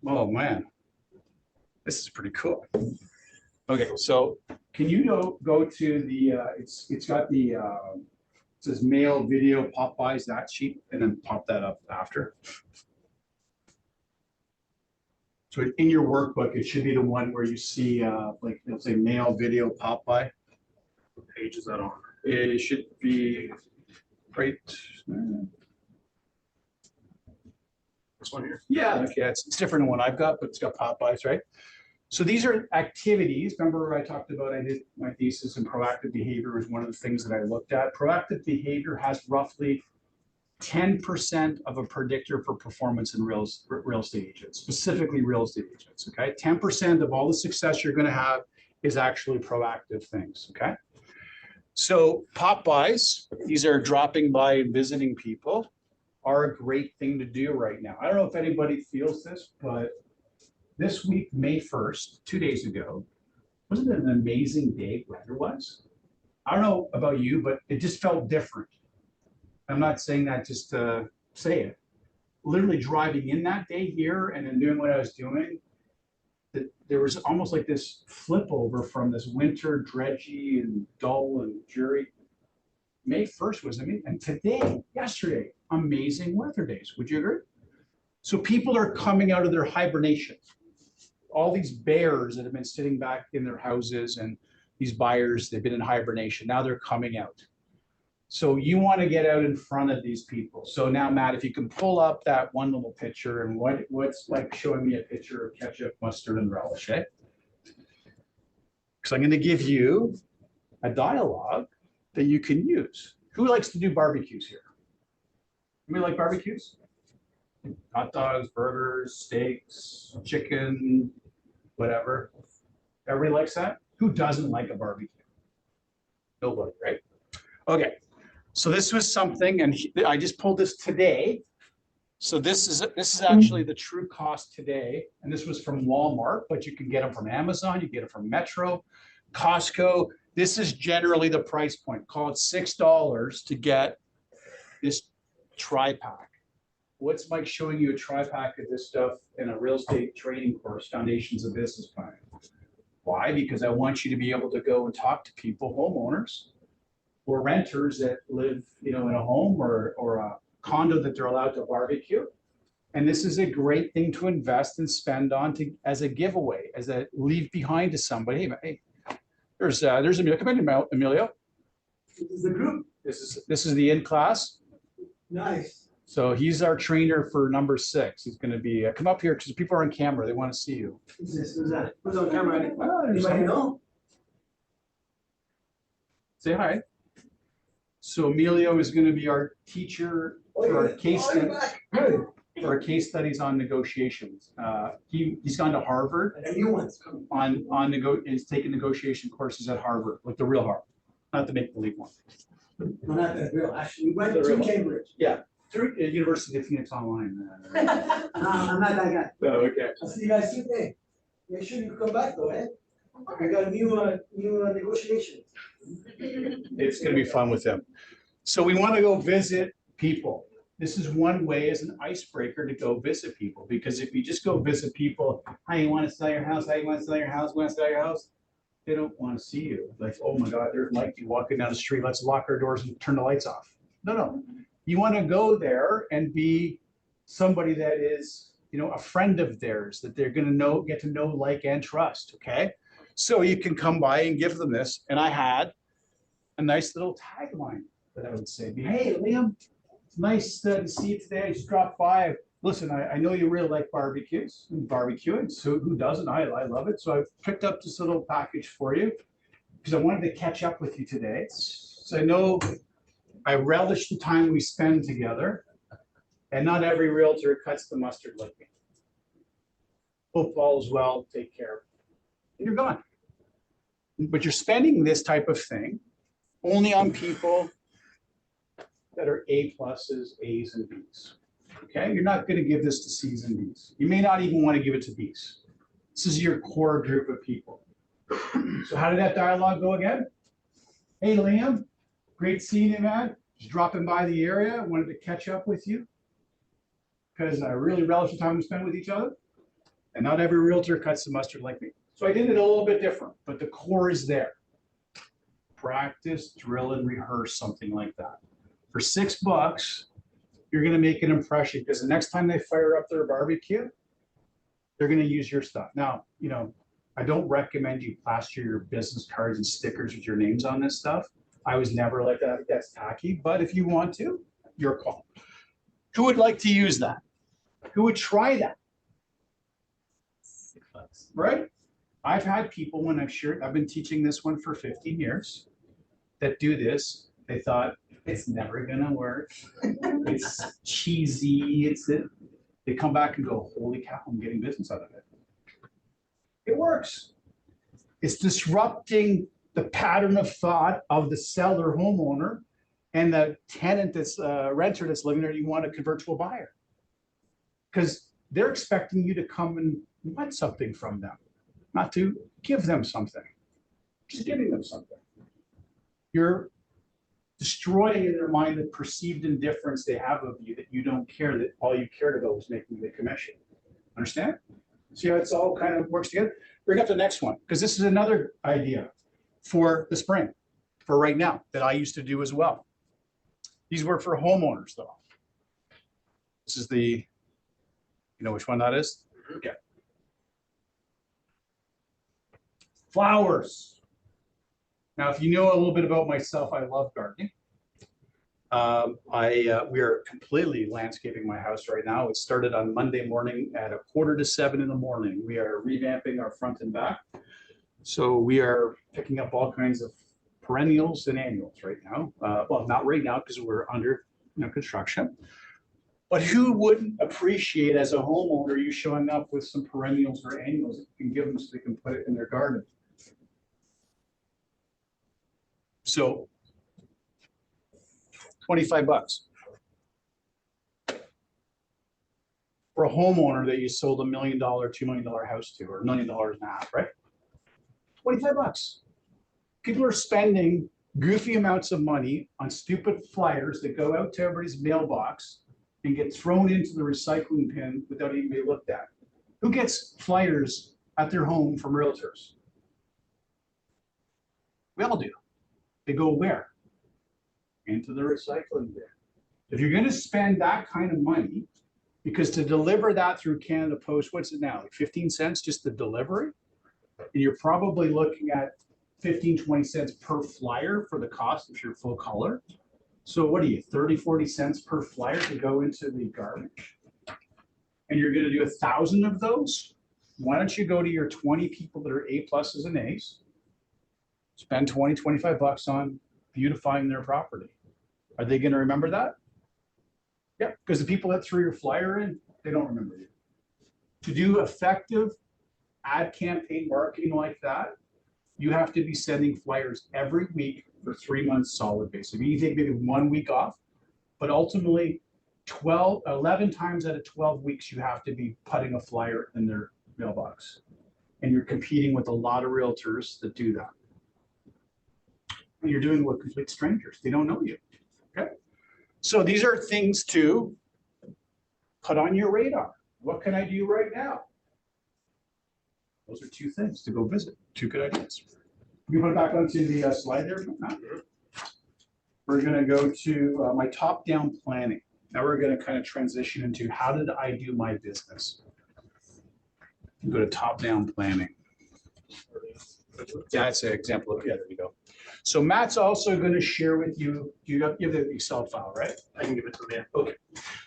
Oh, man. This is pretty cool. Okay, so can you go to the, it's got the, it says mail, video, Popeyes, that sheet, and then pop that up after. So in your workbook, it should be the one where you see, like, it'll say mail, video, Popeye. What page is that on? It should be right. This one here? Yeah, okay, it's different than what I've got, but it's got Popeyes, right? So these are activities. Remember I talked about, I did my thesis, and proactive behavior was one of the things that I looked at. Proactive behavior has roughly 10% of a predictor for performance in real estate agents, specifically real estate agents, okay? 10% of all the success you're gonna have is actually proactive things, okay? So Popeyes, these are dropping by and visiting people, are a great thing to do right now. I don't know if anybody feels this, but this week, May 1st, 2 days ago, wasn't it an amazing day weather-wise? I don't know about you, but it just felt different. I'm not saying that just to say it. Literally driving in that day here and then doing what I was doing, there was almost like this flip over from this winter dredgy and dull and dreary. May 1st was amazing. And today, yesterday, amazing weather days. Would you agree? So people are coming out of their hibernation. All these bears that have been sitting back in their houses and these buyers, they've been in hibernation. Now they're coming out. So you want to get out in front of these people. So now, Matt, if you can pull up that one little picture and what's like showing me a picture of ketchup, mustard, and relish, eh? Because I'm going to give you a dialogue that you can use. Who likes to do barbecues here? Anybody like barbecues? Hot dogs, burgers, steaks, chicken, whatever. Everybody likes that? Who doesn't like a barbecue? Nobody, right? Okay. So this was something, and I just pulled this today. So this is actually the true cost today, and this was from Walmart, but you can get them from Amazon, you get it from Metro, Costco. This is generally the price point. Call it $6 to get this tri-pack. What's Mike showing you a tri-pack of this stuff in a real estate training course, Foundations of Business Planning? Why? Because I want you to be able to go and talk to people, homeowners, or renters that live, in a home or a condo that they're allowed to barbecue. And this is a great thing to invest and spend on as a giveaway, as a leave behind to somebody. Hey, there's Emilio. Come in, Emilio. This is the group. This is the in class. Nice. So he's our trainer for number 6. He's going to be come up here because people are on camera. They want to see you. Who's this? Who's that? Who's on camera? Oh, there's Anybody someone. know? Say hi. So Emilio is gonna be our teacher for our case study, for our case studies on negotiations. He's gone to Harvard And new ones coming. is taking negotiation courses at Harvard, like the real Harvard, not the make-believe one. No, not that real, actually, we went The to real one. Cambridge. Through University of Phoenix Online. No, I'm not that guy. Oh, okay. I'll see you guys soon, hey. Make sure you come back though, eh? We got new negotiations. It's gonna be fun with them. So we want to go visit people. This is one way as an icebreaker to go visit people, because if you just go visit people, hi, you want to sell your house? How you want to sell your house? Want to sell your house? They don't want to see you. Like, oh my God, there's Mikey walking down the street. Let's lock our doors and turn the lights off. No. You want to go there and be somebody that is, a friend of theirs that they're going to get to know, like, and trust. Okay. So you can come by and give them this. And I had a nice little tagline that I would say, hey, Liam, it's nice to see you today. I just dropped by. Listen, I know you really like barbecues and barbecuing. So who doesn't? I love it. So I picked up this little package for you because I wanted to catch up with you today. So I know I relish the time we spend together, and not every realtor cuts the mustard like me. Hope all is well. Take care. And you're gone. But you're spending this type of thing only on people that are A pluses, A's, and B's. Okay, you're not going to give this to C's and D's. You may not even want to give it to B's. This is your core group of people. So how did that dialogue go again? Hey, Liam, great seeing you, man. Just dropping by the area. I wanted to catch up with you because I really relish the time we spend with each other. And not every realtor cuts the mustard like me. So I did it a little bit different, but the core is there. Practice, drill, and rehearse something like that. For $6, you're going to make an impression because the next time they fire up their barbecue, they're going to use your stuff. Now, I don't recommend you plaster your business cards and stickers with your names on this stuff. I was never like that. That's tacky. But if you want to, your call. Who would like to use that? Who would try that? $6. Right? I've had people when I've been teaching this one for 15 years that do this. They thought it's never gonna work. It's cheesy. They come back and go, holy cow, I'm getting business out of it. It works. It's disrupting the pattern of thought of the seller homeowner and the tenant that's renter that's living there. You want to convert to a buyer because they're expecting you to come and want something from them, not to give them something. Just giving them something. You're destroying in their mind the perceived indifference they have of you, that you don't care, that all you cared about was making the commission. Understand? See how it's all kind of works together? Bring up the next one, because this is another idea for the spring, for right now, that I used to do as well. These were for homeowners, though. This is you know which one that is? Okay. Flowers. Now, if you know a little bit about myself, I love gardening. We are completely landscaping my house right now. It started on Monday morning at 6:45 in the morning. We are revamping our front and back. So we are picking up all kinds of perennials and annuals right now. Well, not right now because we're under construction. But who wouldn't appreciate as a homeowner you showing up with some perennials or annuals that you can give them so they can put it in their garden? So $25 for a homeowner that you sold $1 million, $2 million house to, or $1.5 million, right? $25. People are spending goofy amounts of money on stupid flyers that go out to everybody's mailbox and get thrown into the recycling bin without even being looked at. Who gets flyers at their home from realtors? We all do. They go where? Into the recycling bin. If you're going to spend that kind of money, because to deliver that through Canada Post, what's it now? Like 15 cents just the delivery? And you're probably looking at 15, 20 cents per flyer for the cost if you're full color. So what are you, 30, 40 cents per flyer to go into the garbage? And you're going to do 1,000 of those? Why don't you go to your 20 people that are A pluses and A's, spend 20, $25 on beautifying their property. Are they gonna remember that? Yeah, because the people that threw your flyer in, they don't remember you. To do effective ad campaign marketing like that, you have to be sending flyers every week for 3 months solid basis. You take maybe 1 week off, but ultimately 11 times out of 12 weeks, you have to be putting a flyer in their mailbox. And you're competing with a lot of realtors that do that. And you're doing it with complete strangers. They don't know you. Okay. So these are things to put on your radar. What can I do right now? Those are 2 things to go visit. 2 good ideas. You put it back onto the slide there. We're going to go to my top-down planning. Now we're going to kind of transition into how did I do my business? Go to top-down planning. That's an example of, yeah, there you go. So Matt's also going to share with you, you have the Excel file, right? I can give it to them. Okay.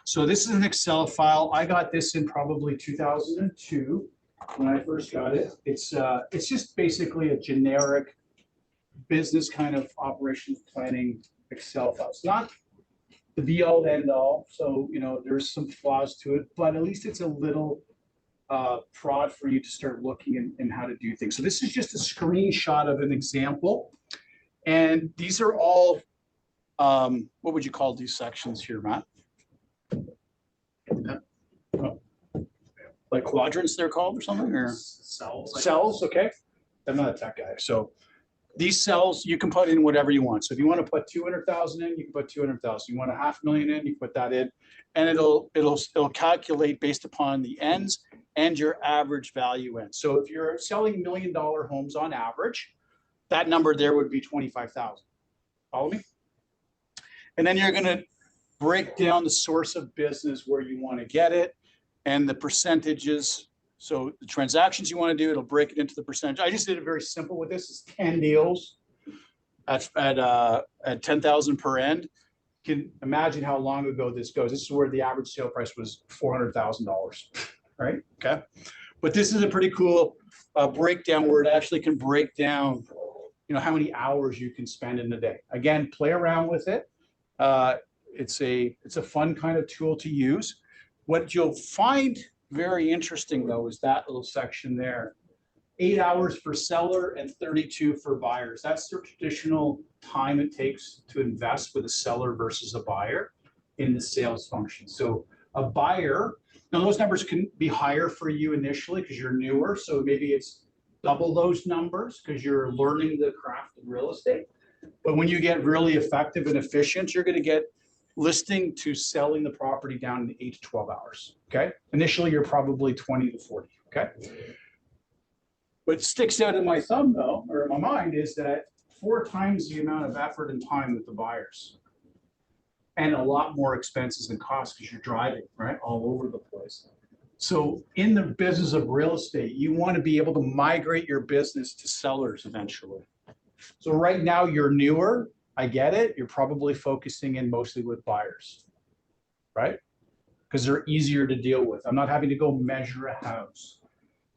So this is an Excel file. I got this in probably 2002 when I first got it. It's just basically a generic business kind of operations planning Excel file. It's not the be all end all. So, you know, there's some flaws to it, but at least it's a little prod for you to start looking in how to do things. So this is just a screenshot of an example. And these are all, what would you call these sections here, Matt? Like quadrants they're called or something, or? Cells. Cells, okay. I'm not a tech guy. So these cells, you can put in whatever you want. So if you want to put 200,000 in, you can put 200,000. You want $500,000 in, you put that in. And it'll calculate based upon the ends and your average value end. So if you're selling $1 million homes on average, that number there would be 25,000. Follow me? And then you're going to break down the source of business where you want to get it and the percentages. So the transactions you want to do, it'll break it into the percentage. I just did it very simple with this. It's 10 deals at 10,000 per end. You can imagine how long ago this goes. This is where the average sale price was $400,000, right? Okay. But this is a pretty cool breakdown where it actually can break down, you know, how many hours you can spend in a day. Again, play around with it. It's a fun kind of tool to use. What you'll find very interesting though is that little section there. 8 hours for seller and 32 for buyers. That's the traditional time it takes to invest with a seller versus a buyer in the sales function. So a buyer, now those numbers can be higher for you initially because you're newer. So maybe it's double those numbers because you're learning the craft of real estate. But when you get really effective and efficient, you're going to get listing to selling the property down in 8 to 12 hours. Okay. Initially, you're probably 20 to 40. Okay. What sticks out in my thumb though, or in my mind, is that 4 times the amount of effort and time with the buyers and a lot more expenses and costs because you're driving, right, all over the place. So in the business of real estate, you want to be able to migrate your business to sellers eventually. So right now you're newer. I get it. You're probably focusing in mostly with buyers, right? Because they're easier to deal with. I'm not having to go measure a house.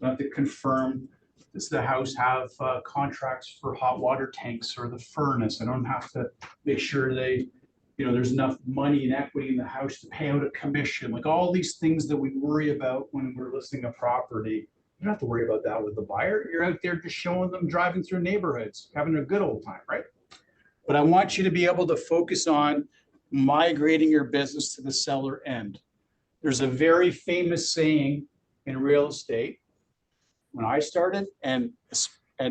I have to confirm, does the house have contracts for hot water tanks or the furnace? I don't have to make sure they, you know, there's enough money and equity in the house to pay out a commission. Like all these things that we worry about when we're listing a property. You don't have to worry about that with the buyer. You're out there just showing them driving through neighborhoods, having a good old time, right? But I want you to be able to focus on migrating your business to the seller end. There's a very famous saying in real estate when I started and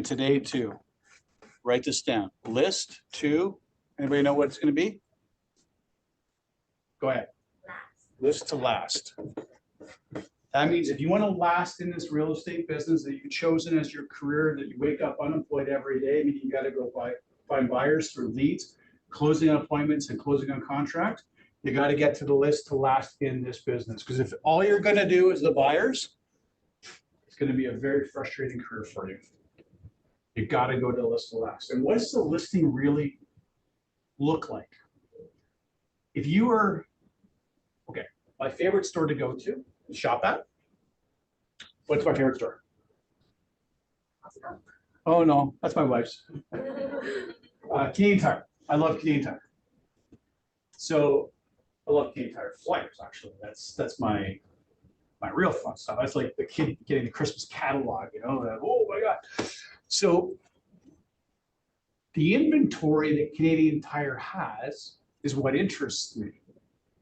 today too. Write this down. List to, anybody know what it's going to be? Go ahead. List to last. That means if you want to last in this real estate business that you've chosen as your career, that you wake up unemployed every day, meaning you got to go find buyers through leads, closing on appointments and closing on contracts, you got to get to the list to last in this business. Because if all you're going to do is the buyers, it's going to be a very frustrating career for you. You got to go to the list to last. And what does the listing really look like? If you are, okay, my favorite store to go to, shop at. What's my favorite store? Oh no, that's my wife's. Canadian Tire. I love Canadian Tire. So I love Canadian Tire flyers, actually. That's my real fun stuff. That's like the kid getting the Christmas catalog, you know, oh my God. So the inventory that Canadian Tire has is what interests me.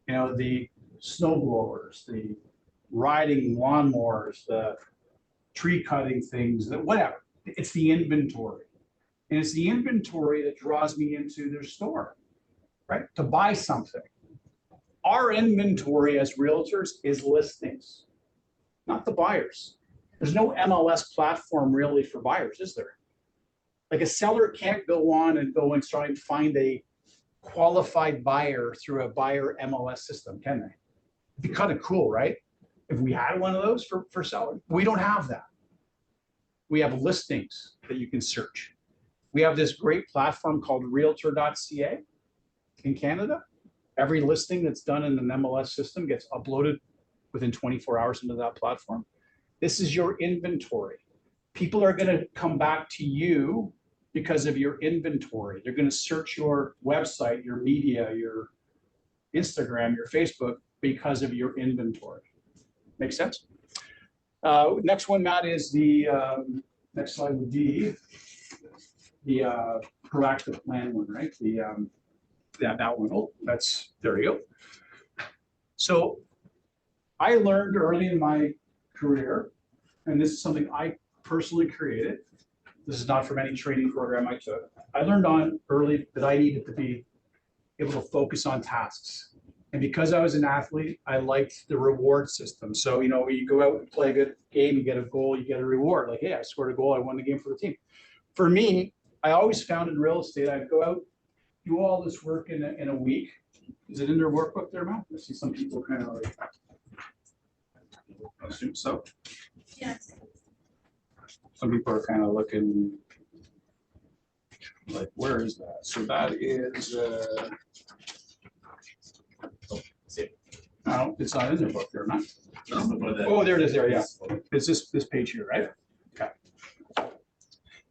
You know, the snow blowers, the riding lawnmowers, the tree cutting things, that whatever. It's the inventory. And it's the inventory that draws me into their store, right? To buy something. Our inventory as realtors is listings, not the buyers. There's no MLS platform really for buyers, is there? Like a seller can't go on and try and find a qualified buyer through a buyer MLS system, can they? It'd be kind of cool, right? If we had one of those for sellers. We don't have that. We have listings that you can search. We have this great platform called realtor.ca in Canada. Every listing that's done in an MLS system gets uploaded within 24 hours into that platform. This is your inventory. People are going to come back to you because of your inventory. They're going to search your website, your media, your Instagram, your Facebook because of your inventory. Make sense? Next one, Matt, is the next slide would be the proactive plan one, right? That one. Oh, there you go. So I learned early in my career, and this is something I personally created. This is not from any training program I took. I learned on early that I needed to be able to focus on tasks. And because I was an athlete, I liked the reward system. So, you know, you go out and play a good game, you get a goal, you get a reward. Like, hey, I scored a goal, I won the game for the team. For me, I always found in real estate, I'd go out, do all this work in a week. Is it in their workbook there, Matt? I see some people kind of like, I assume so. Yes. Some people are kind of looking like, where is that? So that is, no, it's not in their book there, Matt. Oh, there it is there, yeah. It's this page here, right? Okay.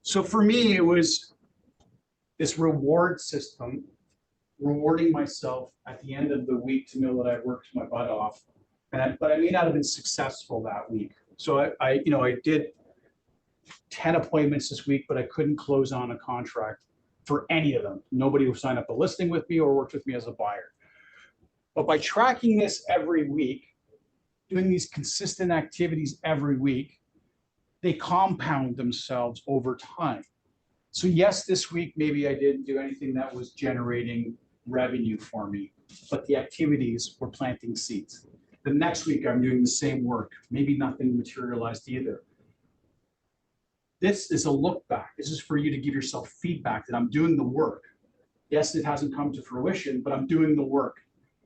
So for me, it was this reward system, rewarding myself at the end of the week to know that I worked my butt off. But I may not have been successful that week. So I did 10 appointments this week, but I couldn't close on a contract for any of them. Nobody who signed up a listing with me or worked with me as a buyer. But by tracking this every week, doing these consistent activities every week, they compound themselves over time. So yes, this week, maybe I didn't do anything that was generating revenue for me, but the activities were planting seeds. The next week, I'm doing the same work. Maybe nothing materialized either. This is a look back. This is for you to give yourself feedback that I'm doing the work. Yes, it hasn't come to fruition, but I'm doing the work.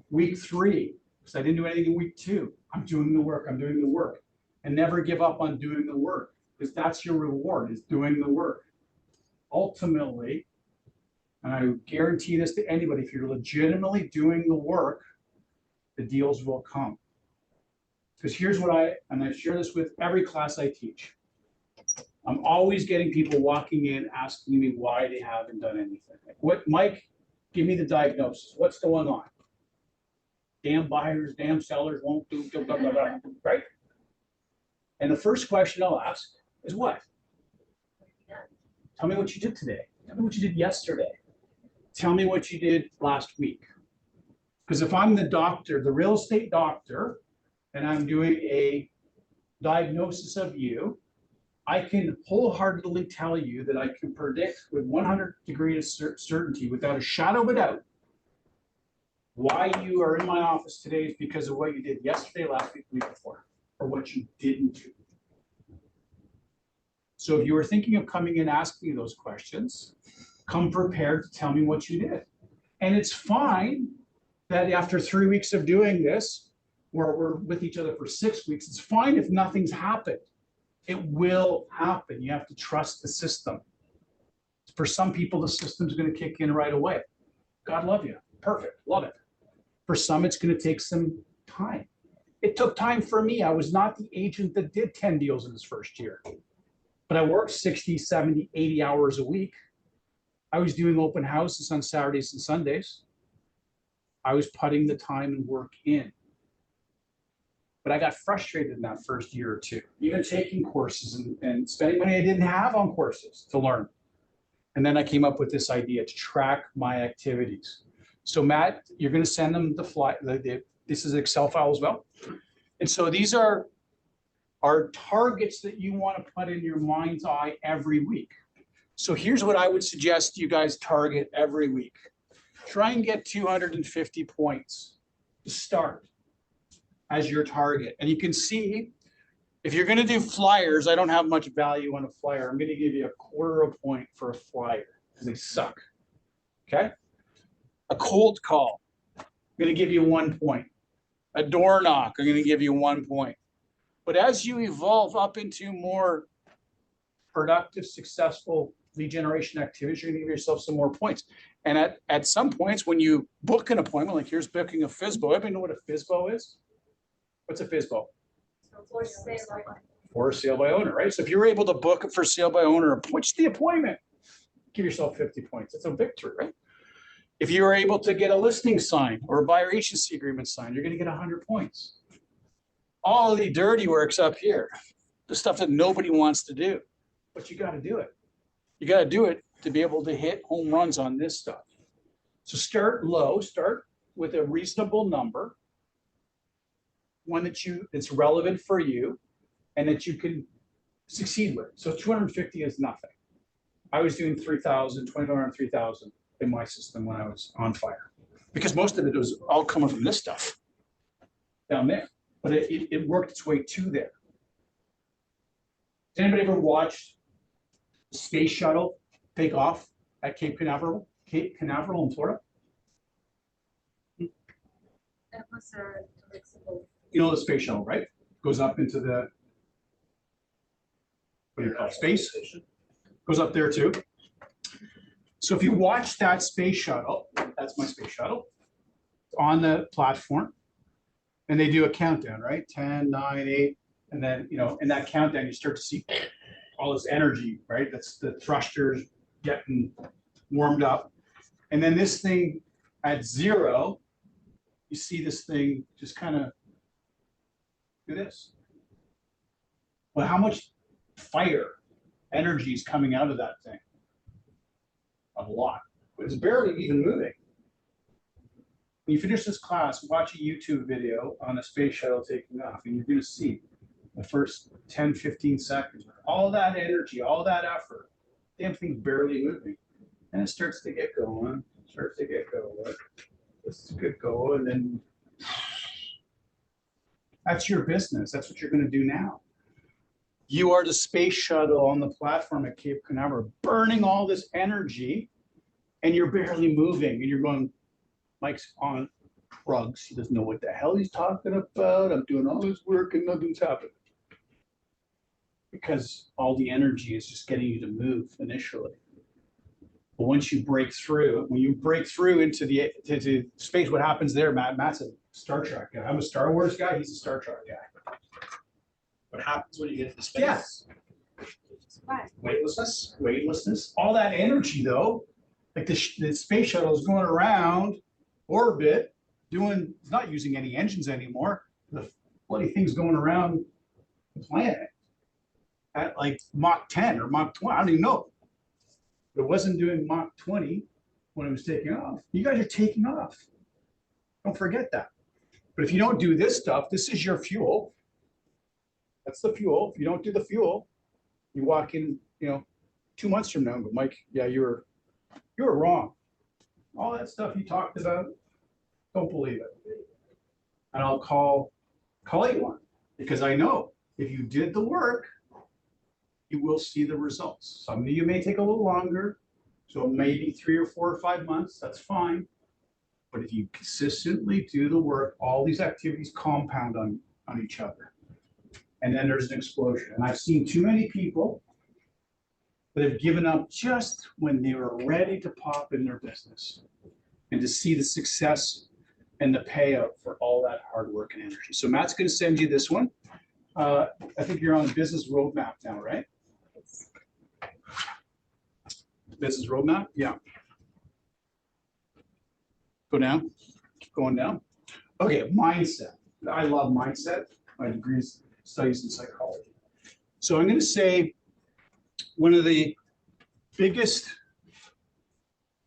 Week 3, because I didn't do anything in week 2, I'm doing the work, I'm doing the work. And never give up on doing the work, because that's your reward, is doing the work. Ultimately, and I guarantee this to anybody, if you're legitimately doing the work, the deals will come. Because here's what I share this with every class I teach. I'm always getting people walking in asking me why they haven't done anything. Like, what, Mike, give me the diagnosis. What's going on? Damn buyers, damn sellers won't do, blah, blah, blah, blah, right? And the first question I'll ask is what? Tell me what you did today. Tell me what you did yesterday. Tell me what you did last week. Because if I'm the doctor, the real estate doctor, and I'm doing a diagnosis of you, I can wholeheartedly tell you that I can predict with 100 degrees of certainty, without a shadow of a doubt, why you are in my office today is because of what you did yesterday, last week, the week before, or what you didn't do. So if you were thinking of coming in asking me those questions, come prepared to tell me what you did. And it's fine that after 3 weeks of doing this, or we're with each other for 6 weeks, it's fine if nothing's happened. It will happen. You have to trust the system. For some people, the system's going to kick in right away. God love you. Perfect. Love it. For some, it's going to take some time. It took time for me. I was not the agent that did 10 deals in his first year. But I worked 60, 70, 80 hours a week. I was doing open houses on Saturdays and Sundays. I was putting the time and work in. But I got frustrated in that first year or two, even taking courses and spending money I didn't have on courses to learn. And then I came up with this idea to track my activities. So Matt, you're going to send them this is an Excel file as well. And so these are targets that you want to put in your mind's eye every week. So here's what I would suggest you guys target every week. Try and get 250 points to start as your target. And you can see, if you're going to do flyers, I don't have much value on a flyer. I'm going to give you 1/4 point for a flyer because they suck. Okay? A cold call, I'm going to give you 1 point. A door knock, I'm going to give you 1 point. But as you evolve up into more productive, successful lead generation activities, you're going to give yourself some more points. And at some points, when you book an appointment, like here's booking a FSBO. Everybody know what a FSBO is? What's a FSBO? For sale by For sale by owner, right? So if you're able to book it for sale by owner, what's the appointment? Give yourself 50 points. It's a victory, right? If you were able to get a listing signed or a buyer agency agreement signed, you're going to get 100 points. All of the dirty work's up here, the stuff that nobody wants to do, but you got to do it. You got to do it to be able to hit home runs on this stuff. So start low, start with a reasonable number, one that's relevant for you and that you can succeed with. So 250 is nothing. I was doing 3,000, 2,500, 3,000 in my system when I was on fire, because most of it was all coming from this stuff down there, but it worked its way to there. Has anybody ever watched the space shuttle take off at Cape Canaveral in Florida? that was a flexible. You know the space shuttle, right? Goes up into the, what do you call it, space? Goes up there too. So if you watch that space shuttle, that's my space shuttle, on the platform, and they do a countdown, right? 10, 9, 8, and then, in that countdown, you start to see all this energy, right? That's the thrusters getting warmed up. And then this thing at 0, you see this thing just kind of do this. Well, how much fire energy is coming out of that thing? A lot, but it's barely even moving. When you finish this class, watch a YouTube video on a space shuttle taking off, and you're going to see the first 10, 15 seconds, all that energy, all that effort, damn thing's barely moving. And it starts to get going, This is a good go, and then that's your business. That's what you're going to do now. You are the space shuttle on the platform at Cape Canaveral, burning all this energy, and you're barely moving. And you're going, Mike's on drugs. He doesn't know what the hell he's talking about. I'm doing all this work and nothing's happening. Because all the energy is just getting you to move initially. But once you break through, when you break through into to space, what happens there, Matt? Matt's a Star Trek guy. I'm a Star Wars guy. He's a Star Trek guy. What happens when you get to space? Yes. Weightlessness. All that energy, though, like the space shuttle is going around orbit, it's not using any engines anymore. The bloody thing's going around the planet at like Mach 10 or Mach 20. I don't even know. But it wasn't doing Mach 20 when it was taking off. You guys are taking off. Don't forget that. But if you don't do this stuff, this is your fuel. That's the fuel. If you don't do the fuel, you walk in, 2 months from now and go, Mike, yeah, you were wrong. All that stuff you talked about, don't believe it. And I'll call you on, because I know if you did the work, you will see the results. Some of you may take a little longer, so maybe 3 or 4 or 5 months, that's fine. But if you consistently do the work, all these activities compound on each other. And then there's an explosion. And I've seen too many people that have given up just when they were ready to pop in their business, and to see the success and the payout for all that hard work and energy. So Matt's going to send you this one. I think you're on the business roadmap now, right? business roadmap, yeah. Go down, keep going down. Okay, mindset. I love mindset. My degree is studies in psychology. So I'm gonna say one of the biggest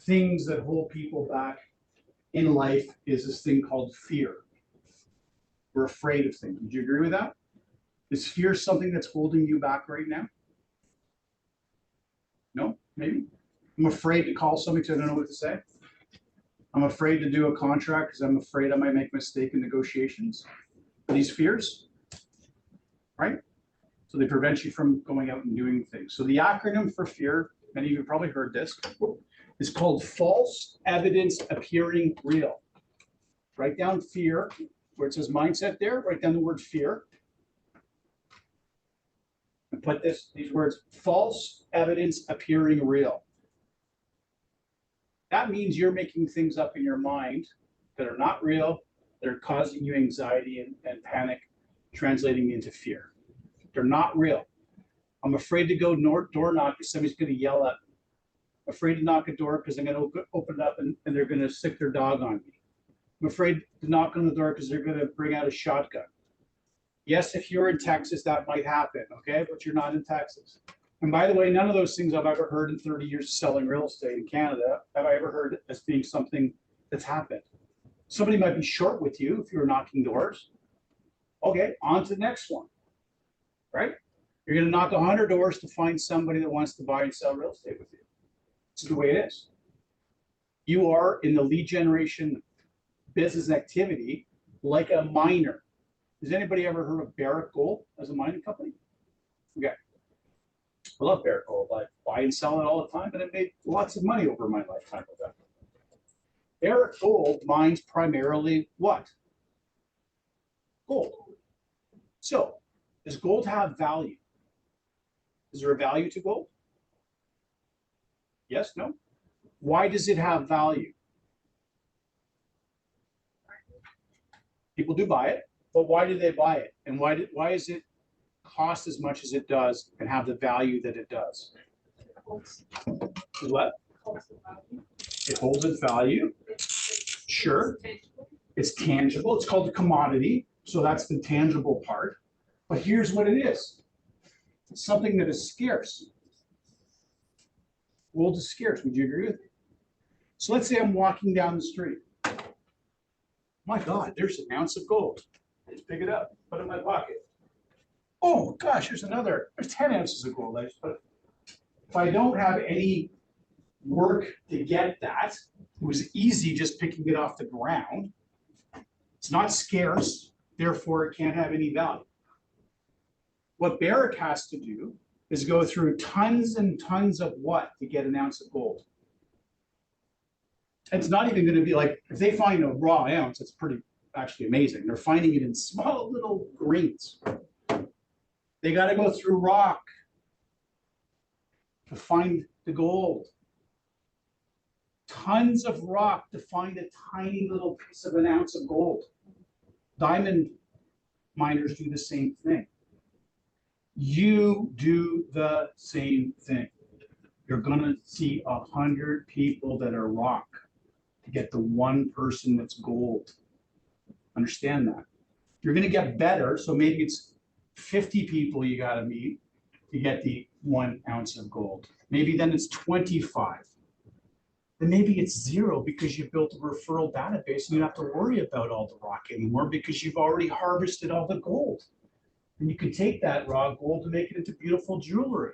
things that hold people back in life is this thing called fear. We're afraid of things. Would you agree with that? Is fear something that's holding you back right now? No, maybe. I'm afraid to call somebody because I don't know what to say. I'm afraid to do a contract because I'm afraid I might make a mistake in negotiations. These fears, right? So they prevent you from going out and doing things. So the acronym for fear, many of you have probably heard this, is called false evidence appearing real. Write down fear, where it says mindset there, write down the word fear. And put these words, false evidence appearing real. That means you're making things up in your mind that are not real, that are causing you anxiety and panic, translating into fear. They're not real. I'm afraid to go door knock because somebody's going to yell at me. I'm afraid to knock a door because I'm going to open it up and they're going to stick their dog on me. I'm afraid to knock on the door because they're going to bring out a shotgun. Yes, if you're in Texas, that might happen, okay? But you're not in Texas. And by the way, none of those things I've ever heard in 30 years of selling real estate in Canada have I ever heard as being something that's happened. Somebody might be short with you if you're knocking doors. Okay, on to the next one, right? You're going to knock 100 doors to find somebody that wants to buy and sell real estate with you. This is the way it is. You are in the lead generation business activity like a miner. Has anybody ever heard of Barrick Gold as a mining company? Okay. I love Barrick Gold. I buy and sell it all the time, and it made lots of money over my lifetime with that. Barrick Gold mines primarily what? Gold. So, does gold have value? Is there a value to gold? Yes, no? Why does it have value? People do buy it, but why do they buy it? And why does it cost as much as it does and have the value that it does? What? It holds its value. Sure. It's tangible. It's called a commodity. So that's the tangible part. But here's what it is. It's something that is scarce. Gold is scarce. Would you agree with me? So let's say I'm walking down the street. My God, there's an ounce of gold. Let's pick it up, put it in my pocket. Oh gosh, there's 10 ounces of gold. If I don't have any work to get that, it was easy just picking it off the ground. It's not scarce, therefore it can't have any value. What Barrick has to do is go through tons and tons of what to get an ounce of gold. It's not even going to be like, if they find a raw ounce, it's pretty actually amazing. They're finding it in small little grains. They got to go through rock to find the gold. Tons of rock to find a tiny little piece of an ounce of gold. Diamond miners do the same thing. You do the same thing. You're going to see 100 people that are rock to get the one person that's gold. Understand that. You're going to get better, so maybe it's 50 people you got to meet to get the 1 ounce of gold. Maybe then it's 25. Then maybe it's 0 because you built a referral database and you don't have to worry about all the rock anymore because you've already harvested all the gold. And you can take that raw gold to make it into beautiful jewelry.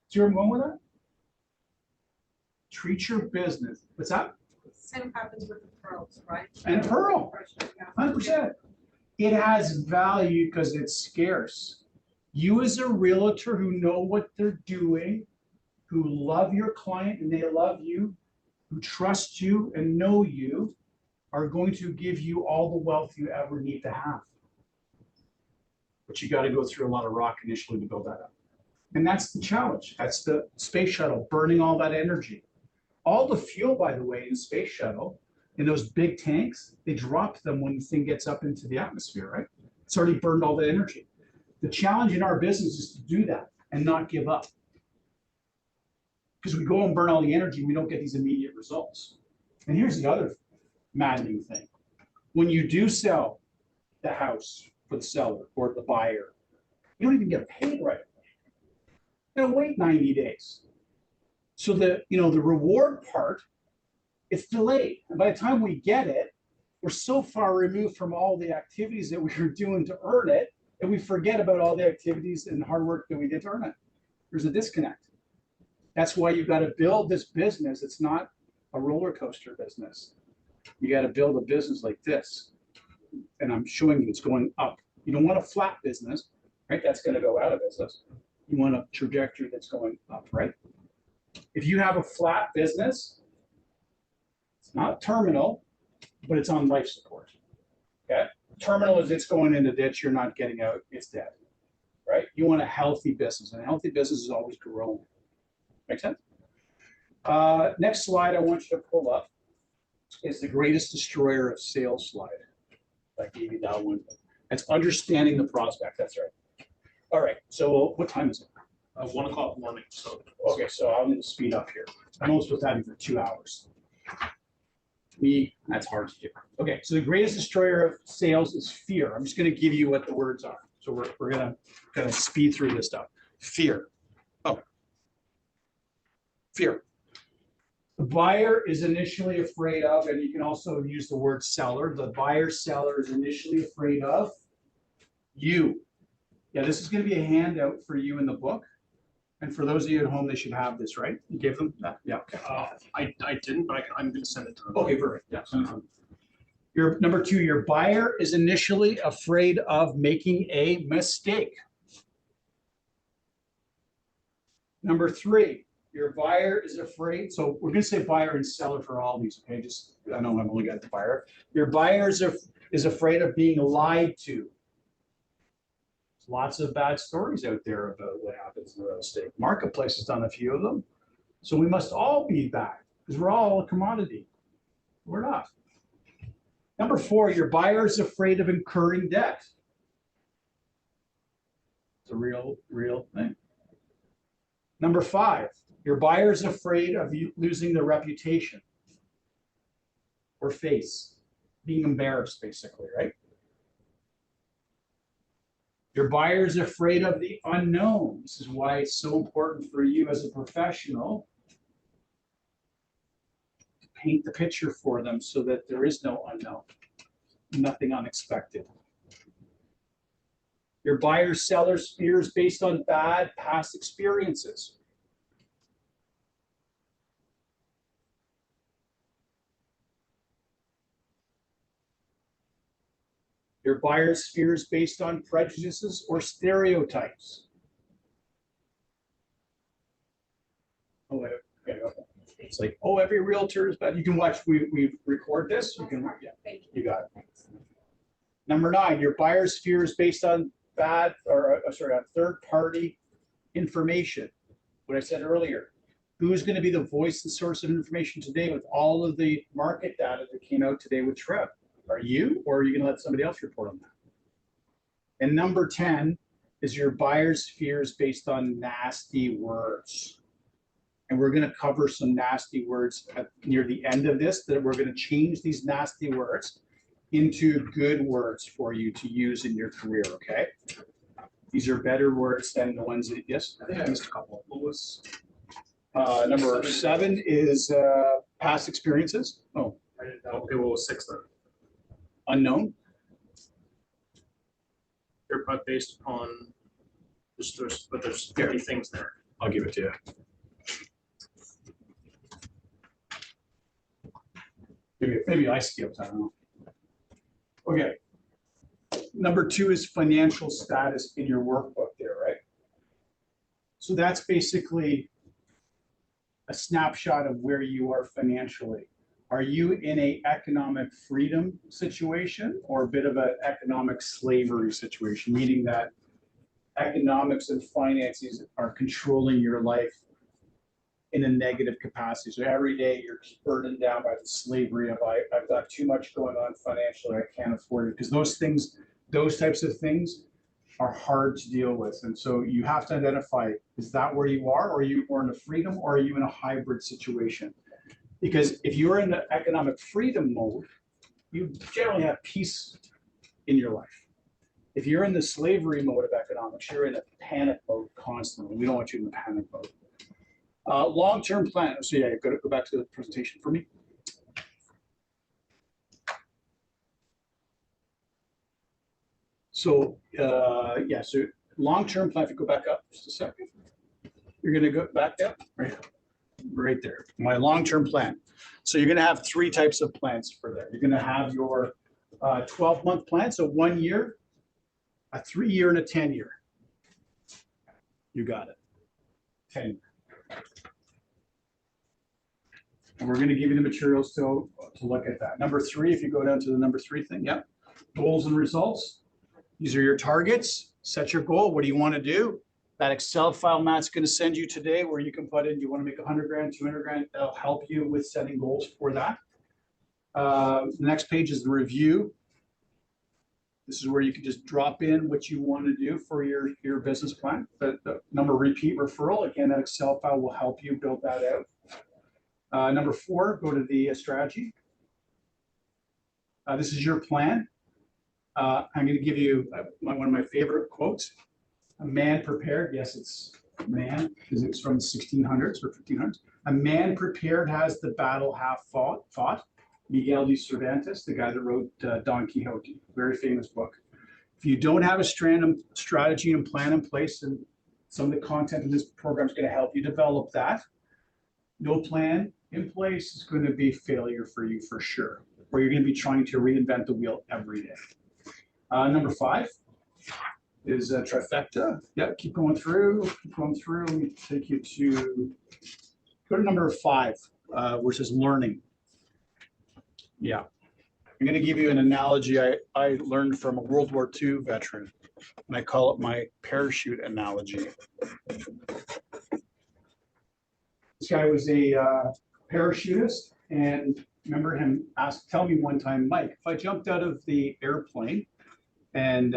See where I'm going with that? Treat your business. What's that? Same happens with the pearls, right? And a pearl. 100%. It has value because it's scarce. You as a realtor who know what they're doing, who love your client and they love you, who trust you and know you, are going to give you all the wealth you ever need to have. But you got to go through a lot of rock initially to build that up. And that's the challenge. That's the space shuttle, burning all that energy. All the fuel, by the way, in space shuttle, in those big tanks, they drop them when the thing gets up into the atmosphere, right? It's already burned all the energy. The challenge in our business is to do that and not give up. because we go and burn all the energy, we don't get these immediate results. And here's the other maddening thing. When you do sell the house for the seller or the buyer, you don't even get paid right away. You gotta wait 90 days. So the reward part, it's delayed. And by the time we get it, we're so far removed from all the activities that we were doing to earn it, and we forget about all the activities and hard work that we did to earn it. There's a disconnect. That's why you've got to build this business. It's not a roller coaster business. You got to build a business like this. And I'm showing you it's going up. You don't want a flat business, right? That's going to go out of business. You want a trajectory that's going up, right? If you have a flat business, it's not terminal, but it's on life support. Okay? Terminal is it's going in the ditch, you're not getting out, it's dead. Right? You want a healthy business, and a healthy business is always growing. Make sense? Next slide I want you to pull up is the greatest destroyer of sales slide. I gave you that one. It's understanding the prospect. That's right. All right. So what time is it? 1 o'clock morning, so. Okay, so I'm going to speed up here. I'm only supposed to have you for 2 hours. That's hard to do. Okay, so the greatest destroyer of sales is fear. I'm just going to give you what the words are. So we're going to speed through this stuff. Fear. Oh, fear. The buyer is initially afraid of, and you can also use the word seller. The buyer-seller is initially afraid of you. Yeah, this is going to be a handout for you in the book. And for those of you at home, they should have this, right? You gave them that? Yeah, okay. I didn't, but I'm going to send it to them. Okay, perfect. Yeah. Your number 2, your buyer is initially afraid of making a mistake. Number 3, your buyer is afraid. So we're going to say buyer and seller for all these. Okay, just I know I'm only got the buyer. Your buyer is afraid of being lied to. There's lots of bad stories out there about what happens in real estate. Marketplace has done a few of them. So we must all be bad because we're all a commodity. We're not. Number 4, your buyer is afraid of incurring debt. It's a real thing. Number 5, your buyer is afraid of you losing their reputation or face, being embarrassed, basically, right? Your buyer is afraid of the unknown. This is why it's so important for you as a professional to paint the picture for them so that there is no unknown, nothing unexpected. Your buyer-seller's fear is based on bad past experiences. Your buyer's fear is based on prejudices or stereotypes. Oh, wait, okay. It's like, oh, every realtor is bad. You can watch, we record this. You can, yeah, you got it. Number 9, your buyer's fear is based on on third-party information. What I said earlier, who's going to be the voice and source of information today with all of the market data that came out today with Trev? Are you, or are you going to let somebody else report on that? And number 10 is your buyer's fears based on nasty words. And we're going to cover some nasty words near the end of this, that we're going to change these nasty words into good words for you to use in your career, okay? These are better words than the ones that, yes? I think I missed a couple. What was? Number 7 is past experiences. Oh, I didn't know. Okay, what was 6 then? unknown. They're based upon, there's 30 things there. I'll give it to you. Maybe I skipped, I don't know. Okay. Number 2 is financial status in your workbook there, right? So that's basically a snapshot of where you are financially. Are you in an economic freedom situation or a bit of an economic slavery situation, meaning that economics and finances are controlling your life in a negative capacity? So every day you're burdened down by the slavery of I've got too much going on financially, I can't afford it. Because those types of things are hard to deal with. And so you have to identify, is that where you are? Or are you more in a freedom, or are you in a hybrid situation? Because if you're in the economic freedom mode, you generally have peace in your life. If you're in the slavery mode of economics, you're in a panic mode constantly. We don't want you in the panic mode. Long-term plan. So yeah, go back to the presentation for me. So yeah, so long-term plan, if you go back up just a second, you're gonna go back up, right there, my long-term plan. So you're gonna have three types of plans for that. You're gonna have your 12-month plan, so 1 year, a 3-year, and a 10-year. You got it. 10. And we're gonna give you the materials to look at that. Number 3, if you go down to the number 3 thing, yeah, goals and results. These are your targets. Set your goal. What do you want to do? That Excel file Matt's going to send you today, where you can put in, you want to make 100 grand, 200 grand. That'll help you with setting goals for that. The next page is the review. This is where you can just drop in what you want to do for your business plan. The number repeat referral, again, that Excel file will help you build that out. Number 4, go to the strategy. This is your plan. I'm going to give you one of my favorite quotes. A man prepared, yes, it's man, because it was from the 1600s or 1500s. A man prepared has the battle half fought. Miguel de Cervantes, the guy that wrote Don Quixote, very famous book. If you don't have a strategy and plan in place, and some of the content in this program is going to help you develop that, no plan in place is going to be failure for you for sure, or you're going to be trying to reinvent the wheel every day. Number 5 is a trifecta. Yep, keep going through. Let me take you to, go to number 5, which is learning. Yeah, I'm going to give you an analogy I learned from a World War II veteran, and I call it my parachute analogy. This guy was a parachutist, and remember him tell me one time, Mike, if I jumped out of the airplane and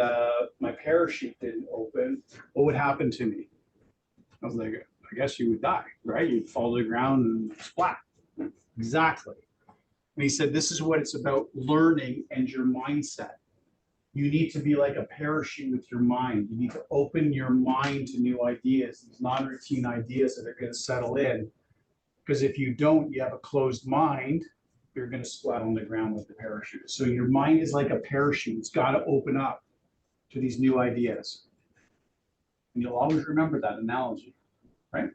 my parachute didn't open, what would happen to me? I was like, I guess you would die, right? You'd fall to the ground and splat. Exactly. And he said, this is what it's about, learning and your mindset. You need to be like a parachute with your mind. You need to open your mind to new ideas, these non-routine ideas that are going to settle in. Because if you don't, you have a closed mind, you're going to splat on the ground with the parachute. So your mind is like a parachute. It's got to open up to these new ideas. And you'll always remember that analogy, right?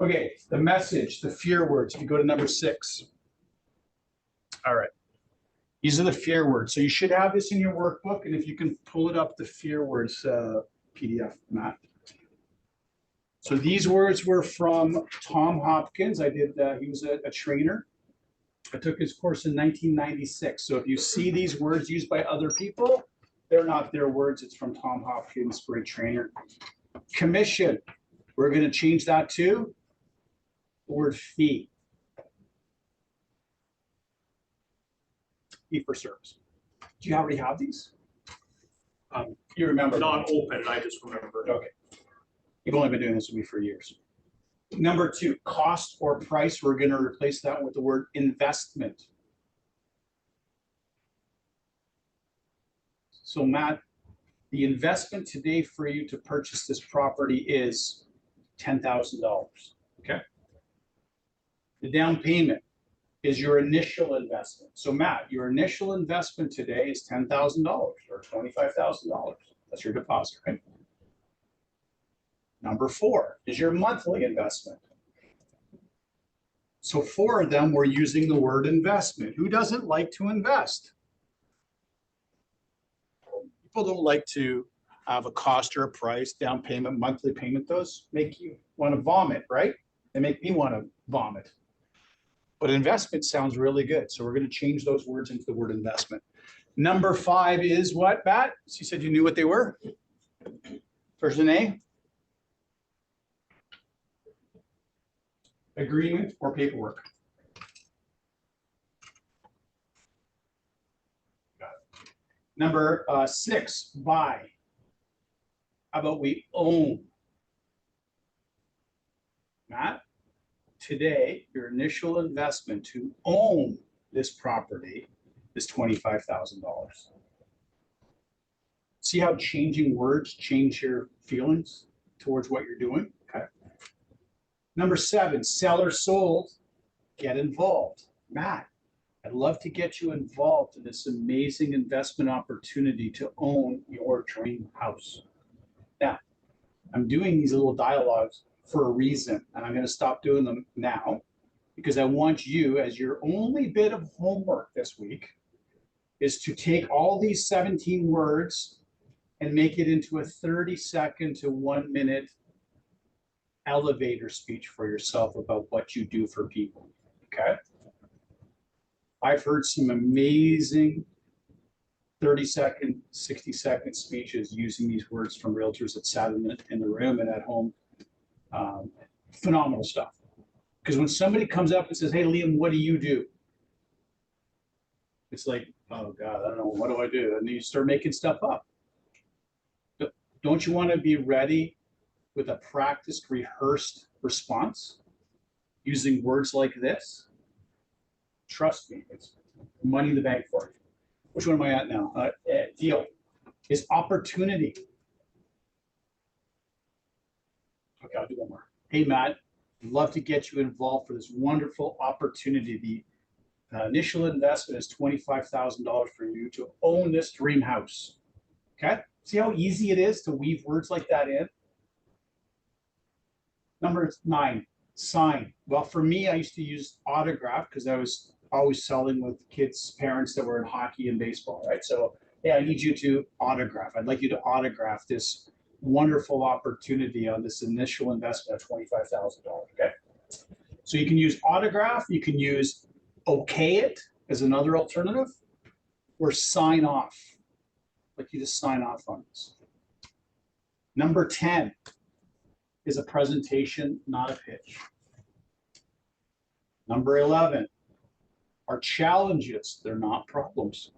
Okay, the message, the fear words. If you go to number 6. All right. These are the fear words. So you should have this in your workbook. And if you can pull it up, the fear words PDF, Matt. So these words were from Tom Hopkins. He was a trainer. I took his course in 1996. So if you see these words used by other people, they're not their words. It's from Tom Hopkins, great trainer. Commission. We're going to change that to the word fee. Fee for service. Do you already have these? You remember? Not open, I just remembered. Okay. You've only been doing this with me for years. Number 2, cost or price. We're going to replace that with the word investment. So Matt, the investment today for you to purchase this property is $10,000. Okay. The down payment is your initial investment. So Matt, your initial investment today is $10,000 or $25,000. That's your deposit, right? Number 4 is your monthly investment. So 4 of them were using the word investment. Who doesn't like to invest? People don't like to have a cost or a price, down payment, monthly payment. Those make you want to vomit, right? They make me want to vomit. But investment sounds really good. So we're going to change those words into the word investment. Number 5 is what, Matt? So you said you knew what they were? First an A. Agreement or paperwork. Number 6, buy. How about we own? Matt, today, your initial investment to own this property is $25,000. See how changing words change your feelings towards what you're doing? Okay. Number 7, seller sold, get involved. Matt, I'd love to get you involved in this amazing investment opportunity to own your dream house. Now, I'm doing these little dialogues for a reason, and I'm going to stop doing them now because I want you, as your only bit of homework this week, is to take all these 17 words and make it into a 30-second to 1-minute elevator speech for yourself about what you do for people. Okay? I've heard some amazing 30-second, 60-second speeches using these words from realtors that sat in the room and at home. Phenomenal stuff. Because when somebody comes up and says, hey, Liam, what do you do? It's like, oh God, I don't know, what do I do? And you start making stuff up. Don't you want to be ready with a practiced, rehearsed response using words like this? Trust me, it's money in the bank for you. Which one am I at now? Deal is opportunity. Okay, I'll do one more. Hey, Matt, I'd love to get you involved for this wonderful opportunity. The initial investment is $25,000 for you to own this dream house. Okay, see how easy it is to weave words like that in? Number 9, sign. Well, for me, I used to use autograph because I was always selling with kids' parents that were in hockey and baseball, right? So, yeah, I need you to autograph. I'd like you to autograph this wonderful opportunity on this initial investment of $25,000, okay? So you can use autograph, you can use okay it as another alternative, or sign off. I'd like you to sign off on this. Number 10 is a presentation, not a pitch. Number 11 are challenges, they're not problems.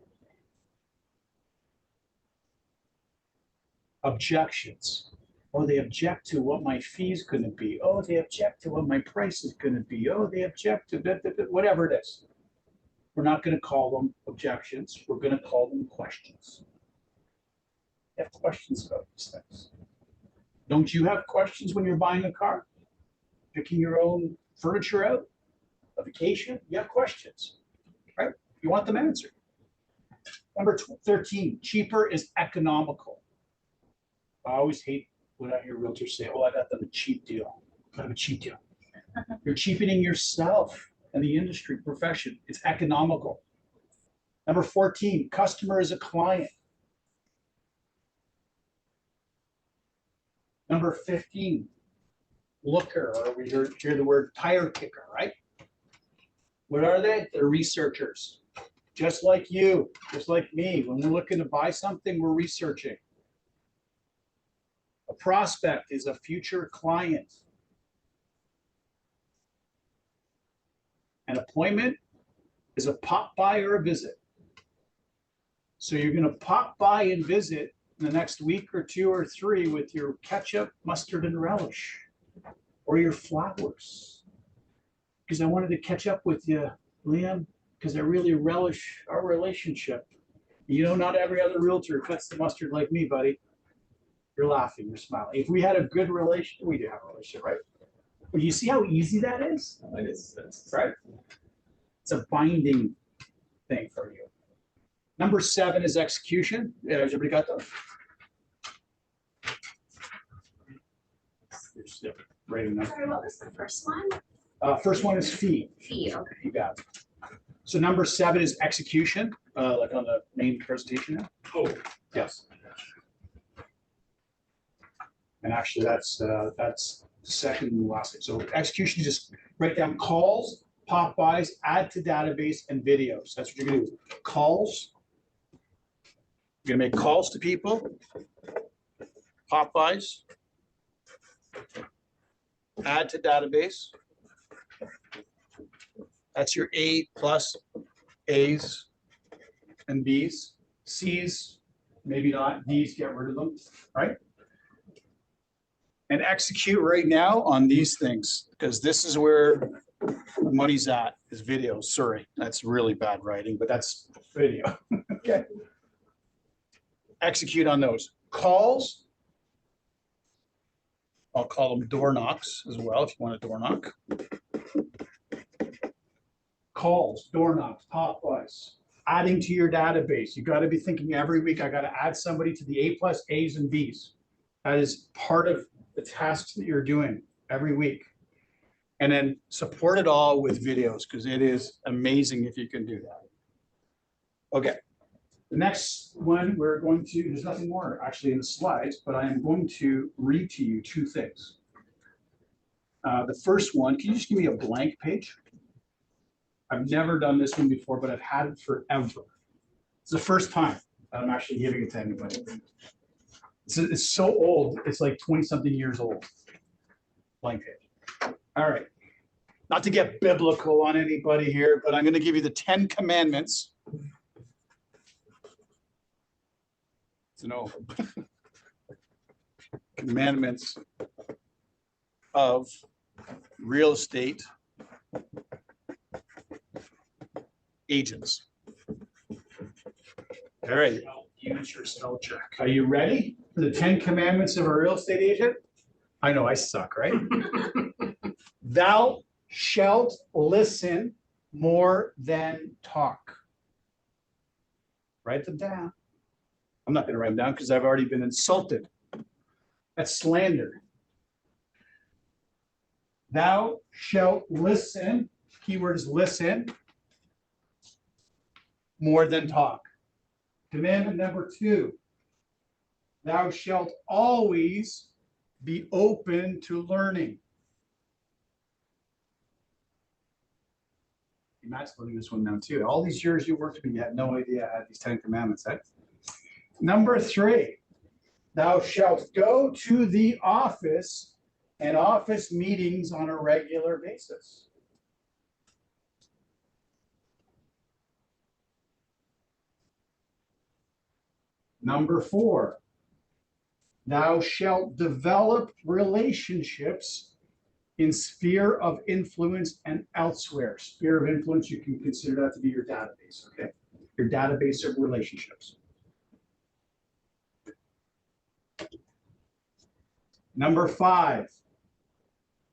Objections. Oh, they object to what my fee is going to be. Oh, they object to what my price is going to be. Oh, they object to whatever it is. We're not going to call them objections. We're going to call them questions. You have questions about these things. Don't you have questions when you're buying a car? Picking your own furniture out? A vacation? You have questions, right? You want them answered. Number 13, cheaper is economical. I always hate when I hear realtors say, oh, I got them a cheap deal. I got them a cheap deal. You're cheapening yourself and the industry profession. It's economical. Number 14, customer is a client. Number 15, looker, or we hear the word tire kicker, right? What are they? They're researchers. Just like you, just like me. When we're looking to buy something, we're researching. A prospect is a future client. An appointment is a pop by or a visit. So you're going to pop by and visit in the next week or 2 or 3 with your ketchup, mustard, and relish, or your flowers. Because I wanted to catch up with you, Liam, because I really relish our relationship. You know, not every other realtor cuts the mustard like me, buddy. You're laughing, you're smiling. If we had a good relationship, we do have a relationship, right? But you see how easy that is? It is, Right? It's a binding thing for you. Number 7 is execution. Yeah, has everybody got those? Right in there. Sorry, what was the first one? First one is fee. Fee, okay. You got it. So number 7 is execution, like on the main presentation now. Oh, Yes. And actually, that's second and last thing. So execution, you just write down calls, pop-bys, add to database, and videos. That's what you're gonna do. Calls. You're gonna make calls to people, pop-bys, add to database. That's your A plus A's and B's. C's, maybe not. D's, get rid of them, right? and execute right now on these things, because this is where the money's at, is video. Sorry, that's really bad writing, but that's video. Okay. Execute on those. Calls. I'll call them door knocks as well, if you want a door knock. Calls, door knocks, top buys, adding to your database. You got to be thinking every week, I got to add somebody to the A+, A's and B's. That is part of the tasks that you're doing every week. And then support it all with videos, because it is amazing if you can do that. Okay. The next one, we're going to, there's nothing more actually in the slides, but I am going to read to you two things. The first one, can you just give me a blank page? I've never done this one before, but I've had it forever. It's the first time that I'm actually giving it to anybody. It's so old, it's like 20-something years old. Blank page. All right. Not to get biblical on anybody here, but I'm going to give you the 10 commandments. No commandments of real estate agents. All right. Use your spell check. Are you ready for the 10 commandments of a real estate agent? I know I suck, right? Thou shalt listen more than talk. Write them down. I'm not going to write them down because I've already been insulted. That's slander. Thou shalt listen, keyword is listen, more than talk. Commandment number 2, thou shalt always be open to learning. Matt's learning this one now too. All these years you worked with me, you had no idea I had these 10 commandments. Number 3, thou shalt go to the office and office meetings on a regular basis. Number 4, thou shalt develop relationships in sphere of influence and elsewhere. Sphere of influence, you can consider that to be your database, okay? Your database of relationships. Number 5,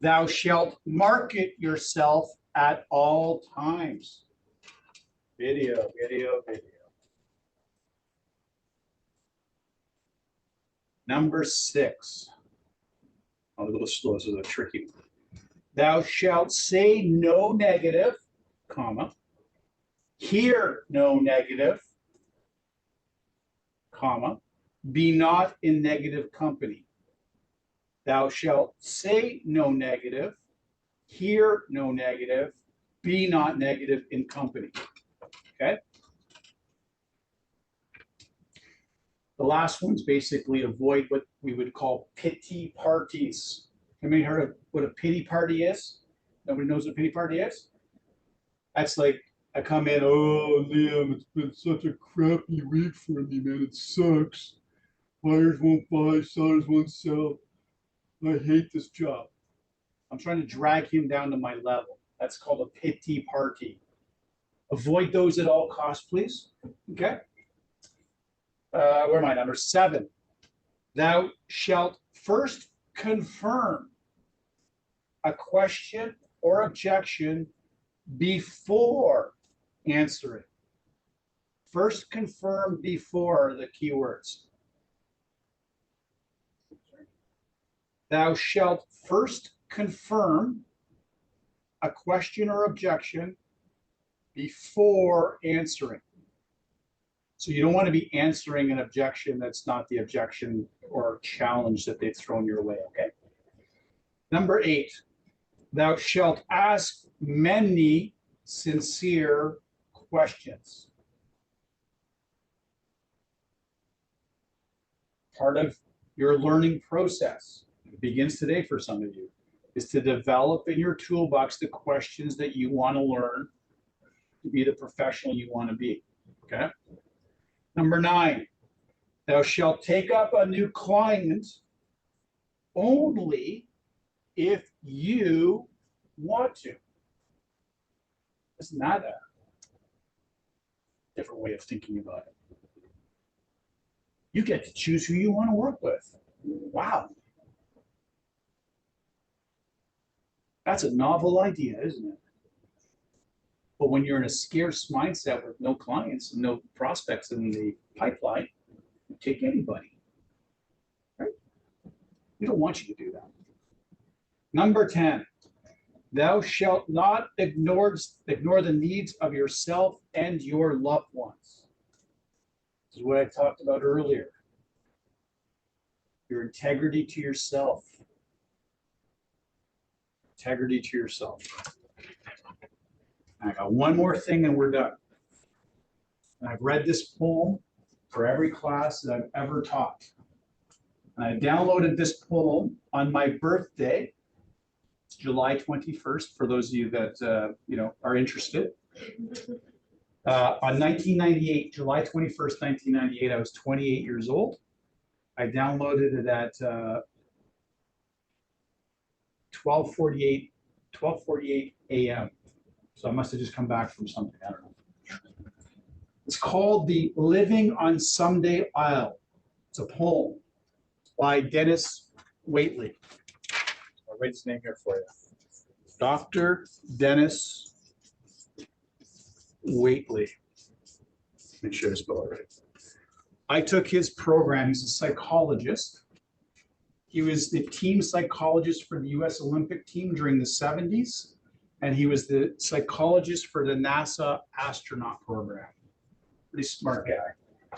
thou shalt market yourself at all times. Video, video, video. Number 6, a little slow, this is a tricky one. Thou shalt say no negative, comma, hear no negative, comma, be not in negative company. Thou shalt say no negative, hear no negative, be not negative in company. Okay? The last one's basically avoid what we would call pity parties. Anybody heard of what a pity party is? Nobody knows what a pity party is? That's like, I come in, oh, Liam, it's been such a crappy week for me, man. It sucks. Buyers won't buy, sellers won't sell. I hate this job. I'm trying to drag him down to my level. That's called a pity party. Avoid those at all costs, please. Okay. Where am I? Number 7. Thou shalt first confirm a question or objection before answering. First confirm before the keywords. Thou shalt first confirm a question or objection before answering. So you don't want to be answering an objection that's not the objection or challenge that they've thrown your way, okay? Number 8, thou shalt ask many sincere questions. Part of your learning process, it begins today for some of you, is to develop in your toolbox the questions that you want to learn to be the professional you want to be, okay? Number 9, thou shalt take up a new client only if you want to. Isn't that a different way of thinking about it? You get to choose who you want to work with. Wow. That's a novel idea, isn't it? But when you're in a scarce mindset with no clients and no prospects in the pipeline, you take anybody. Right? We don't want you to do that. Number 10, thou shalt not ignore the needs of yourself and your loved ones. This is what I talked about earlier. Your integrity to yourself. Integrity to yourself. I got one more thing and we're done. And I've read this poem for every class that I've ever taught. And I downloaded this poem on my birthday, July 21st, for those of you that are interested. On 1998, July 21st, 1998, I was 28 years old. I downloaded it at 12:48 a.m. So I must have just come back from something, I don't know. It's called The Living on Someday Isle. It's a poem by Dennis Waitley. I'll write his name here for you. Dr. Dennis Waitley. Make sure I spell it right. I took his program. He's a psychologist. He was the team psychologist for the US Olympic team during the 70s. And he was the psychologist for the NASA astronaut program. Pretty smart guy.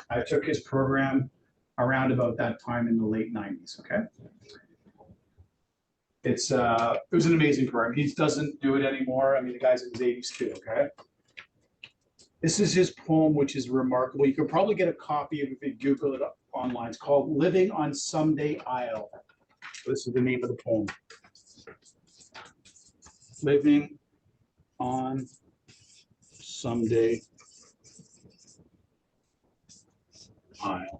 I took his program around about that time in the late 90s, okay? It was an amazing program. He doesn't do it anymore. I mean, the guy's in his 80s too, okay? This is his poem, which is remarkable. You could probably get a copy of it if you Google it up online. It's called Living on Someday Isle. This is the name of the poem. Living on Someday Isle.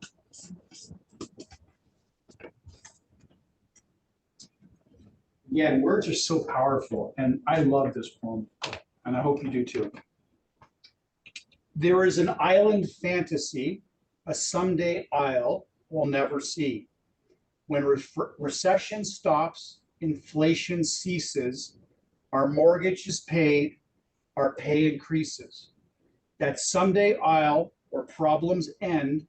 Yeah, words are so powerful, and I love this poem, and I hope you do too. There is an island fantasy, a someday isle we'll never see. When recession stops, inflation ceases, our mortgage is paid, our pay increases. That someday isle where problems end,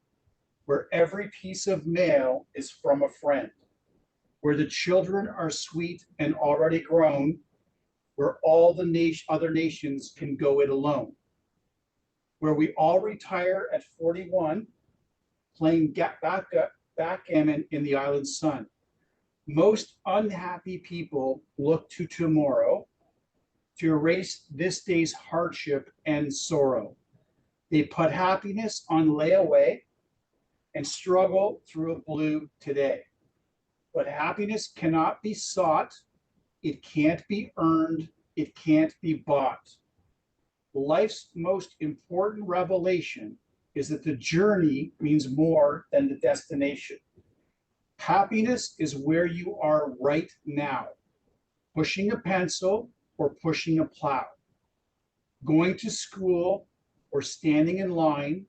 where every piece of mail is from a friend, where the children are sweet and already grown, where all the other nations can go it alone, where we all retire at 41, playing backgammon in the island sun. Most unhappy people look to tomorrow to erase this day's hardship and sorrow. They put happiness on layaway and struggle through a blue today. But happiness cannot be sought, it can't be earned, it can't be bought. Life's most important revelation is that the journey means more than the destination. Happiness is where you are right now, pushing a pencil or pushing a plow, going to school or standing in line,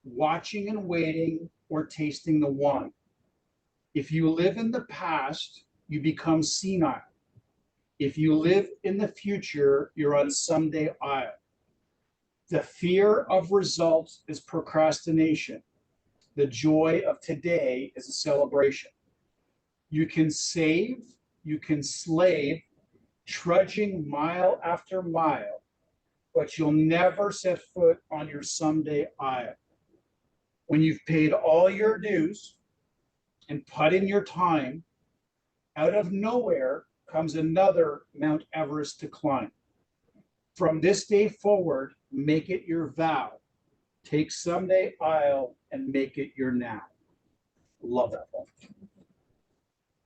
watching and waiting or tasting the wine. If you live in the past, you become senile. If you live in the future, you're on someday isle. The fear of results is procrastination. The joy of today is a celebration. You can save, you can slave, trudging mile after mile, but you'll never set foot on your someday isle. When you've paid all your dues and put in your time, out of nowhere comes another Mount Everest to climb. From this day forward, make it your vow. Take someday isle and make it your now. Love that one.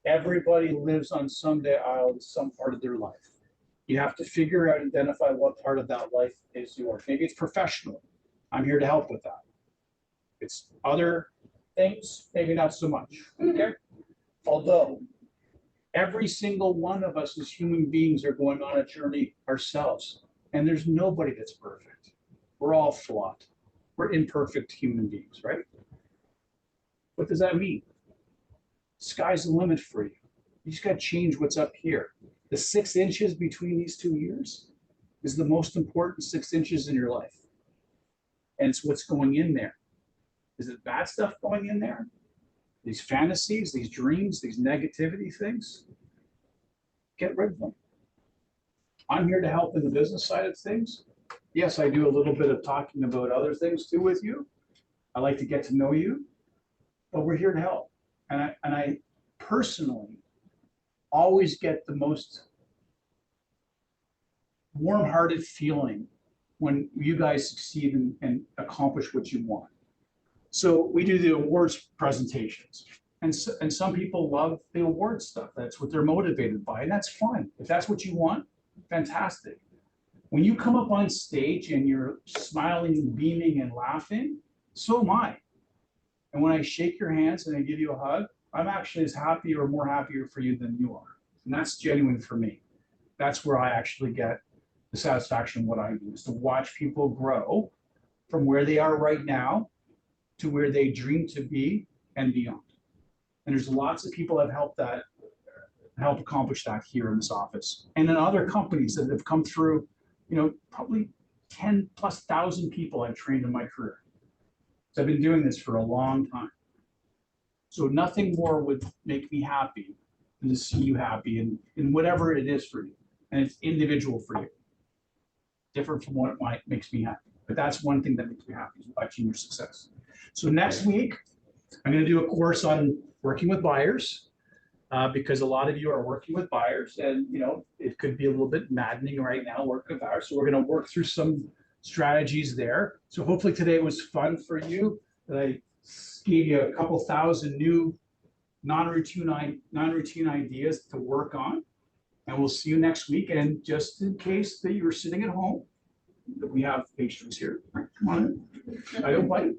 Everybody lives on someday isle in some part of their life. You have to figure out, identify what part of that life is yours. Maybe it's professional. I'm here to help with that. It's other things, maybe not so much. Okay. Although Every single one of us as human beings are going on a journey ourselves. And there's nobody that's perfect. We're all flawed. We're imperfect human beings, right? What does that mean? Sky's the limit for you. You just got to change what's up here. The 6 inches between these 2 ears is the most important 6 inches in your life. And it's what's going in there. Is it bad stuff going in there? These fantasies, these dreams, these negativity things? Get rid of them. I'm here to help in the business side of things. Yes, I do a little bit of talking about other things too with you. I like to get to know you, but we're here to help. And I personally always get the most warm-hearted feeling when you guys succeed and accomplish what you want. So we do the awards presentations, and some people love the award stuff. That's what they're motivated by, and that's fine. If that's what you want, fantastic. When you come up on stage and you're smiling and beaming and laughing, so am I. And when I shake your hands and I give you a hug, I'm actually as happy or more happier for you than you are. And that's genuine for me. That's where I actually get the satisfaction of what I do, is to watch people grow from where they are right now to where they dream to be and beyond. And there's lots of people that have help accomplish that here in this office. And in other companies that have come through, probably 10,000+ people I've trained in my career. So I've been doing this for a long time. So nothing more would make me happy than to see you happy in whatever it is for you. And it's individual for you. Different from what makes me happy. But that's one thing that makes me happy, is watching your success. So next week, I'm going to do a course on working with buyers, because a lot of you are working with buyers, and it could be a little bit maddening right now working with buyers. So we're going to work through some strategies there. So hopefully today was fun for you, that I gave you a couple thousand new non-routine ideas to work on. And we'll see you next week. And just in case that you were sitting at home, we have pastries here. Come on in. I don't bite.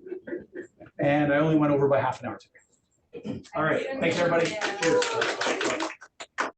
And I only went over by half an hour today. All right. Thanks, everybody. Cheers.